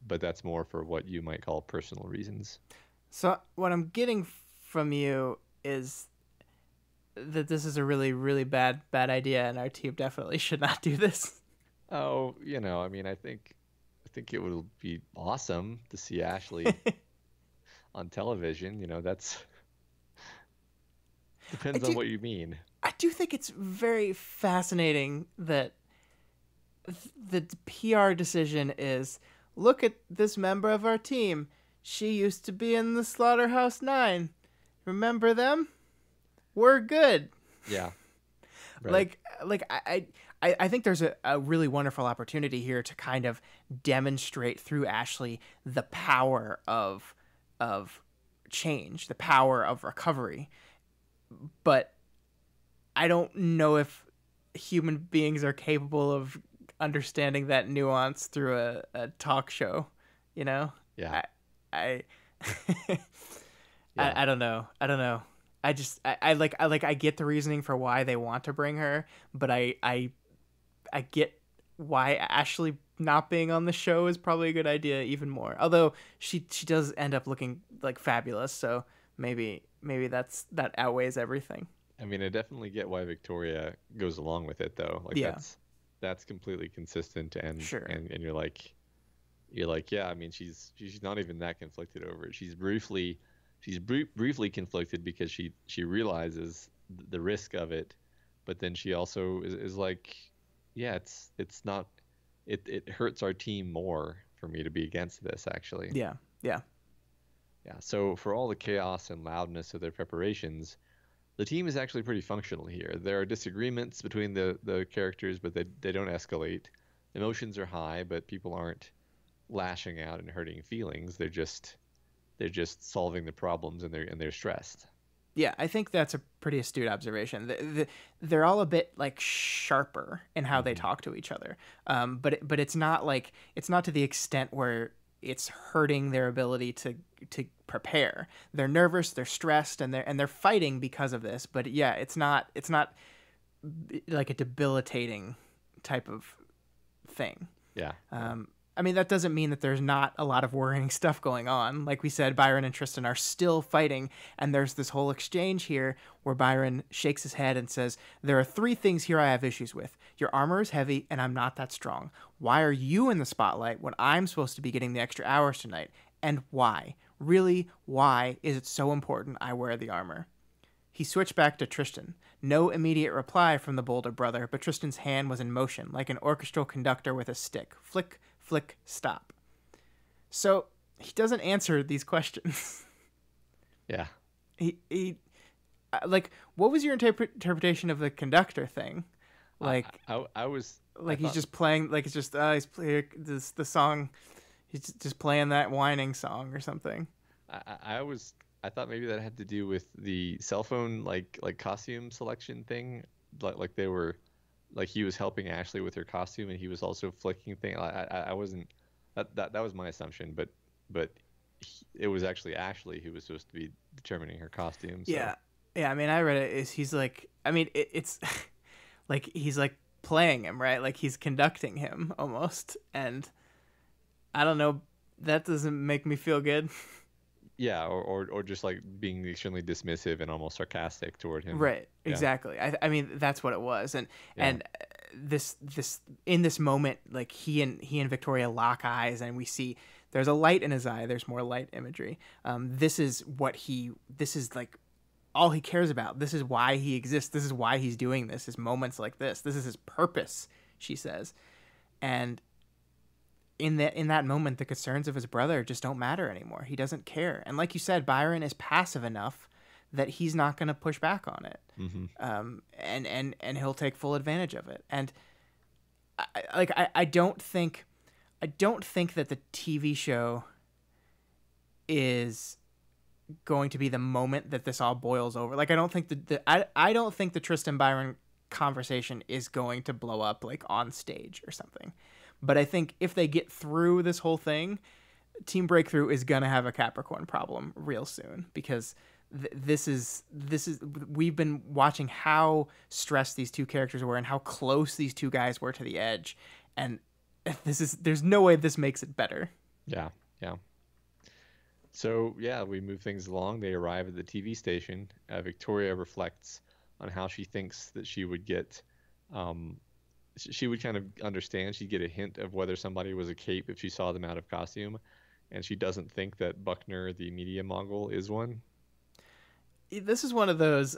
But that's more for what you might call personal reasons. So what I'm getting from you is that this is a really, really bad idea, and our team definitely should not do this. Oh, I mean, I think it would be awesome to see Ashley on television. That's depends on what you mean. I do think it's very fascinating that the PR decision is, look at this member of our team. She used to be in the Slaughterhouse 9. Remember them? We're good. Yeah. Right. I think there's a really wonderful opportunity here to kind of demonstrate through Ashley the power of change, the power of recovery. But I don't know if human beings are capable of understanding that nuance through a talk show, Yeah. I don't know. I get the reasoning for why they want to bring her, but I get why Ashley not being on the show is probably a good idea even more. Although she does end up looking like fabulous, so maybe that outweighs everything. I mean, I definitely get why Victoria goes along with it, though. Like, yeah. That's completely consistent, and sure. and you're like, yeah. I mean, she's not even that conflicted over it. She's briefly conflicted because she realizes the risk of it, but then she also is like, yeah, it's not, it hurts our team more for me to be against this, actually. Yeah. So for all the chaos and loudness of their preparations, the team is actually pretty functional here. There are disagreements between the characters, but they don't escalate. Emotions are high, but people aren't lashing out and hurting feelings. They're just solving the problems, and they're stressed. Yeah, I think that's a pretty astute observation. They're all a bit like sharper in how they talk to each other, but it's not to the extent where it's hurting their ability to prepare. They're nervous, they're stressed, and they're fighting because of this. But yeah, it's not like a debilitating type of thing. Yeah. I mean, that doesn't mean that there's not a lot of worrying stuff going on. Like we said, Byron and Tristan are still fighting, and there's this whole exchange here where Byron shakes his head and says, there are 3 things here I have issues with. Your armor is heavy, and I'm not that strong. Why are you in the spotlight when I'm supposed to be getting the extra hours tonight? And why? Really, why is it so important I wear the armor? He switched back to Tristan. No immediate reply from the bolder brother, but Tristan's hand was in motion, like an orchestral conductor with a stick. Flick, flick, stop. So he doesn't answer these questions. Yeah. He like, what was your interpretation of the conductor thing? Like, I was like, he's just playing, like, it's just he's playing the song. He's just playing that whining song or something. I thought maybe that had to do with the cell phone like costume selection thing, like they were, like he was helping Ashley with her costume and he was also flicking thing. I wasn't, that was my assumption, but it was actually Ashley who was supposed to be determining her costume. So. Yeah. I mean, I read it. He's like, I mean, it's like he's like playing him, right? Like he's conducting him almost, and I don't know. That doesn't make me feel good. Yeah, or just like being extremely dismissive and almost sarcastic toward him. Right. Yeah. Exactly. I mean, that's what it was, and this in this moment, like he and Victoria lock eyes, and we see there's a light in his eye. There's more light imagery. This is like all he cares about. This is why he exists. This is why he's doing this. Is moments like this. This is his purpose, she says, and in that moment, the concerns of his brother just don't matter anymore. He doesn't care. And like you said, Byron is passive enough that he's not going to push back on it. Mm-hmm. And he'll take full advantage of it. And I don't think that the TV show is going to be the moment that this all boils over. Like, I don't think I don't think the Tristan Byron conversation is going to blow up like on stage or something. But I think if they get through this whole thing, Team Breakthrough is gonna have a Capricorn problem real soon, because this is we've been watching how stressed these two characters were and how close these two guys were to the edge, and there's no way this makes it better. Yeah, yeah. So yeah, we move things along. They arrive at the TV station. Victoria reflects on how she thinks that she would get. She would kind of understand. She'd get a hint of whether somebody was a cape if she saw them out of costume, and she doesn't think that Buckner, the media mogul, is one. This is one of those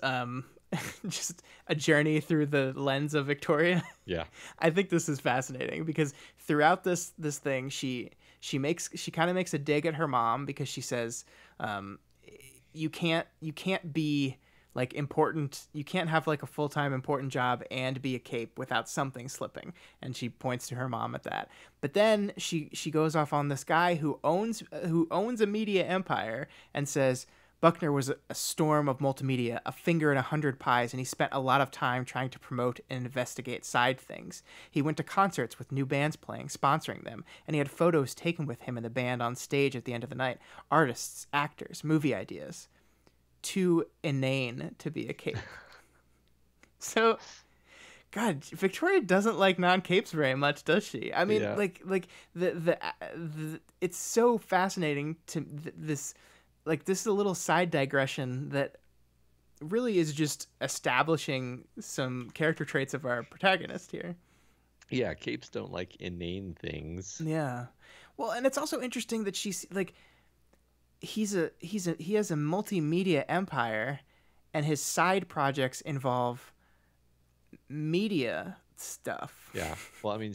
just a journey through the lens of Victoria. Yeah. I think this is fascinating because throughout this thing, she kind of makes a dig at her mom, because she says, you can't be like important. You can't have like a full-time important job and be a cape without something slipping. And she points to her mom at that. But then she goes off on this guy who owns a media empire and says, Buckner was a storm of multimedia, a finger in 100 pies, and he spent a lot of time trying to promote and investigate side things. He went to concerts with new bands playing, sponsoring them, and he had photos taken with him and the band on stage at the end of the night. Artists, actors, movie ideas. Too inane to be a cape. So, God, Victoria doesn't like non-capes very much, does she? I mean, Yeah. like the it's so fascinating to this. Like, this is a little side digression that really is just establishing some character traits of our protagonist here. Yeah, capes don't like inane things. Yeah. Well, and it's also interesting that she's like, he has a multimedia empire, and his side projects involve media stuff. Yeah. Well, I mean,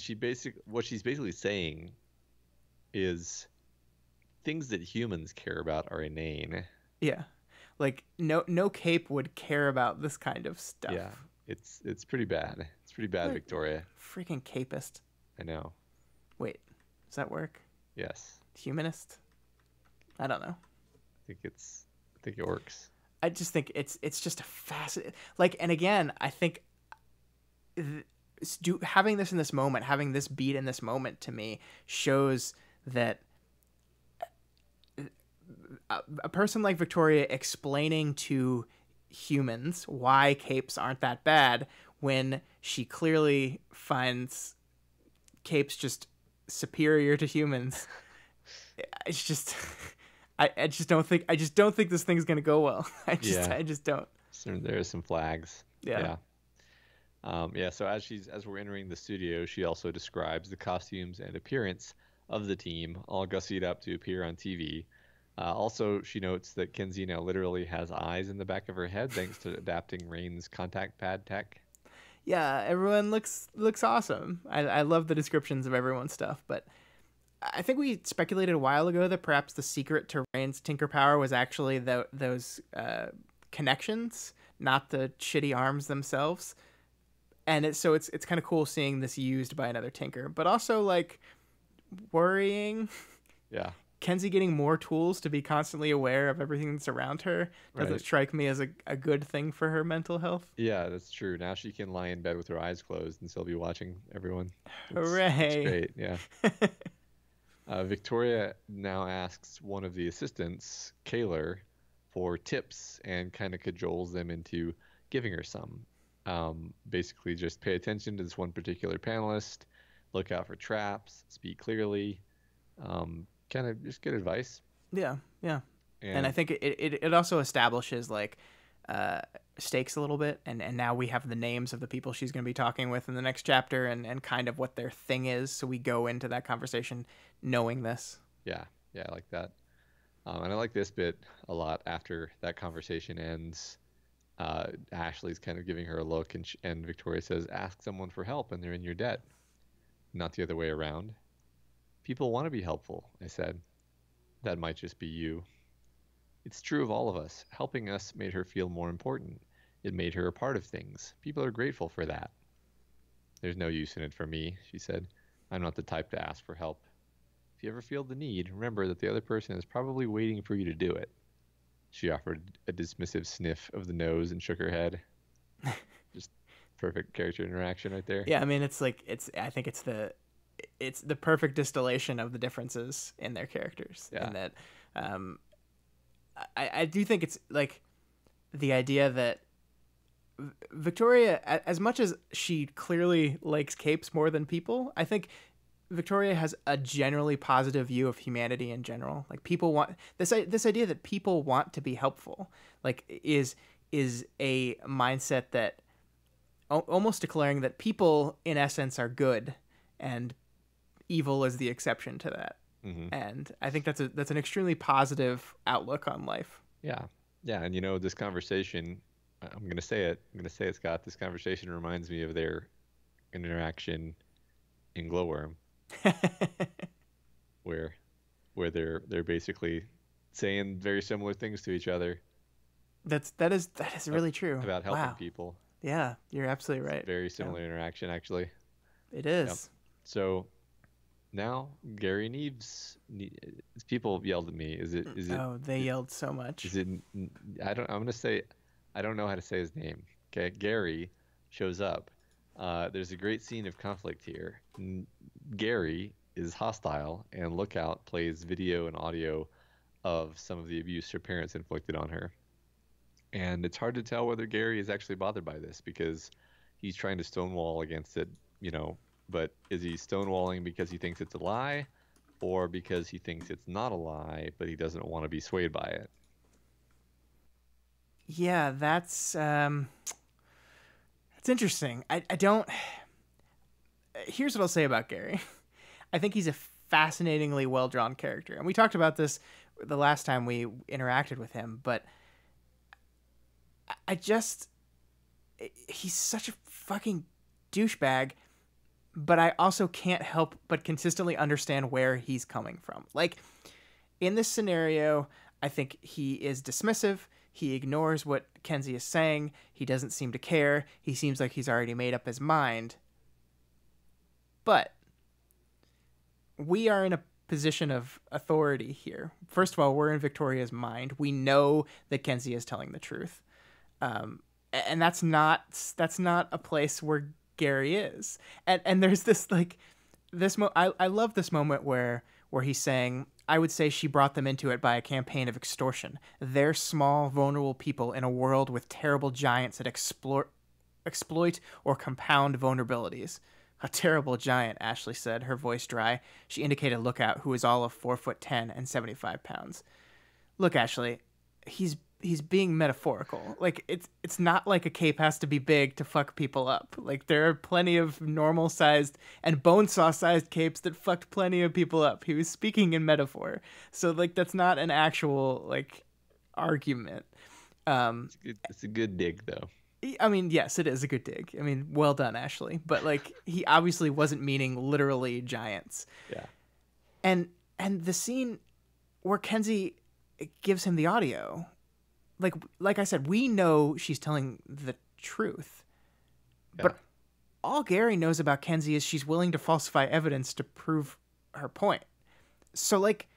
what she's basically saying is things that humans care about are inane. Yeah. Like no cape would care about this kind of stuff. Yeah. It's pretty bad. It's pretty bad, What? Victoria. Freaking capist. I know. Wait, does that work? Yes. Humanist? I don't know. I think it works. I just think it's just a fascinating, like, and again, I think having this in this moment, having this beat in this moment, to me shows that a person like Victoria explaining to humans why capes aren't that bad, when she clearly finds capes just superior to humans. It's just I just don't think this thing's gonna go well. I just don't. So there are some flags. Yeah. So as we're entering the studio, she also describes the costumes and appearance of the team, all gussied up to appear on TV. Also, she notes that Kenzie now literally has eyes in the back of her head thanks to adapting Rain's contact pad tech. Yeah, everyone looks awesome. I love the descriptions of everyone's stuff, but I think we speculated a while ago that perhaps the secret to Rain's Tinker power was actually those connections, not the shitty arms themselves. And it's kind of cool seeing this used by another Tinker, but also like worrying. Yeah. Kenzie getting more tools to be constantly aware of everything that's around her doesn't strike me as a good thing for her mental health. Yeah, that's true. Now she can lie in bed with her eyes closed and still be watching everyone. Hooray! That's great, yeah. Victoria now asks one of the assistants, Kaylor, for tips and kind of cajoles them into giving her some. Basically, just pay attention to this one particular panelist, look out for traps, speak clearly, kind of just good advice. Yeah. And I think it also establishes like stakes a little bit, and now we have the names of the people she's going to be talking with in the next chapter, and kind of what their thing is, so we go into that conversation knowing this. Yeah, I like that. And I like this bit a lot. After that conversation ends, Ashley's kind of giving her a look, and Victoria says, ask someone for help and they're in your debt, not the other way around. People want to be helpful, I said. That might just be you. It's true of all of us. Helping us made her feel more important. It made her a part of things. People are grateful for that. There's no use in it for me, she said. I'm not the type to ask for help. If you ever feel the need, remember that the other person is probably waiting for you to do it. She offered a dismissive sniff of the nose and shook her head. Just perfect character interaction right there. Yeah, I mean, I think it's the perfect distillation of the differences in their characters. Yeah. In that, um, I do think it's like the idea that Victoria, as much as she clearly likes capes more than people, I think Victoria has a generally positive view of humanity in general. Like people want this idea that people want to be helpful, like is a mindset that almost declaring that people in essence are good and evil is the exception to that. Mm-hmm. And I think that's an extremely positive outlook on life. Yeah. Yeah. And, you know, this conversation, I'm going to say it. I'm going to say it, Scott. This conversation reminds me of their interaction in Glowworm, where they're basically saying very similar things to each other that is really true about helping Wow. people. Yeah, you're absolutely right. Very similar interaction, actually. It is. Yep. So now Gary Neves, people yelled at me. Is it? Oh, they yelled so much. Is it? I'm gonna say, I don't know how to say his name. Okay, Gary shows up. There's a great scene of conflict here. Gary is hostile, and Lookout plays video and audio of some of the abuse her parents inflicted on her. And it's hard to tell whether Gary is actually bothered by this because he's trying to stonewall against it, you know. But is he stonewalling because he thinks it's a lie, or because he thinks it's not a lie, but he doesn't want to be swayed by it? Yeah, that's interesting. I don't. Here's what I'll say about Gary. I think he's a fascinatingly well drawn character, and we talked about this the last time we interacted with him. But he's such a fucking douchebag. But I also can't help but consistently understand where he's coming from. Like, in this scenario, I think he is dismissive. He ignores what Kenzie is saying. He doesn't seem to care. He seems like he's already made up his mind. But we are in a position of authority here. First of all, we're in Victoria's mind. We know that Kenzie is telling the truth. And that's not a place where Gary is. And there's this like I love this moment where he's saying, I would say she brought them into it by a campaign of extortion. They're small, vulnerable people in a world with terrible giants that exploit or compound vulnerabilities. A terrible giant, Ashley said, her voice dry. She indicated Lookout, who is all of 4'10" and 75 pounds. Look, Ashley, he's being metaphorical. Like, it's not like a cape has to be big to fuck people up. Like, there are plenty of normal sized and bone saw sized capes that fucked plenty of people up. He was speaking in metaphor. So like, that's not an actual like argument. It's a good dig though. I mean, yes, it is a good dig. I mean, well done, Ashley. But like, he obviously wasn't meaning literally giants. Yeah. And the scene where Kenzie gives him the audio, like I said, we know she's telling the truth. Yeah. But all Gary knows about Kenzie is she's willing to falsify evidence to prove her point. So like,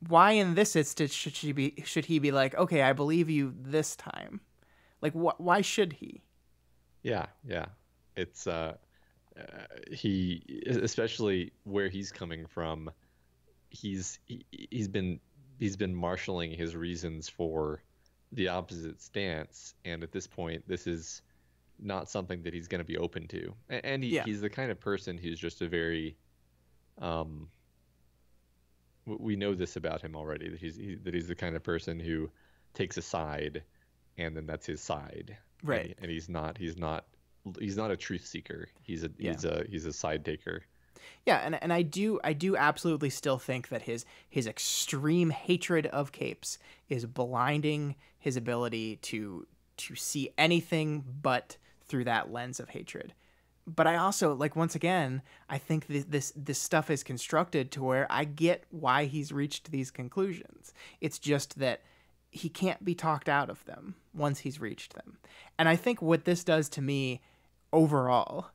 why in this instance should he be like, okay, I believe you this time? Like, why should he? Yeah. It's he, especially where he's coming from, he's been marshaling his reasons for the opposite stance, and at this point this is not something that he's going to be open to. And he's the kind of person who's just a very we know this about him already, that he's the kind of person who takes a side and then that's his side, right? And he's not a truth seeker. He's a side taker. Yeah, and I do absolutely still think that his extreme hatred of capes is blinding his ability to see anything but through that lens of hatred. But I also, like, once again, I think this stuff is constructed to where I get why he's reached these conclusions. It's just that he can't be talked out of them once he's reached them. And I think what this does to me overall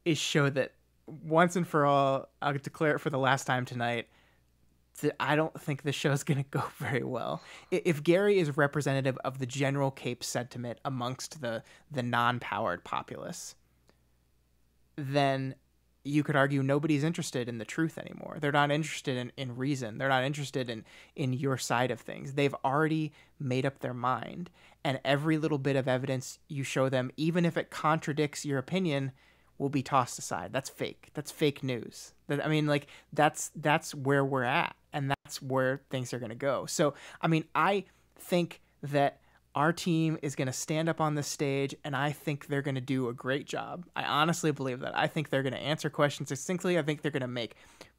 is show that once and for all, I'll declare it for the last time tonight, I don't think the show's going to go very well. If Gary is representative of the general Cape sentiment amongst the non-powered populace, then you could argue nobody's interested in the truth anymore. They're not interested in reason. They're not interested in your side of things. They've already made up their mind. And every little bit of evidence you show them, even if it contradicts your opinion, will be tossed aside. That's fake. That's fake news. I mean, like, that's where we're at. And that's where things are going to go. So, I mean, I think that our team is going to stand up on the stage, and I think they're going to do a great job. I honestly believe that. I think they're going to answer questions succinctly. I think they're going to make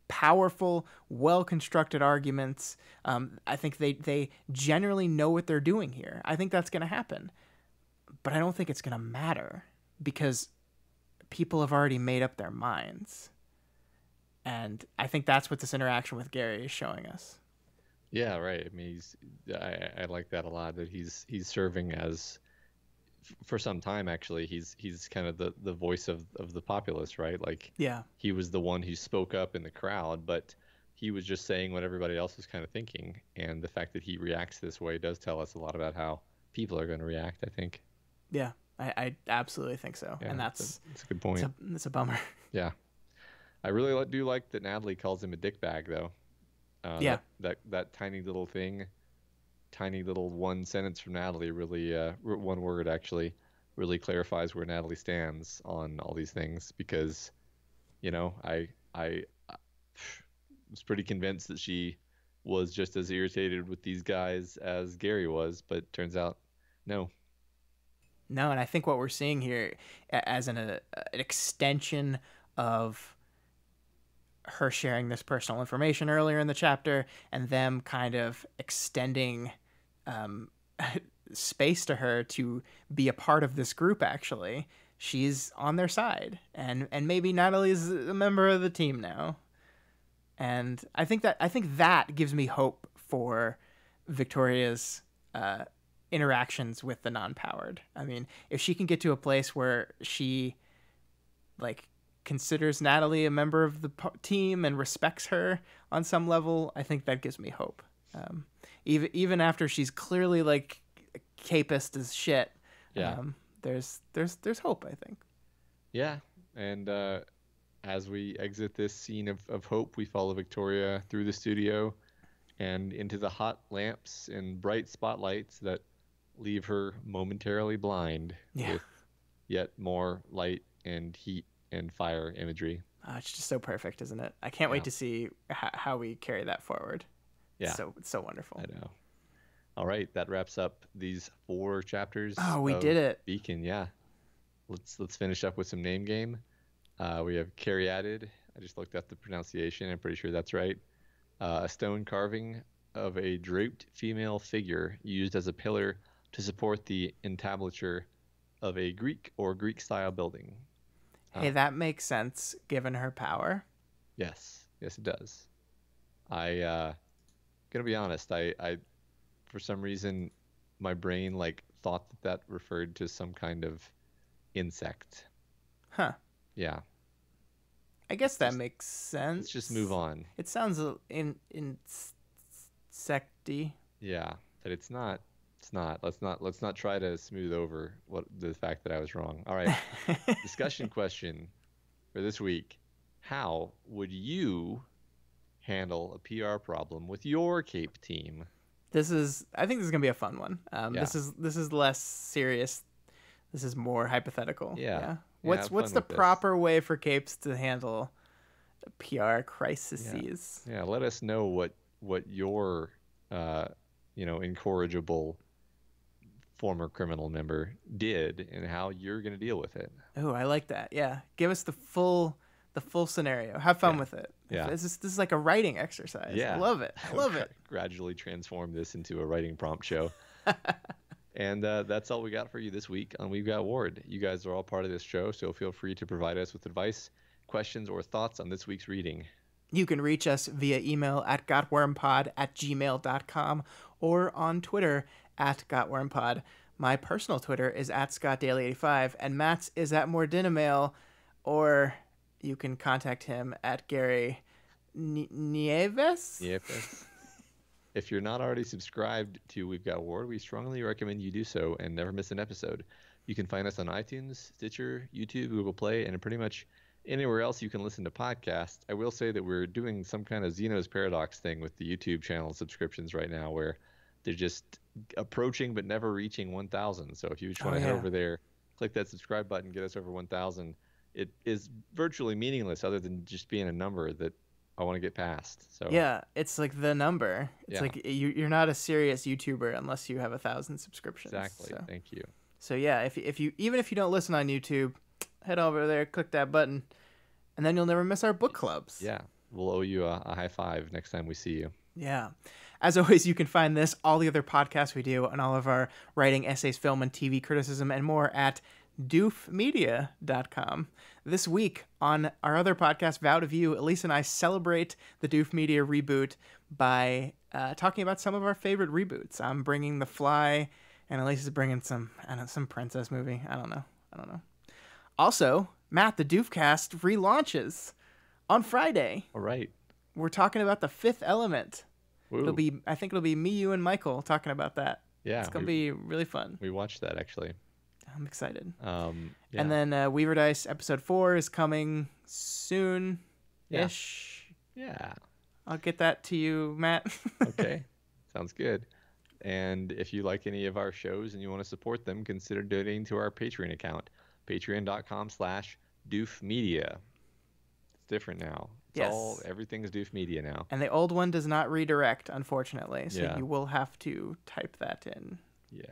powerful, well-constructed arguments. I think they generally know what they're doing here. I think that's going to happen. But I don't think it's going to matter because people have already made up their minds. And I think that's what this interaction with Gary is showing us. Yeah, right. I mean, I like that a lot. That he's serving as, for some time actually, he's kind of the voice of the populace, right? Like, yeah, he was the one who spoke up in the crowd, but he was just saying what everybody else was kind of thinking. And the fact that he reacts this way does tell us a lot about how people are going to react, I think. Yeah, I absolutely think so. Yeah, and that's a good point. It's a bummer. Yeah, I really do like that Natalie calls him a dickbag, though. Yeah. That tiny little thing, tiny little one sentence from Natalie really, one word actually, really clarifies where Natalie stands on all these things, because, you know, I was pretty convinced that she was just as irritated with these guys as Gary was, but turns out no. No, and I think what we're seeing here as an extension of her sharing this personal information earlier in the chapter and them kind of extending space to her to be a part of this group. Actually, she's on their side, and maybe Natalie's a member of the team now. And I think that gives me hope for Victoria's interactions with the non-powered. I mean, if she can get to a place where she, like, considers Natalie a member of the team and respects her on some level, I think that gives me hope. Even after she's clearly, like, capist as shit. Yeah. There's hope, I think. Yeah, and as we exit this scene of hope, we follow Victoria through the studio and into the hot lamps and bright spotlights that leave her momentarily blind with yet more light and heat and fire imagery. It's just so perfect, isn't it? I can't wait to see how we carry that forward. Yeah. It's so wonderful. I know. All right, that wraps up these 4 chapters. Oh, we did it. Beacon, yeah. Let's finish up with some name game. We have caryatid. I just looked up the pronunciation. I'm pretty sure that's right. A stone carving of a draped female figure used as a pillar to support the entablature of a Greek or Greek-style building. Hey, that makes sense given her power. Yes, it does. I gonna be honest. I for some reason my brain thought that referred to some kind of insect. Huh. Yeah. I guess that makes sense. Let's just move on. It sounds insecty. Yeah, but it's not. It's not. Let's not try to smooth over the fact that I was wrong. All right. Discussion question for this week: how would you handle a PR problem with your Cape team? I think this is gonna be a fun one. This is less serious. This is more hypothetical. Yeah. What's the proper way for Capes to handle PR crises? Yeah. Let us know what your incorrigible former criminal member did and how you're going to deal with it. Oh, I like that. Yeah. Give us the full scenario. Have fun with it. Yeah. This is like a writing exercise. Yeah. I love it. Gradually transform this into a writing prompt show. And that's all we got for you this week on We've Got Ward. You guys are all part of this show, so feel free to provide us with advice, questions, or thoughts on this week's reading. You can reach us via email at gotwormpod@gmail.com or on Twitter @gotwormpod. My personal Twitter is @scottdaily85, and Matt's is @moredinamail, or you can contact him at Gary Nieves. Nieves. If you're not already subscribed to We've Got Ward, we strongly recommend you do so and never miss an episode. You can find us on iTunes, Stitcher, YouTube, Google Play, and pretty much anywhere else you can listen to podcasts. I will say that we're doing some kind of Zeno's Paradox thing with the YouTube channel subscriptions right now where they're just approaching but never reaching 1,000. So if you just want to head over there, click that subscribe button, get us over 1,000. It is virtually meaningless other than just being a number that I want to get past. So yeah, it's like the number. It's like you're not a serious YouTuber unless you have 1,000 subscriptions. Exactly. So. Thank you. So yeah, if you even if you don't listen on YouTube, head over there, click that button, and then you'll never miss our book clubs. Yeah, we'll owe you a high five next time we see you. Yeah. As always, you can find this, all the other podcasts we do, and all of our writing, essays, film, and TV criticism, and more at doofmedia.com. This week on our other podcast, Vow to View, Elise and I celebrate the Doof Media reboot by talking about some of our favorite reboots. I'm bringing The Fly, and Elise is bringing some princess movie. I don't know. Also, Matt, the Doofcast relaunches on Friday. All right. We're talking about The Fifth Element. Woo. I think it'll be me, you, and Michael talking about that. Yeah. It's going to be really fun. We watched that, actually. I'm excited. Yeah. And then Weaver Dice episode 4 is coming soon-ish. Yeah. I'll get that to you, Matt. Okay. Sounds good. And if you like any of our shows and you want to support them, consider donating to our Patreon account, patreon.com/doofmedia. It's different now. Everything's Doof Media now. And the old one does not redirect, unfortunately. So you will have to type that in. Yeah.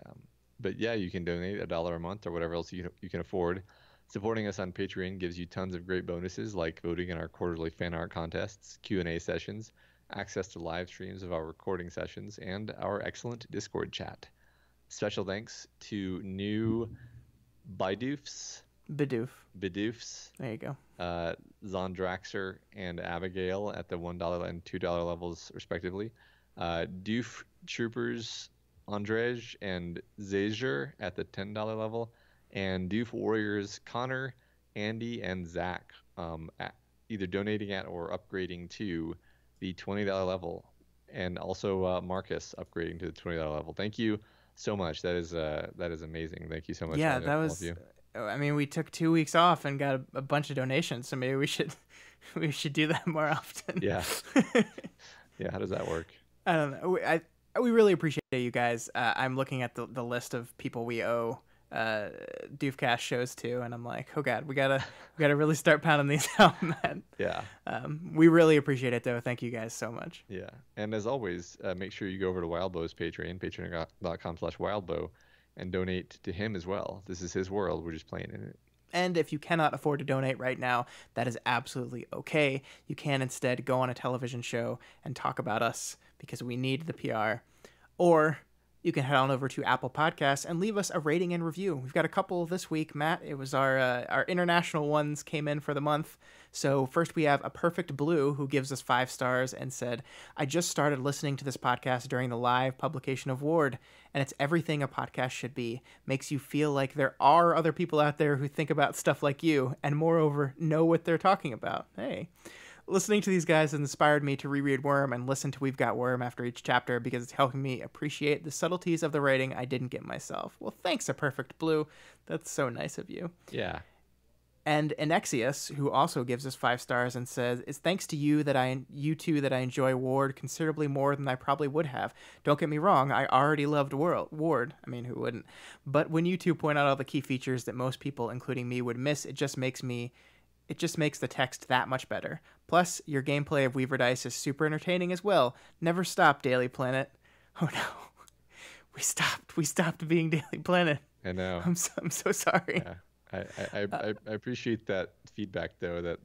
But yeah, you can donate $1 a month or whatever else you can afford. Supporting us on Patreon gives you tons of great bonuses like voting in our quarterly fan art contests, Q&A sessions, access to live streams of our recording sessions, and our excellent Discord chat. Special thanks to new Bidoofs. Bidoofs. There you go. Zondraxer and Abigail at the $1 and $2 levels, respectively. Doof Troopers Andrej and Zazer at the $10 level. And Doof Warriors Connor, Andy, and Zach either donating at or upgrading to the $20 level. And also Marcus upgrading to the $20 level. Thank you so much. That is amazing. Thank you so much. Yeah, that was... I mean, we took 2 weeks off and got a bunch of donations, so maybe we should do that more often. Yeah. Yeah, how does that work? I don't know. We really appreciate you guys. I'm looking at the list of people we owe Doofcast shows to, and I'm like, oh god, we gotta really start pounding these out, man. Yeah. We really appreciate it, though. Thank you guys so much. Yeah, and as always, make sure you go over to Wildbow's Patreon, patreon.com/wildbow, and donate to him as well. This is his world. We're just playing in it. And if you cannot afford to donate right now, that is absolutely okay. You can instead go on a television show and talk about us because we need the PR. Or you can head on over to Apple Podcasts and leave us a rating and review. We've got a couple this week, Matt. It was our international ones came in for the month. So first we have A Perfect Blue, who gives us 5 stars and said, I just started listening to this podcast during the live publication of Ward, and it's everything a podcast should be. Makes you feel like there are other people out there who think about stuff like you, and moreover, know what they're talking about. Hey. Listening to these guys has inspired me to reread Worm and listen to We've Got Worm after each chapter because it's helping me appreciate the subtleties of the writing I didn't get myself. Well, thanks, A Perfect Blue. That's so nice of you. Yeah. And Anexius, who also gives us 5 stars and says, it's thanks to you two that I enjoy Ward considerably more than I probably would have. Don't get me wrong, I already loved Ward. I mean, who wouldn't? But when you two point out all the key features that most people, including me, would miss, it just makes the text that much better. Plus, your gameplay of Weaver Dice is super entertaining as well. Never stop, Daily Planet. Oh no. We stopped being Daily Planet. I know. I'm so sorry. Yeah. I appreciate that feedback though, that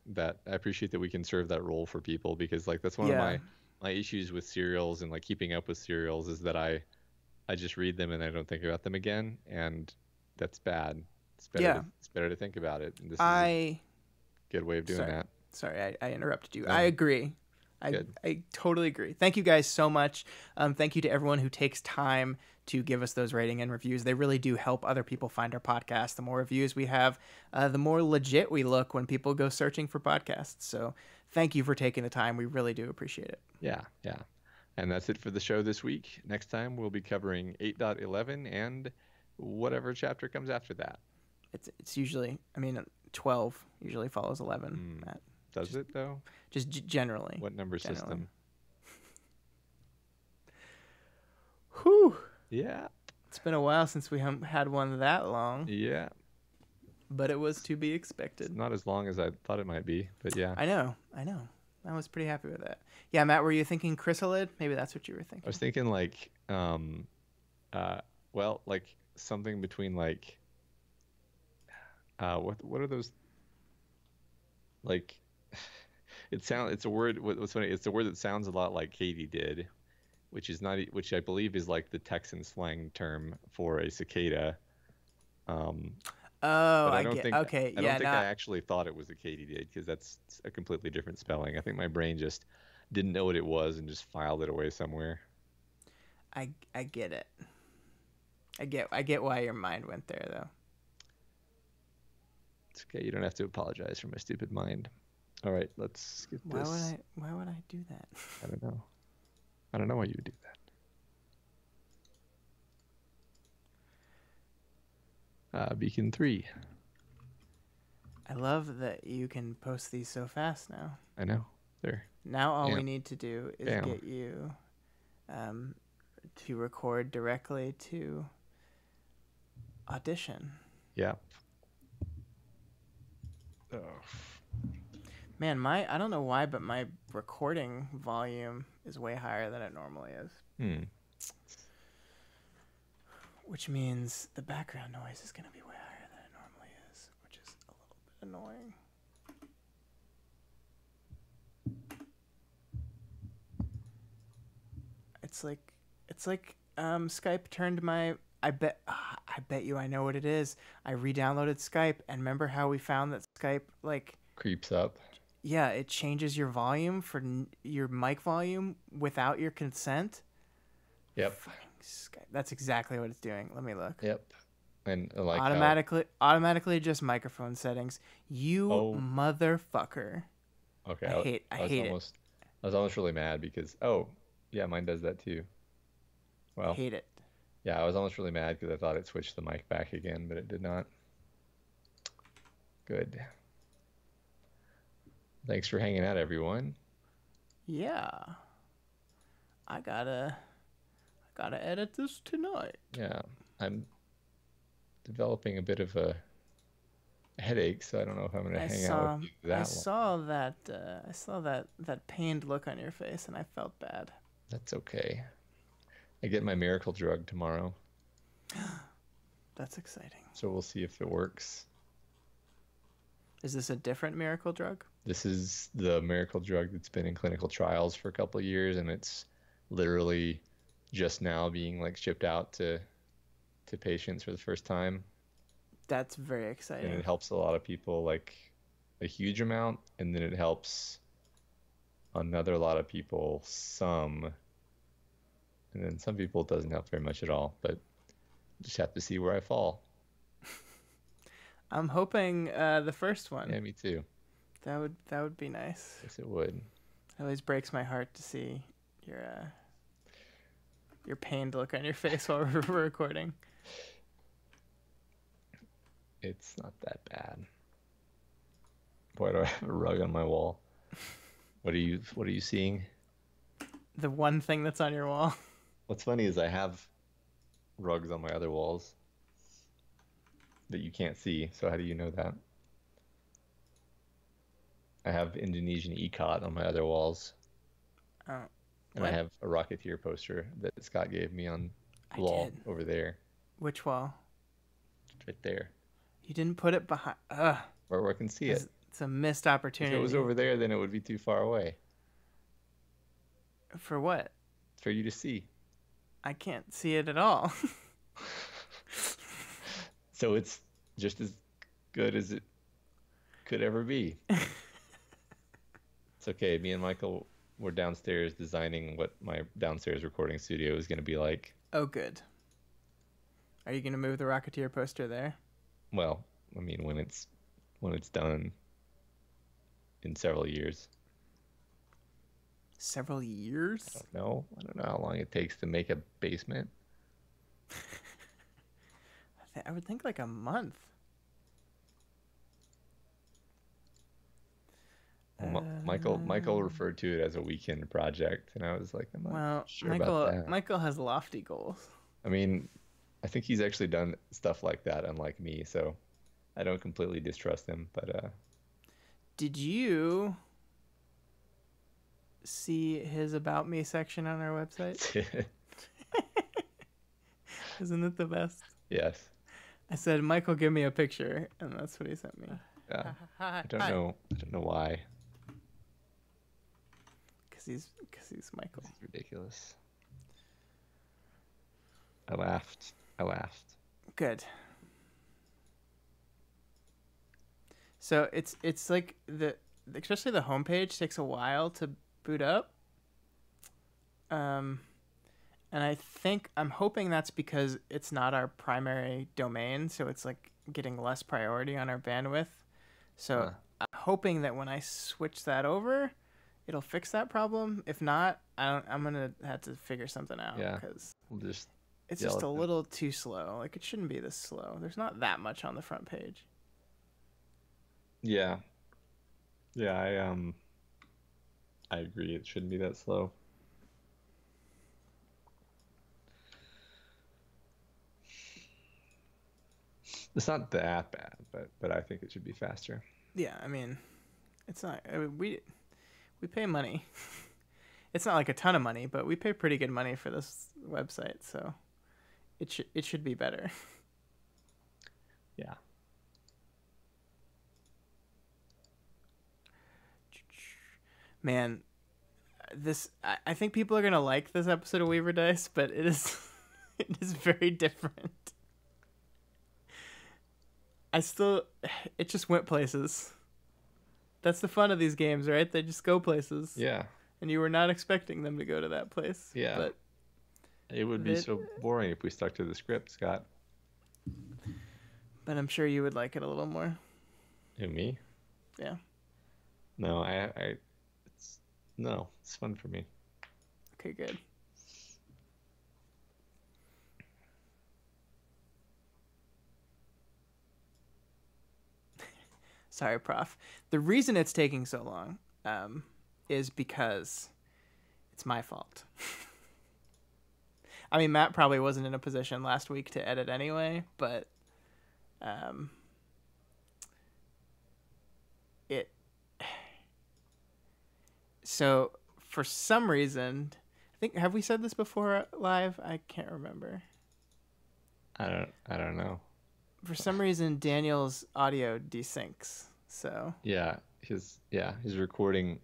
that I appreciate that we can serve that role for people, because like that's one of my issues with serials and like keeping up with serials is that I just read them and I don't think about them again, and that's bad. It's better to think about it. And this is a good way of doing that. Sorry, I interrupted you. I agree. I totally agree. Thank you guys so much. Thank you to everyone who takes time to give us those rating and reviews. They really do help other people find our podcast. The more reviews we have, the more legit we look when people go searching for podcasts. So thank you for taking the time. We really do appreciate it. Yeah, yeah. And that's it for the show this week. Next time we'll be covering 8.11 and whatever chapter comes after that. It's usually, 12 usually follows 11. Matt. Does it though? Just generally. What number system? Whew. Yeah. It's been a while since we had one that long. Yeah. But it was to be expected. It's not as long as I thought it might be, but yeah. I know. I was pretty happy with that. Yeah, Matt, were you thinking chrysalid? Maybe that's what you were thinking. I was thinking like, like something between like, what are those? Like, it's a word. What's funny? It's a word that sounds a lot like Katie did, which I believe is like the Texan slang term for a cicada. I don't think I actually thought it was a katydid because that's a completely different spelling. I think my brain just didn't know what it was and just filed it away somewhere. I get it. I get why your mind went there though. It's okay. You don't have to apologize for my stupid mind. All right, let's get this. Why would I do that? I don't know. I don't know why you would do that. Beacon 3. I love that you can post these so fast now. I know. There. Now all we need to do is get you to record directly to Audition. Yeah. Oh. Man, I don't know why, but my recording volume is way higher than it normally is. Which means the background noise is going to be way higher than it normally is, which is a little bit annoying. It's like Skype turned my I bet you I know what it is. I re-downloaded Skype, and remember how we found that Skype like creeps up? Yeah, it changes your volume for your mic volume without your consent. Yep. Skype. That's exactly what it's doing. Let me look. Yep. And like automatically adjust microphone settings. You motherfucker. Okay. I hate it. I was almost really mad because yeah, mine does that too. Well, I hate it. Yeah, I was almost really mad because I thought it switched the mic back again, but it did not. Good. Thanks for hanging out, everyone. Yeah. I gotta edit this tonight. Yeah, I'm developing a bit of a headache, so I don't know if I'm gonna hang out with you that long. I saw that pained look on your face, and I felt bad. That's okay. I get my miracle drug tomorrow. That's exciting. So we'll see if it works. Is this a different miracle drug? This is the miracle drug that's been in clinical trials for a couple of years, and it's literally just now being like shipped out to patients for the first time. That's very exciting. And it helps a lot of people, like a huge amount, and then it helps another lot of people some. And then some people it doesn't help very much at all, but just have to see where I fall. I'm hoping the first one. Yeah, me too. That would be nice. Yes, it would. It always breaks my heart to see your pained look on your face while we're recording. It's not that bad. Why do I have a rug on my wall? What are you seeing? The one thing that's on your wall. What's funny is I have rugs on my other walls that you can't see. So how do you know that? I have Indonesian ikat on my other walls. Oh. And I have a Rocketeer poster that Scott gave me on the wall over there. Which wall? It's right there. You didn't put it behind. Where I can see it. It's a missed opportunity. If it was over there, then it would be too far away. For what? For you to see. I can't see it at all. So it's just as good as it could ever be. It's okay. Me and Michael were downstairs designing what my downstairs recording studio is going to be like. Oh, good. Are you going to move the Rocketeer poster there? Well, I mean, when it's done in several years. Several years? I don't know how long it takes to make a basement. I would think like a month. Michael referred to it as a weekend project, and I was like, I'm not sure about that. Michael has lofty goals. I mean, I think he's actually done stuff like that, unlike me, so I don't completely distrust him. But did you see his About Me section on our website? Isn't it the best? Yes. I said, Michael, give me a picture, and that's what he sent me. Yeah. I don't know why. Because he's Michael. It's ridiculous. I laughed. Good. So it's like especially the homepage takes a while to boot up. And I'm hoping that's because it's not our primary domain, so it's like getting less priority on our bandwidth. So I'm hoping that when I switch that over, it'll fix that problem. If not, I'm gonna have to figure something out. Yeah. Because it's just a little too slow. Like, it shouldn't be this slow. There's not that much on the front page. Yeah. I agree. It shouldn't be that slow. It's not that bad, but I think it should be faster. Yeah, I mean, it's not. I mean, we pay money. It's not like a ton of money, but we pay pretty good money for this website, so it should be better. Yeah. Man, I think people are gonna like this episode of Weaver Dice, but it is very different. It just went places. That's the fun of these games, right? They just go places. Yeah. And you were not expecting them to go to that place. Yeah. But it would be so boring if we stuck to the script, Scott. But I'm sure you would like it a little more. Who, me? Yeah. No, it's fun for me. Okay, good. Sorry, Prof. The reason it's taking so long is because it's my fault. I mean, Matt probably wasn't in a position last week to edit anyway, but so for some reason, I think, have we said this before live? I can't remember. I don't know. For some reason, Daniel's audio desyncs. So his recording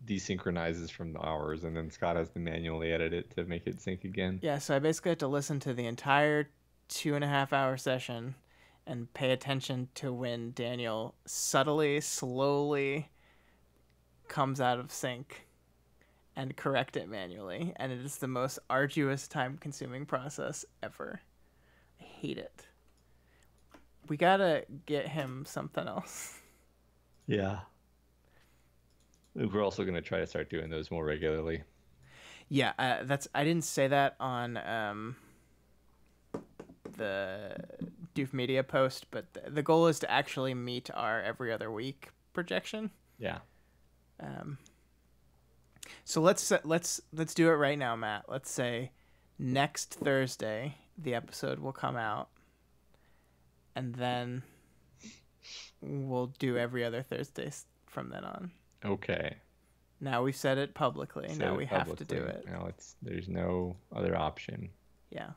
desynchronizes from ours, and then Scott has to manually edit it to make it sync again. Yeah, so I basically have to listen to the entire 2.5-hour session and pay attention to when Daniel subtly, slowly comes out of sync and correct it manually. And it is the most arduous, time-consuming process ever. I hate it. We gotta get him something else. Yeah. We're also going to try to start doing those more regularly. Yeah, I didn't say that on the Doof Media post, but the goal is to actually meet our every other week projection. Yeah. So let's do it right now, Matt. Let's say next Thursday the episode will come out, and then we'll do every other Thursday from then on. Okay. Now we've said it publicly. Now we have to do it. Now there's no other option. Yeah.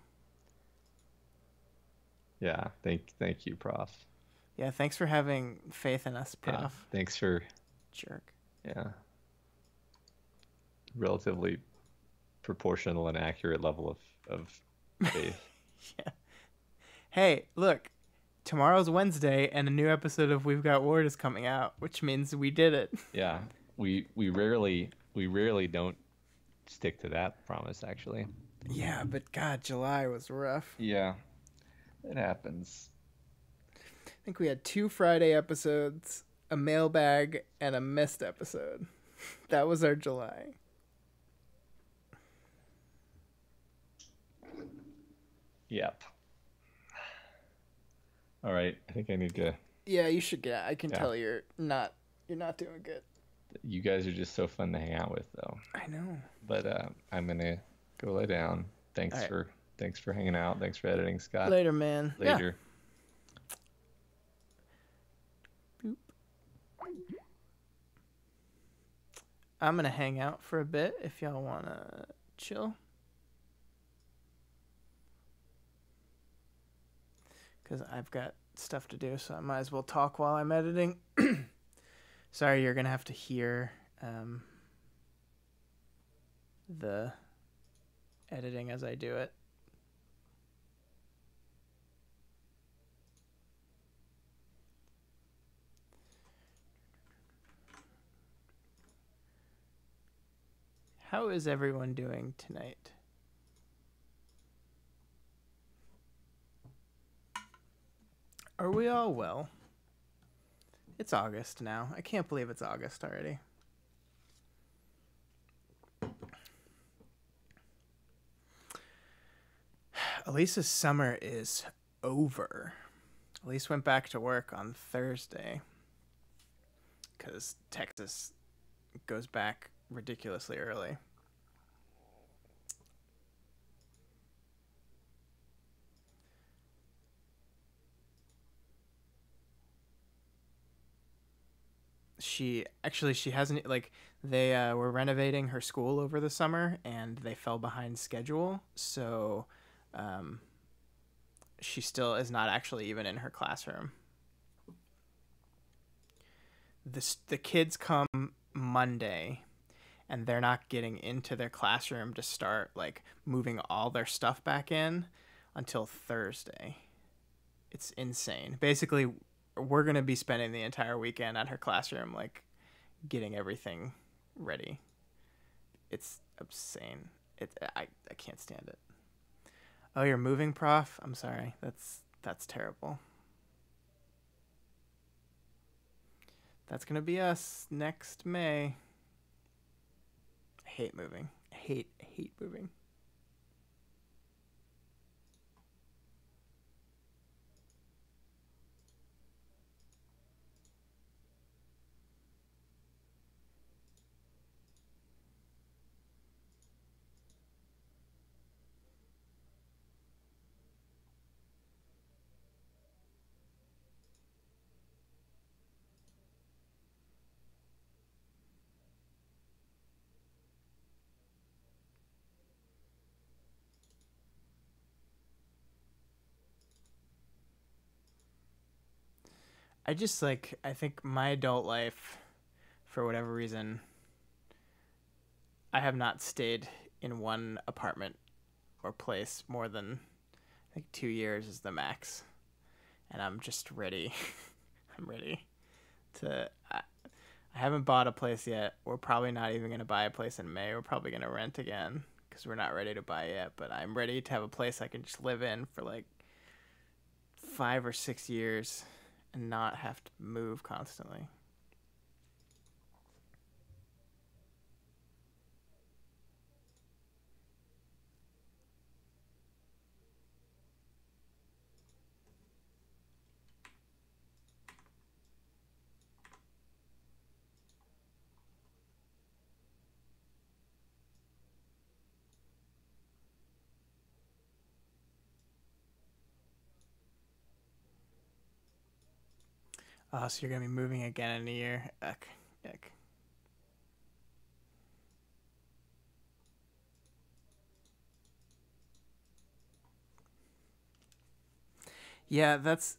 Yeah. Thank you, Prof. Yeah. Thanks for having faith in us, Prof. Yeah, thanks for. Jerk. Yeah. Relatively proportional and accurate level of faith. Yeah. Hey, look. Tomorrow's Wednesday, and a new episode of We've Got Ward is coming out, which means we did it. Yeah, we rarely don't stick to that promise, actually. Yeah, but God, July was rough. Yeah, it happens. I think we had 2 Friday episodes, a mailbag, and a missed episode. That was our July. Yep. All right. I think I need to. Yeah, you should get. I can Yeah. tell you're not doing good. You guys are just so fun to hang out with, though. I know. But I'm gonna go lay down. All right. Thanks for hanging out. Thanks for editing, Scott. Later, man. Later. Yeah. Boop. I'm gonna hang out for a bit if y'all wanna chill. Because I've got stuff to do, so I might as well talk while I'm editing. Sorry, you're gonna have to hear the editing as I do it. How is everyone doing tonight? Are we all well? It's August now. I can't believe it's August already. Elisa's summer is over. Elise went back to work on Thursday because Texas goes back ridiculously early. She hasn't, like, they were renovating her school over the summer and they fell behind schedule, so she still is not actually even in her classroom. The kids come Monday and they're not getting into their classroom to start like moving all their stuff back in until Thursday. It's insane. Basically, we're going to be spending the entire weekend at her classroom, like, getting everything ready. It's insane. I can't stand it. Oh, you're moving, Prof? I'm sorry. That's terrible. That's going to be us next May. I hate moving. I hate moving. I think my adult life, for whatever reason, I have not stayed in one apartment or place more than, I think, 2 years is the max. And I'm just ready. I'm ready to. I haven't bought a place yet. We're probably not even going to buy a place in May. We're probably going to rent again because we're not ready to buy yet. But I'm ready to have a place I can just live in for like 5 or 6 years and not have to move constantly. Oh, so you're going to be moving again in a year? Yuck. Yuck. Yeah, that's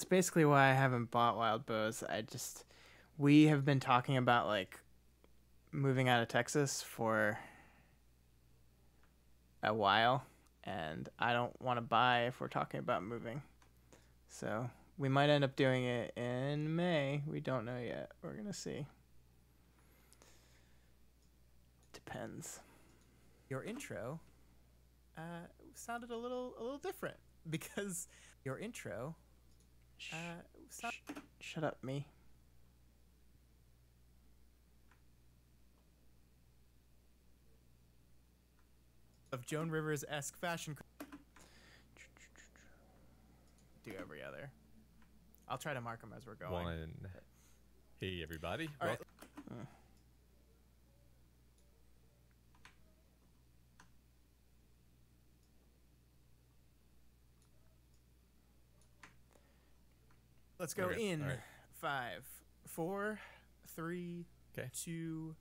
basically why I haven't bought wild bows. We have been talking about like moving out of Texas for a while, and I don't want to buy if we're talking about moving. So we might end up doing it in May. We don't know yet. We're gonna see. Depends. Your intro sounded a little different because your intro. Shut up, me. Of Joan Rivers-esque fashion. do every other. I'll try to mark them as we're going. One. Hey, everybody. All right. Let's go Okay, in all right. 5, 4, 3, Okay. 2,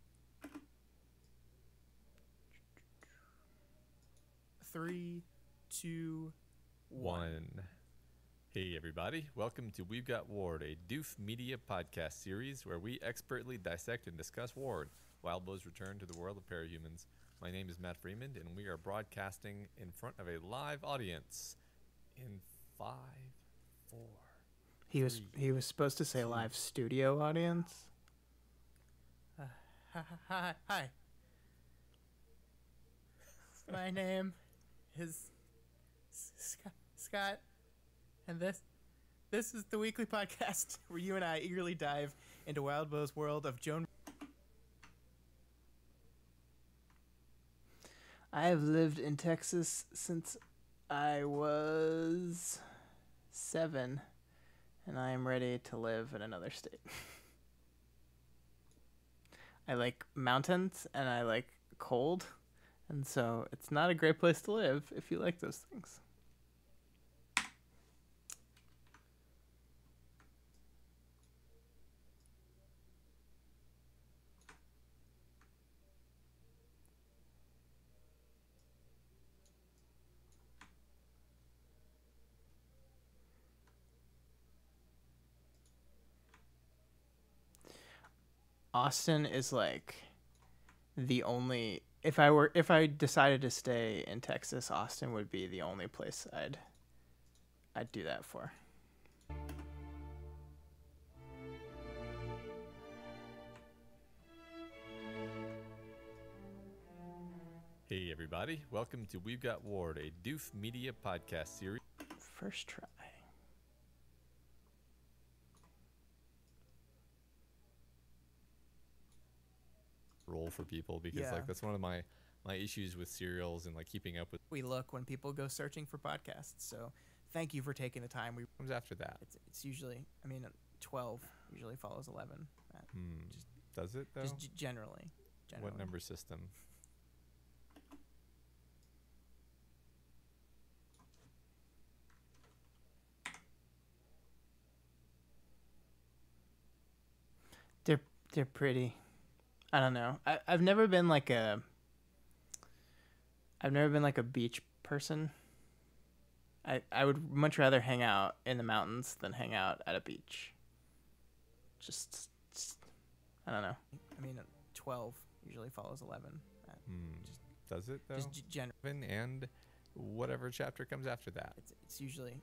3, 2, 1. Hey, everybody. Welcome to We've Got Ward, a Doof Media podcast series where we expertly dissect and discuss Ward, Wild Bill's return to the world of parahumans. My name is Matt Freeman, and we are broadcasting in front of a live audience in 5, 4. He was supposed to say live studio audience. Hi. My name is Scott, and this is the weekly podcast where you and I eagerly dive into Wild Bill's world of Joan. I have lived in Texas since I was 7, and I am ready to live in another state. I like mountains and I like cold, and so it's not a great place to live if you like those things. Austin is like the only, if I decided to stay in Texas, Austin would be the only place I'd do that for. Hey, everybody. Welcome to We've Got Ward, a Doof Media podcast series. First try. Role for people because Yeah. like that's one of my issues with serials and like keeping up with We look when people go searching for podcasts. So thank you for taking the time. comes after that. It's usually, 12 usually follows 11. Does it though? Just generally. What number system? They're pretty. I don't know. I've never been like a beach person. I would much rather hang out in the mountains than hang out at a beach. Just I don't know. 12 usually follows 11. Does it though? Just generally. And whatever chapter comes after that. It's usually.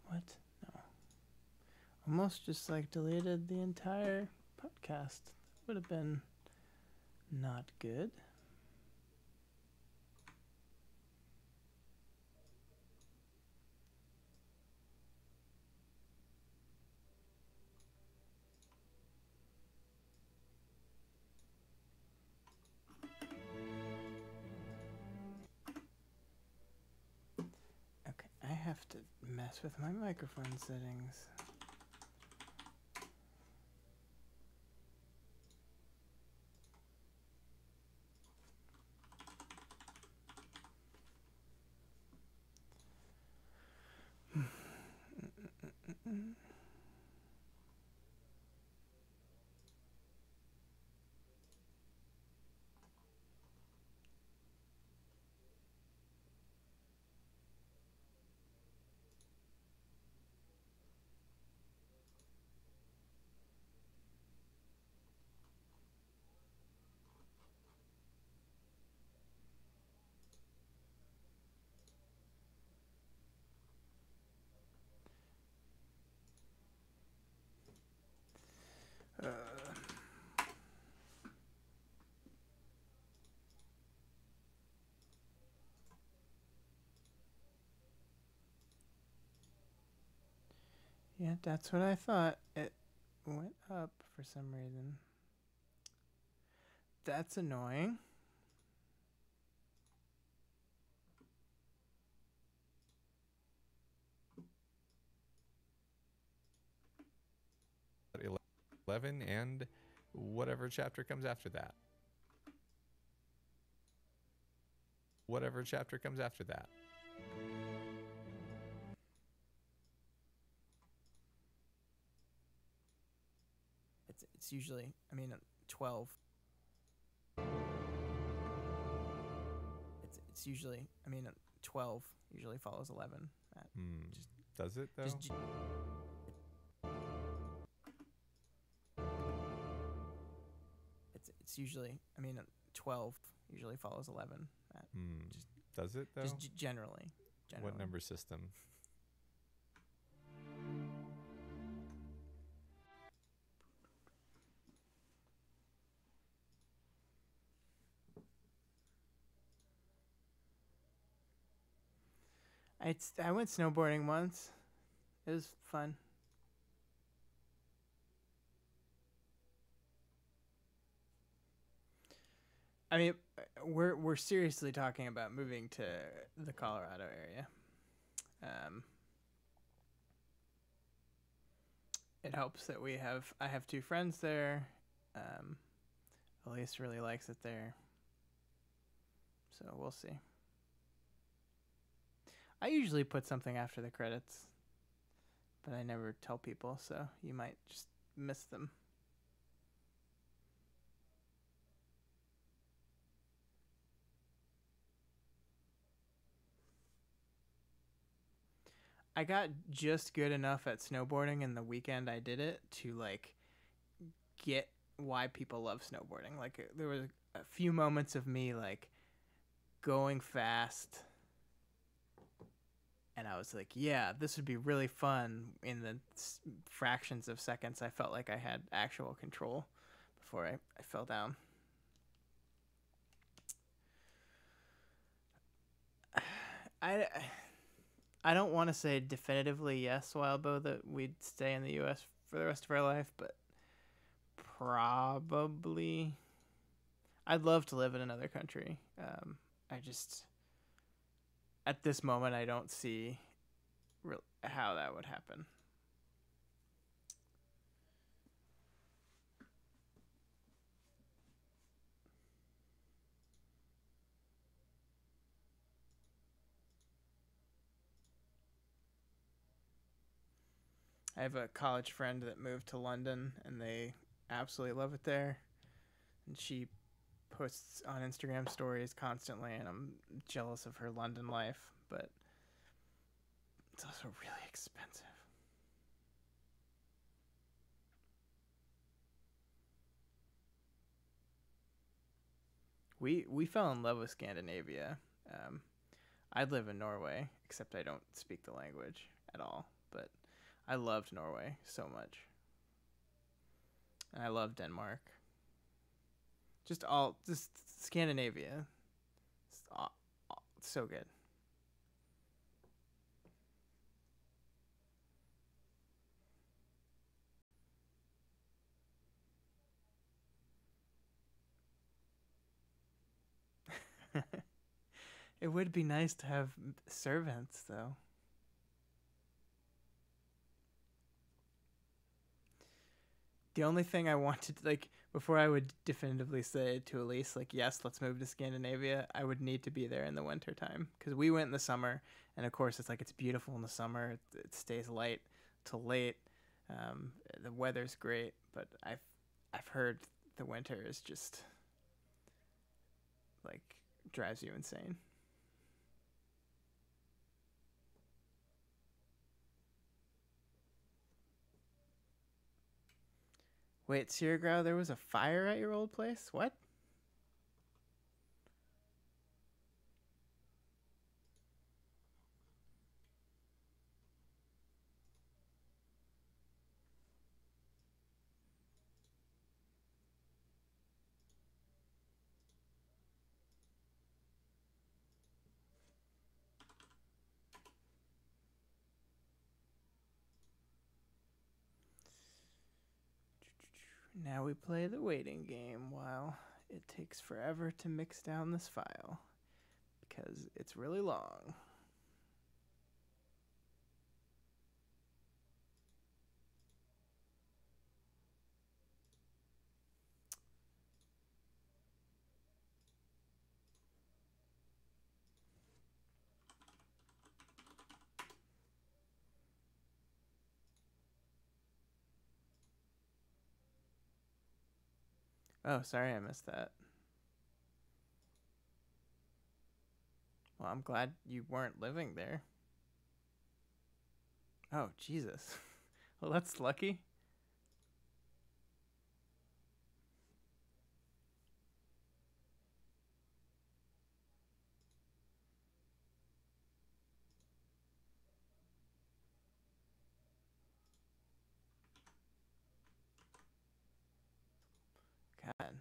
What? No. Almost just like deleted the entire podcast. That would have been not good. Okay, I have to mess with my microphone settings. Yeah, that's what I thought. It went up for some reason. That's annoying. But 11 and whatever chapter comes after that. Whatever chapter comes after that. It's usually, 12. It's usually, 12 usually follows 11. Does it, though? It's usually, 12 usually follows 11. Does it, though? Just generally. What number system? I went snowboarding once. It was fun. I mean, we're seriously talking about moving to the Colorado area. It helps that I have two friends there. Elise really likes it there. So we'll see. I usually put something after the credits, but I never tell people, so you might just miss them. I got just good enough at snowboarding in the weekend I did it to like get why people love snowboarding. Like there was a few moments of me like going fast, and I was like, yeah, this would be really fun. In the fractions of seconds I felt like I had actual control before I fell down. I don't want to say definitively yes, Wildbow, that we'd stay in the U.S. for the rest of our life, but probably. I'd love to live in another country. I just, at this moment, I don't see how that would happen. I have a college friend that moved to London, and they absolutely love it there. And she posts on Instagram stories constantly, and I'm jealous of her London life, but it's also really expensive. We fell in love with Scandinavia. I'd live in Norway, except I don't speak the language at all, but I loved Norway so much. And I love Denmark. Just Scandinavia. It's so good. It would be nice to have servants, though. The only thing I wanted, like, before I would definitively say to Elise, like, yes, let's move to Scandinavia, I would need to be there in the winter time. Because we went in the summer, and of course, it's like, it's beautiful in the summer. It stays light till late. The weather's great, but I've heard the winter is just, like, drives you insane. Wait, Sierra, there was a fire at your old place? What? Now we play the waiting game while it takes forever to mix down this file because it's really long. Oh, sorry I missed that. Well, I'm glad you weren't living there. Oh, Jesus. Well, that's lucky. God.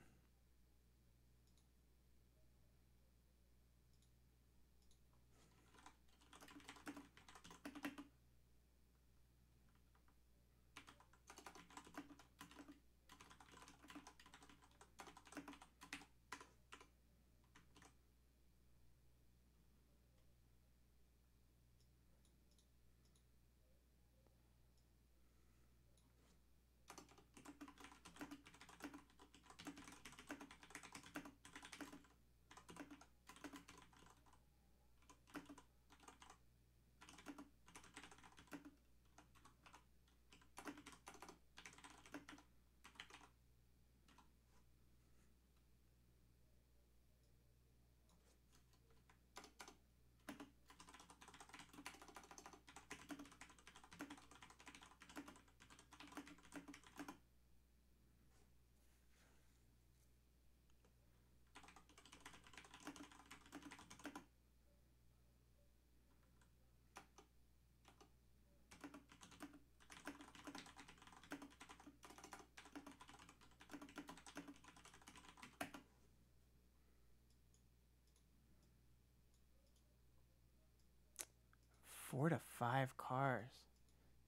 Four to five cars.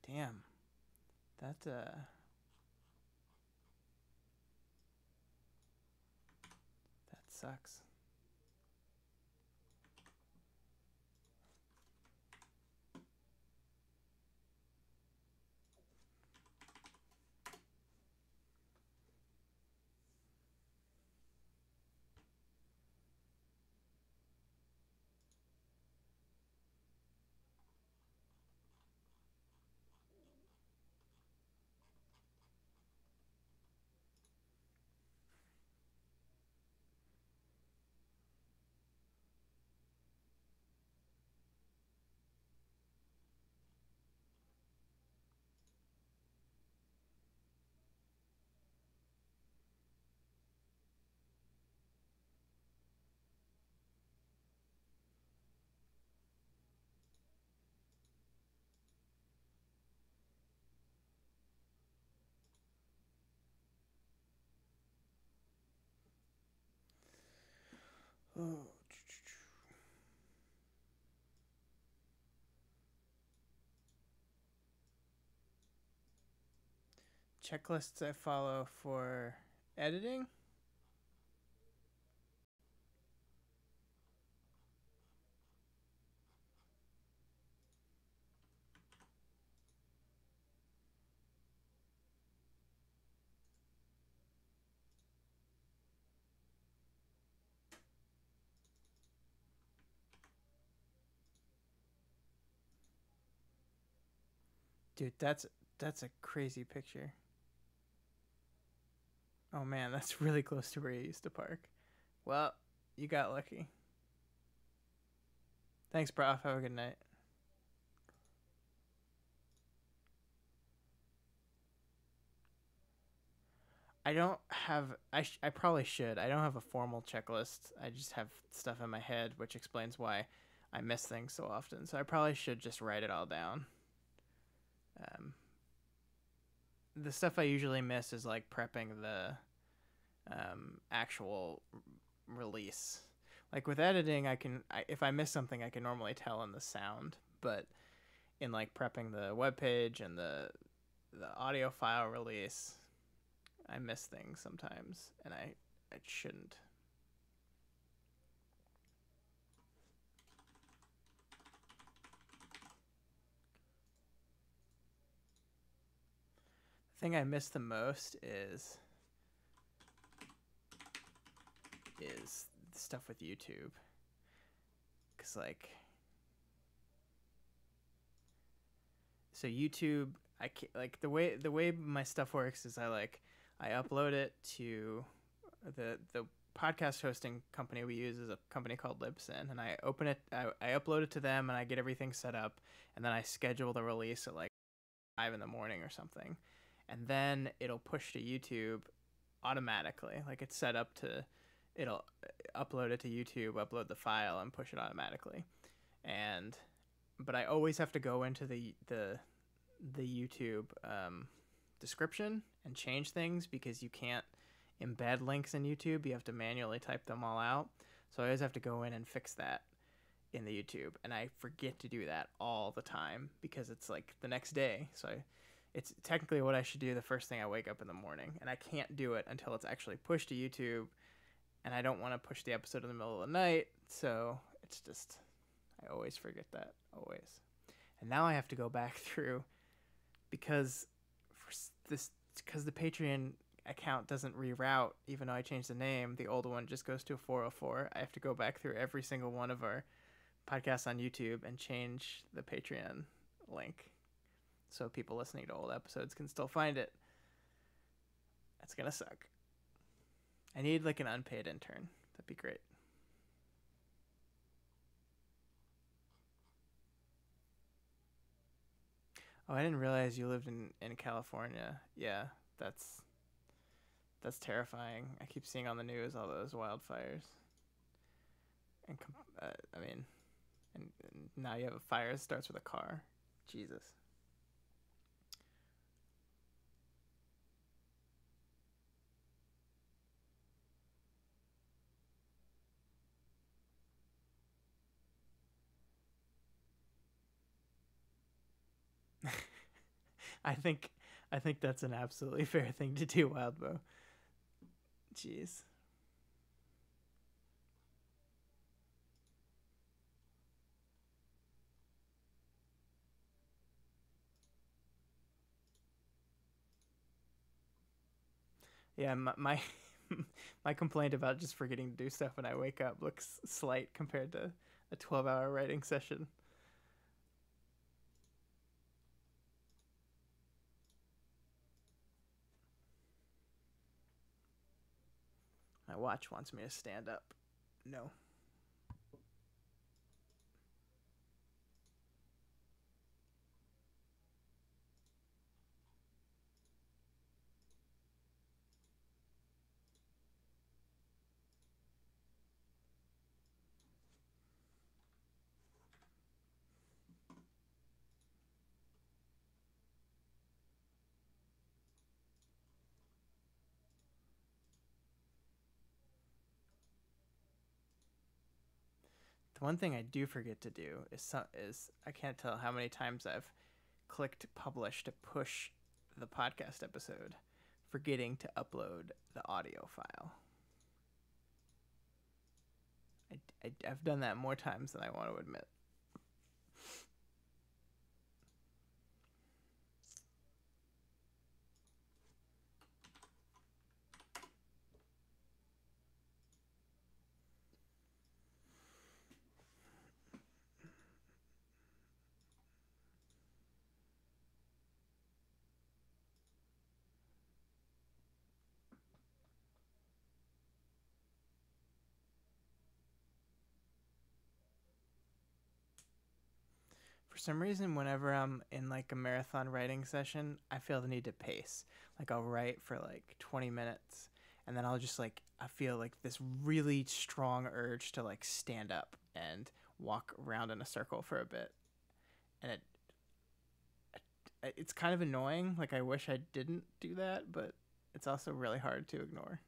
Damn. That sucks. Oh. Checklists I follow for editing. Dude, that's a crazy picture. Oh man, that's really close to where you used to park. Well, you got lucky. Thanks, Prof. Have a good night. I don't have. I probably should. I don't have a formal checklist. I just have stuff in my head, which explains why I miss things so often. So I probably should just write it all down. The stuff I usually miss is like prepping the actual release. Like with editing, if I miss something, I can normally tell in the sound. But in like prepping the web page and the audio file release, I miss things sometimes, and I shouldn't. The thing I miss the most is stuff with YouTube, cause like, so YouTube, I can't, like the way my stuff works is I upload it to the podcast hosting company we use is a company called Libsyn, and I upload it to them, and I get everything set up, and then I schedule the release at like 5 in the morning or something, and then it'll push to YouTube automatically. Like it's set up to, it'll upload it to YouTube, upload the file, and push it automatically. But I always have to go into the YouTube description and change things because you can't embed links in YouTube. You have to manually type them all out. So I always have to go in and fix that in the YouTube, and I forget to do that all the time because it's like the next day. So it's technically what I should do the first thing I wake up in the morning, and I can't do it until it's actually pushed to YouTube, and I don't want to push the episode in the middle of the night, so it's just, I always forget that, always. And now I have to go back through because the Patreon account doesn't reroute, even though I changed the name. The old one just goes to a 404. I have to go back through every single one of our podcasts on YouTube and change the Patreon link so people listening to old episodes can still find it. That's gonna suck. I need like an unpaid intern. That'd be great. Oh, I didn't realize you lived in California. Yeah, that's terrifying. I keep seeing on the news all those wildfires. And I mean, and now you have a fire that starts with a car. Jesus. I think that's an absolutely fair thing to do, Wildbow. Jeez. Yeah, my my complaint about just forgetting to do stuff when I wake up looks slight compared to a 12-hour writing session. My watch wants me to stand up. No. The one thing I do forget to do is I can't tell how many times I've clicked publish to push the podcast episode, forgetting to upload the audio file. I've done that more times than I want to admit. For some reason, whenever I'm in like a marathon writing session, I feel the need to pace. Like I'll write for like 20 minutes, and then I'll just like, I feel like this really strong urge to like stand up and walk around in a circle for a bit. And it's kind of annoying. Like I wish I didn't do that, but it's also really hard to ignore.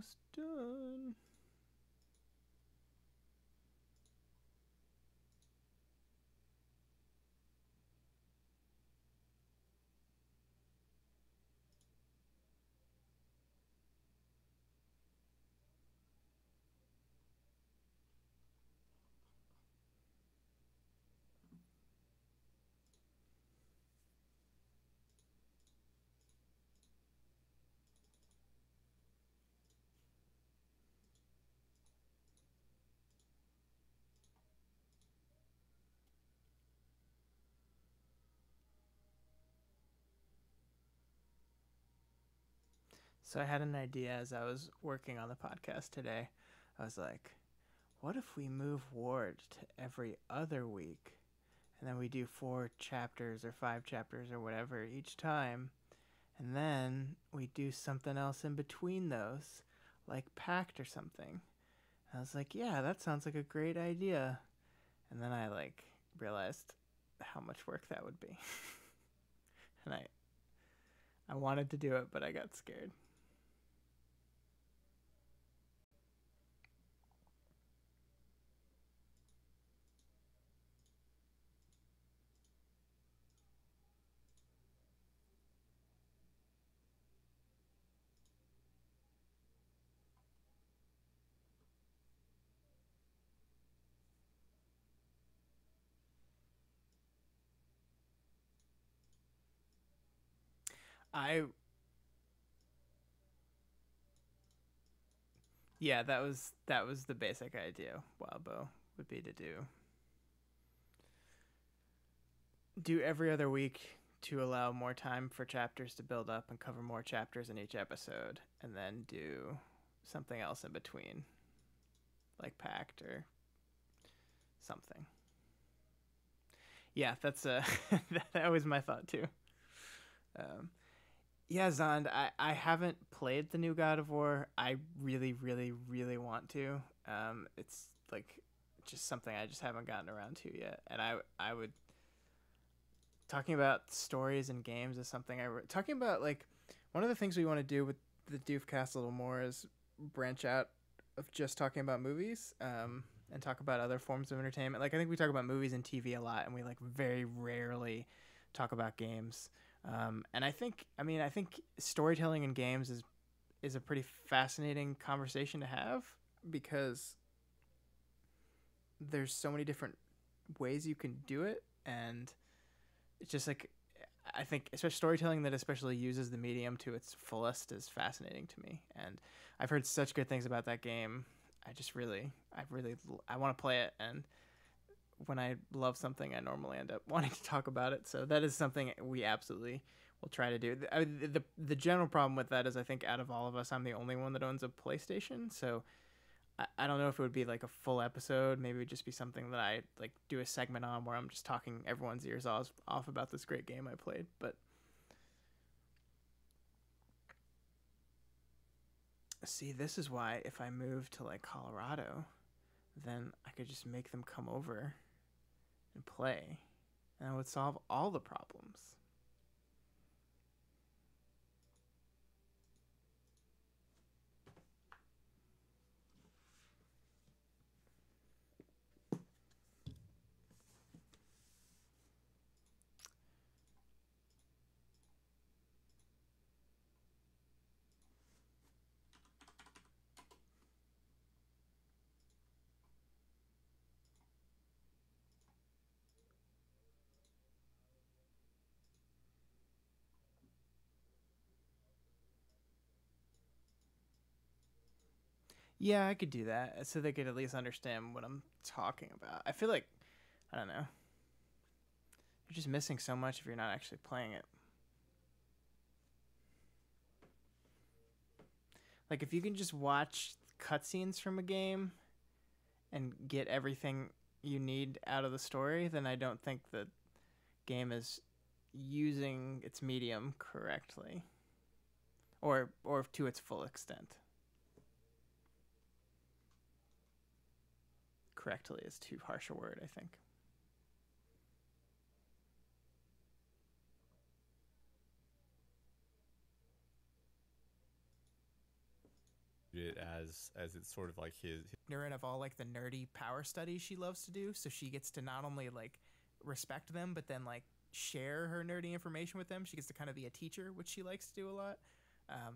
almost done. So I had an idea as I was working on the podcast today. I was like, what if we move Ward to every other week? And then we do 4 chapters or 5 chapters or whatever each time. And then we do something else in between those, like Pact or something. And I was like, yeah, that sounds like a great idea. And then I realized how much work that would be. And I wanted to do it, but I got scared. I Yeah, that was the basic idea. Wildbow would be to do every other week to allow more time for chapters to build up and cover more chapters in each episode, and then do something else in between, like Pact or something. Yeah, that's that was my thought too. Yeah, Zond, I haven't played the new God of War. I really, really, really want to. It's like just something I just haven't gotten around to yet. And I would talking about stories and games is something talking about like one of the things we want to do with the Doofcast a little more is branch out of just talking about movies, and talk about other forms of entertainment. Like I think we talk about movies and TV a lot, and we like very rarely talk about games. And I think storytelling in games is a pretty fascinating conversation to have, because there's so many different ways you can do it, and it's just like I think especially storytelling that especially uses the medium to its fullest is fascinating to me, and I've heard such good things about that game. I want to play it, and when I love something, I normally end up wanting to talk about it. So that is something we absolutely will try to do. The general problem with that is I think out of all of us, I'm the only one that owns a PlayStation. So I don't know if it would be like a full episode. Maybe it would just be something that I like do a segment on where I'm just talking everyone's ears off about this great game I played. But see, this is why if I move to like Colorado, then I could just make them come over and play, and I would solve all the problems. Yeah, I could do that so they could at least understand what I'm talking about. I feel like, I don't know, you're just missing so much if you're not actually playing it. Like if you can just watch cutscenes from a game and get everything you need out of the story, then I don't think the game is using its medium correctly, or to its full extent. Correctly is too harsh a word, I think. it as it's sort of like his ignorant of all like the nerdy power studies she loves to do, so she gets to not only like respect them but then like share her nerdy information with them. She gets to kind of be a teacher, which she likes to do a lot.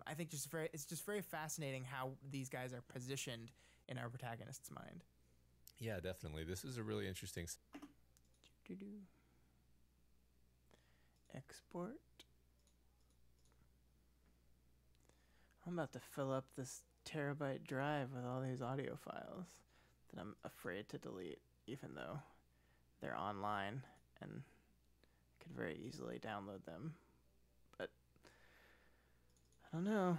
I think it's just very fascinating how these guys are positioned in our protagonist's mind. Yeah, definitely. This is a really interesting. Export. I'm about to fill up this terabyte drive with all these audio files that I'm afraid to delete, even though they're online and I could very easily download them. But I don't know.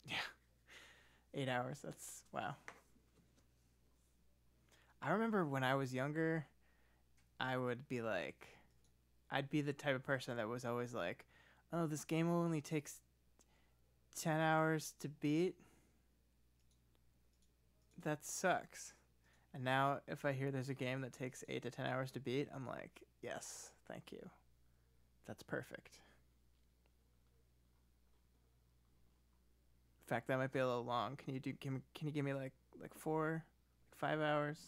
Yeah. 8 hours. That's wow. I remember when I was younger, I'd be the type of person that was always like, oh, this game only takes 10 hours to beat. That sucks. And now if I hear there's a game that takes 8 to 10 hours to beat, I'm like, yes, thank you. That's perfect. In fact, that might be a little long. Can you give me like 4, 5 hours?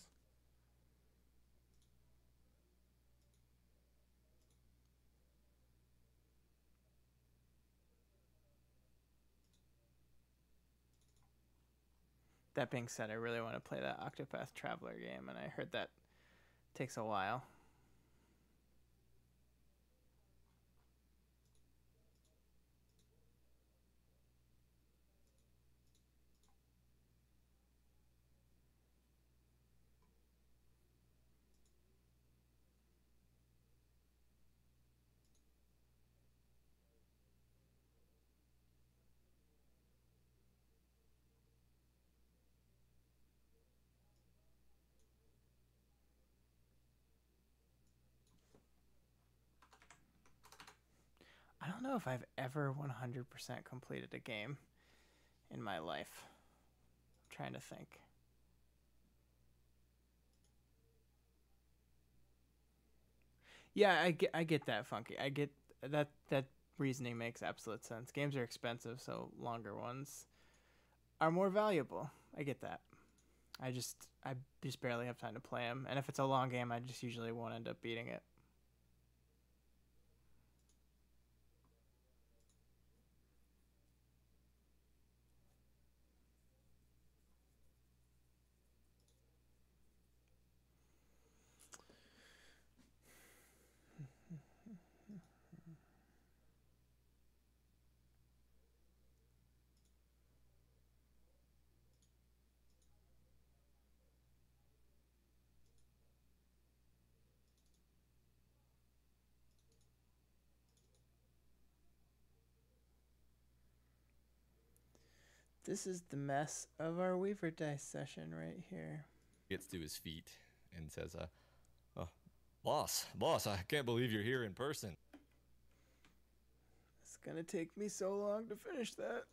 That being said, I really want to play that Octopath Traveler game, and I heard that takes a while. I don't know if I've ever 100% completed a game in my life. I'm trying to think. Yeah, I get that, Funky. I get that reasoning makes absolute sense. Games are expensive, so longer ones are more valuable. I get that. I just barely have time to play them, and if it's a long game, I just usually won't end up beating it. This is the mess of our Weaver Dice session right here. Gets to his feet and says, oh, boss, I can't believe you're here in person. It's gonna take me so long to finish that.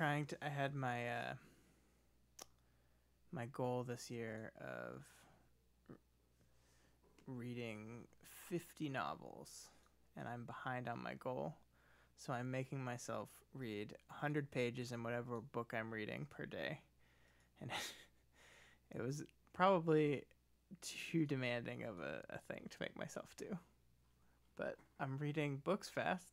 I had my goal this year of reading 50 novels, and I'm behind on my goal. So I'm making myself read 100 pages in whatever book I'm reading per day. And it was probably too demanding of a thing to make myself do. But I'm reading books fast.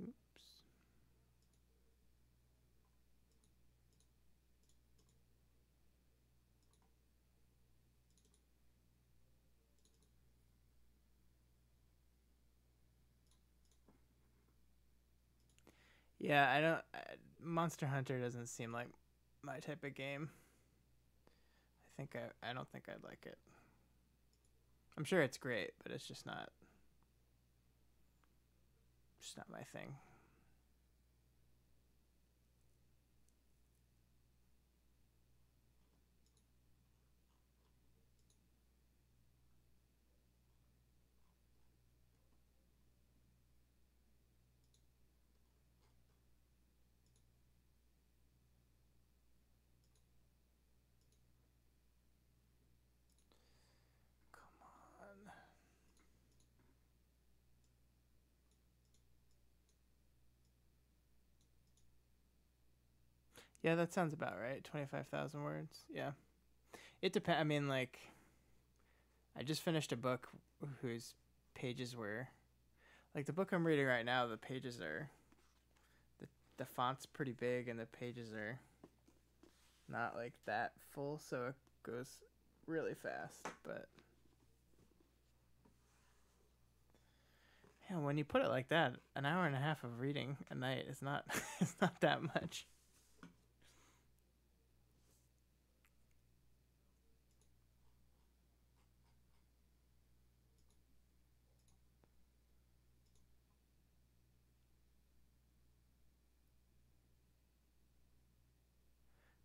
Oops. Yeah, Monster Hunter doesn't seem like my type of game. I don't think I'd like it. I'm sure it's great, but it's just not my thing. Come on. Yeah, that sounds about right. 25,000 words. Yeah. It depends. I mean, like, I just finished a book whose pages were, like, the book I'm reading right now, the pages are, the font's pretty big and the pages are not, like, that full, so it goes really fast. But, yeah, when you put it like that, an hour and a half of reading a night is not, it's not that much.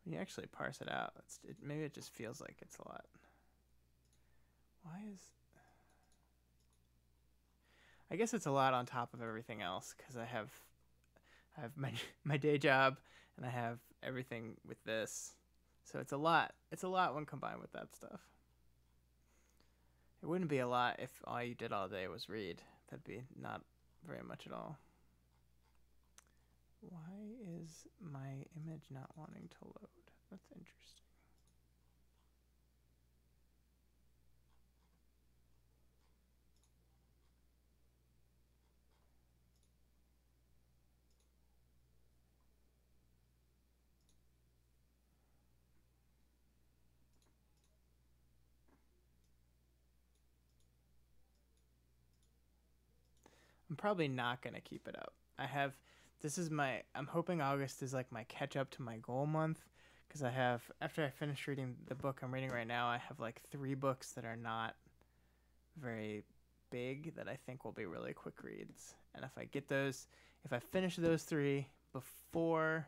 When you actually parse it out, maybe it just feels like it's a lot. Why is... I guess it's a lot on top of everything else, because I have my day job, and I have everything with this. So it's a lot. It's a lot when combined with that stuff. It wouldn't be a lot if all you did all day was read. That'd be not very much at all. Why is my image not wanting to load? That's interesting. I'm probably not going to keep it up. I'm hoping August is like my catch up to my goal month, because after I finish reading the book I'm reading right now, I have like 3 books that are not very big that I think will be really quick reads. And if I finish those 3 before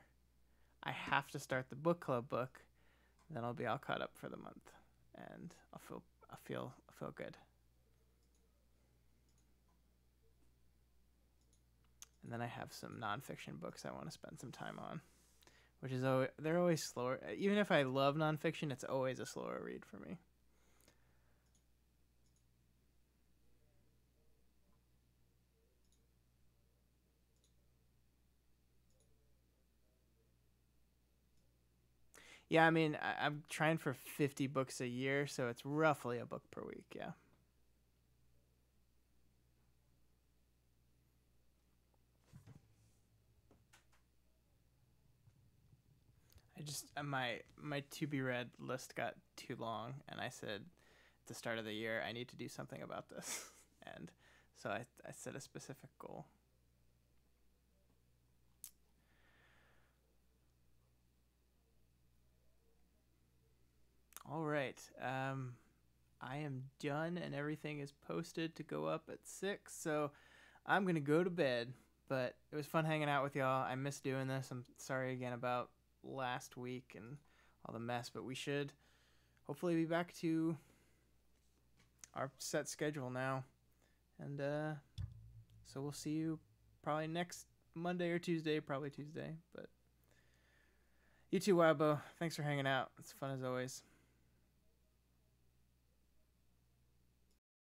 I have to start the book club book, then I'll be all caught up for the month, and I'll feel good. And then I have some nonfiction books I want to spend some time on, they're always slower. Even if I love nonfiction, it's always a slower read for me. Yeah, I mean, I'm trying for 50 books a year, so it's roughly a book per week, yeah. My to be read list got too long, and I said at the start of the year I need to do something about this, and so I set a specific goal. All right, I am done, and everything is posted to go up at 6, so I'm gonna go to bed. But it was fun hanging out with y'all. I miss doing this. I'm sorry again about last week and all the mess, but we should hopefully be back to our set schedule now. And so we'll see you probably next Monday or Tuesday, probably Tuesday. But you too, Wabo. Thanks for hanging out. It's fun as always.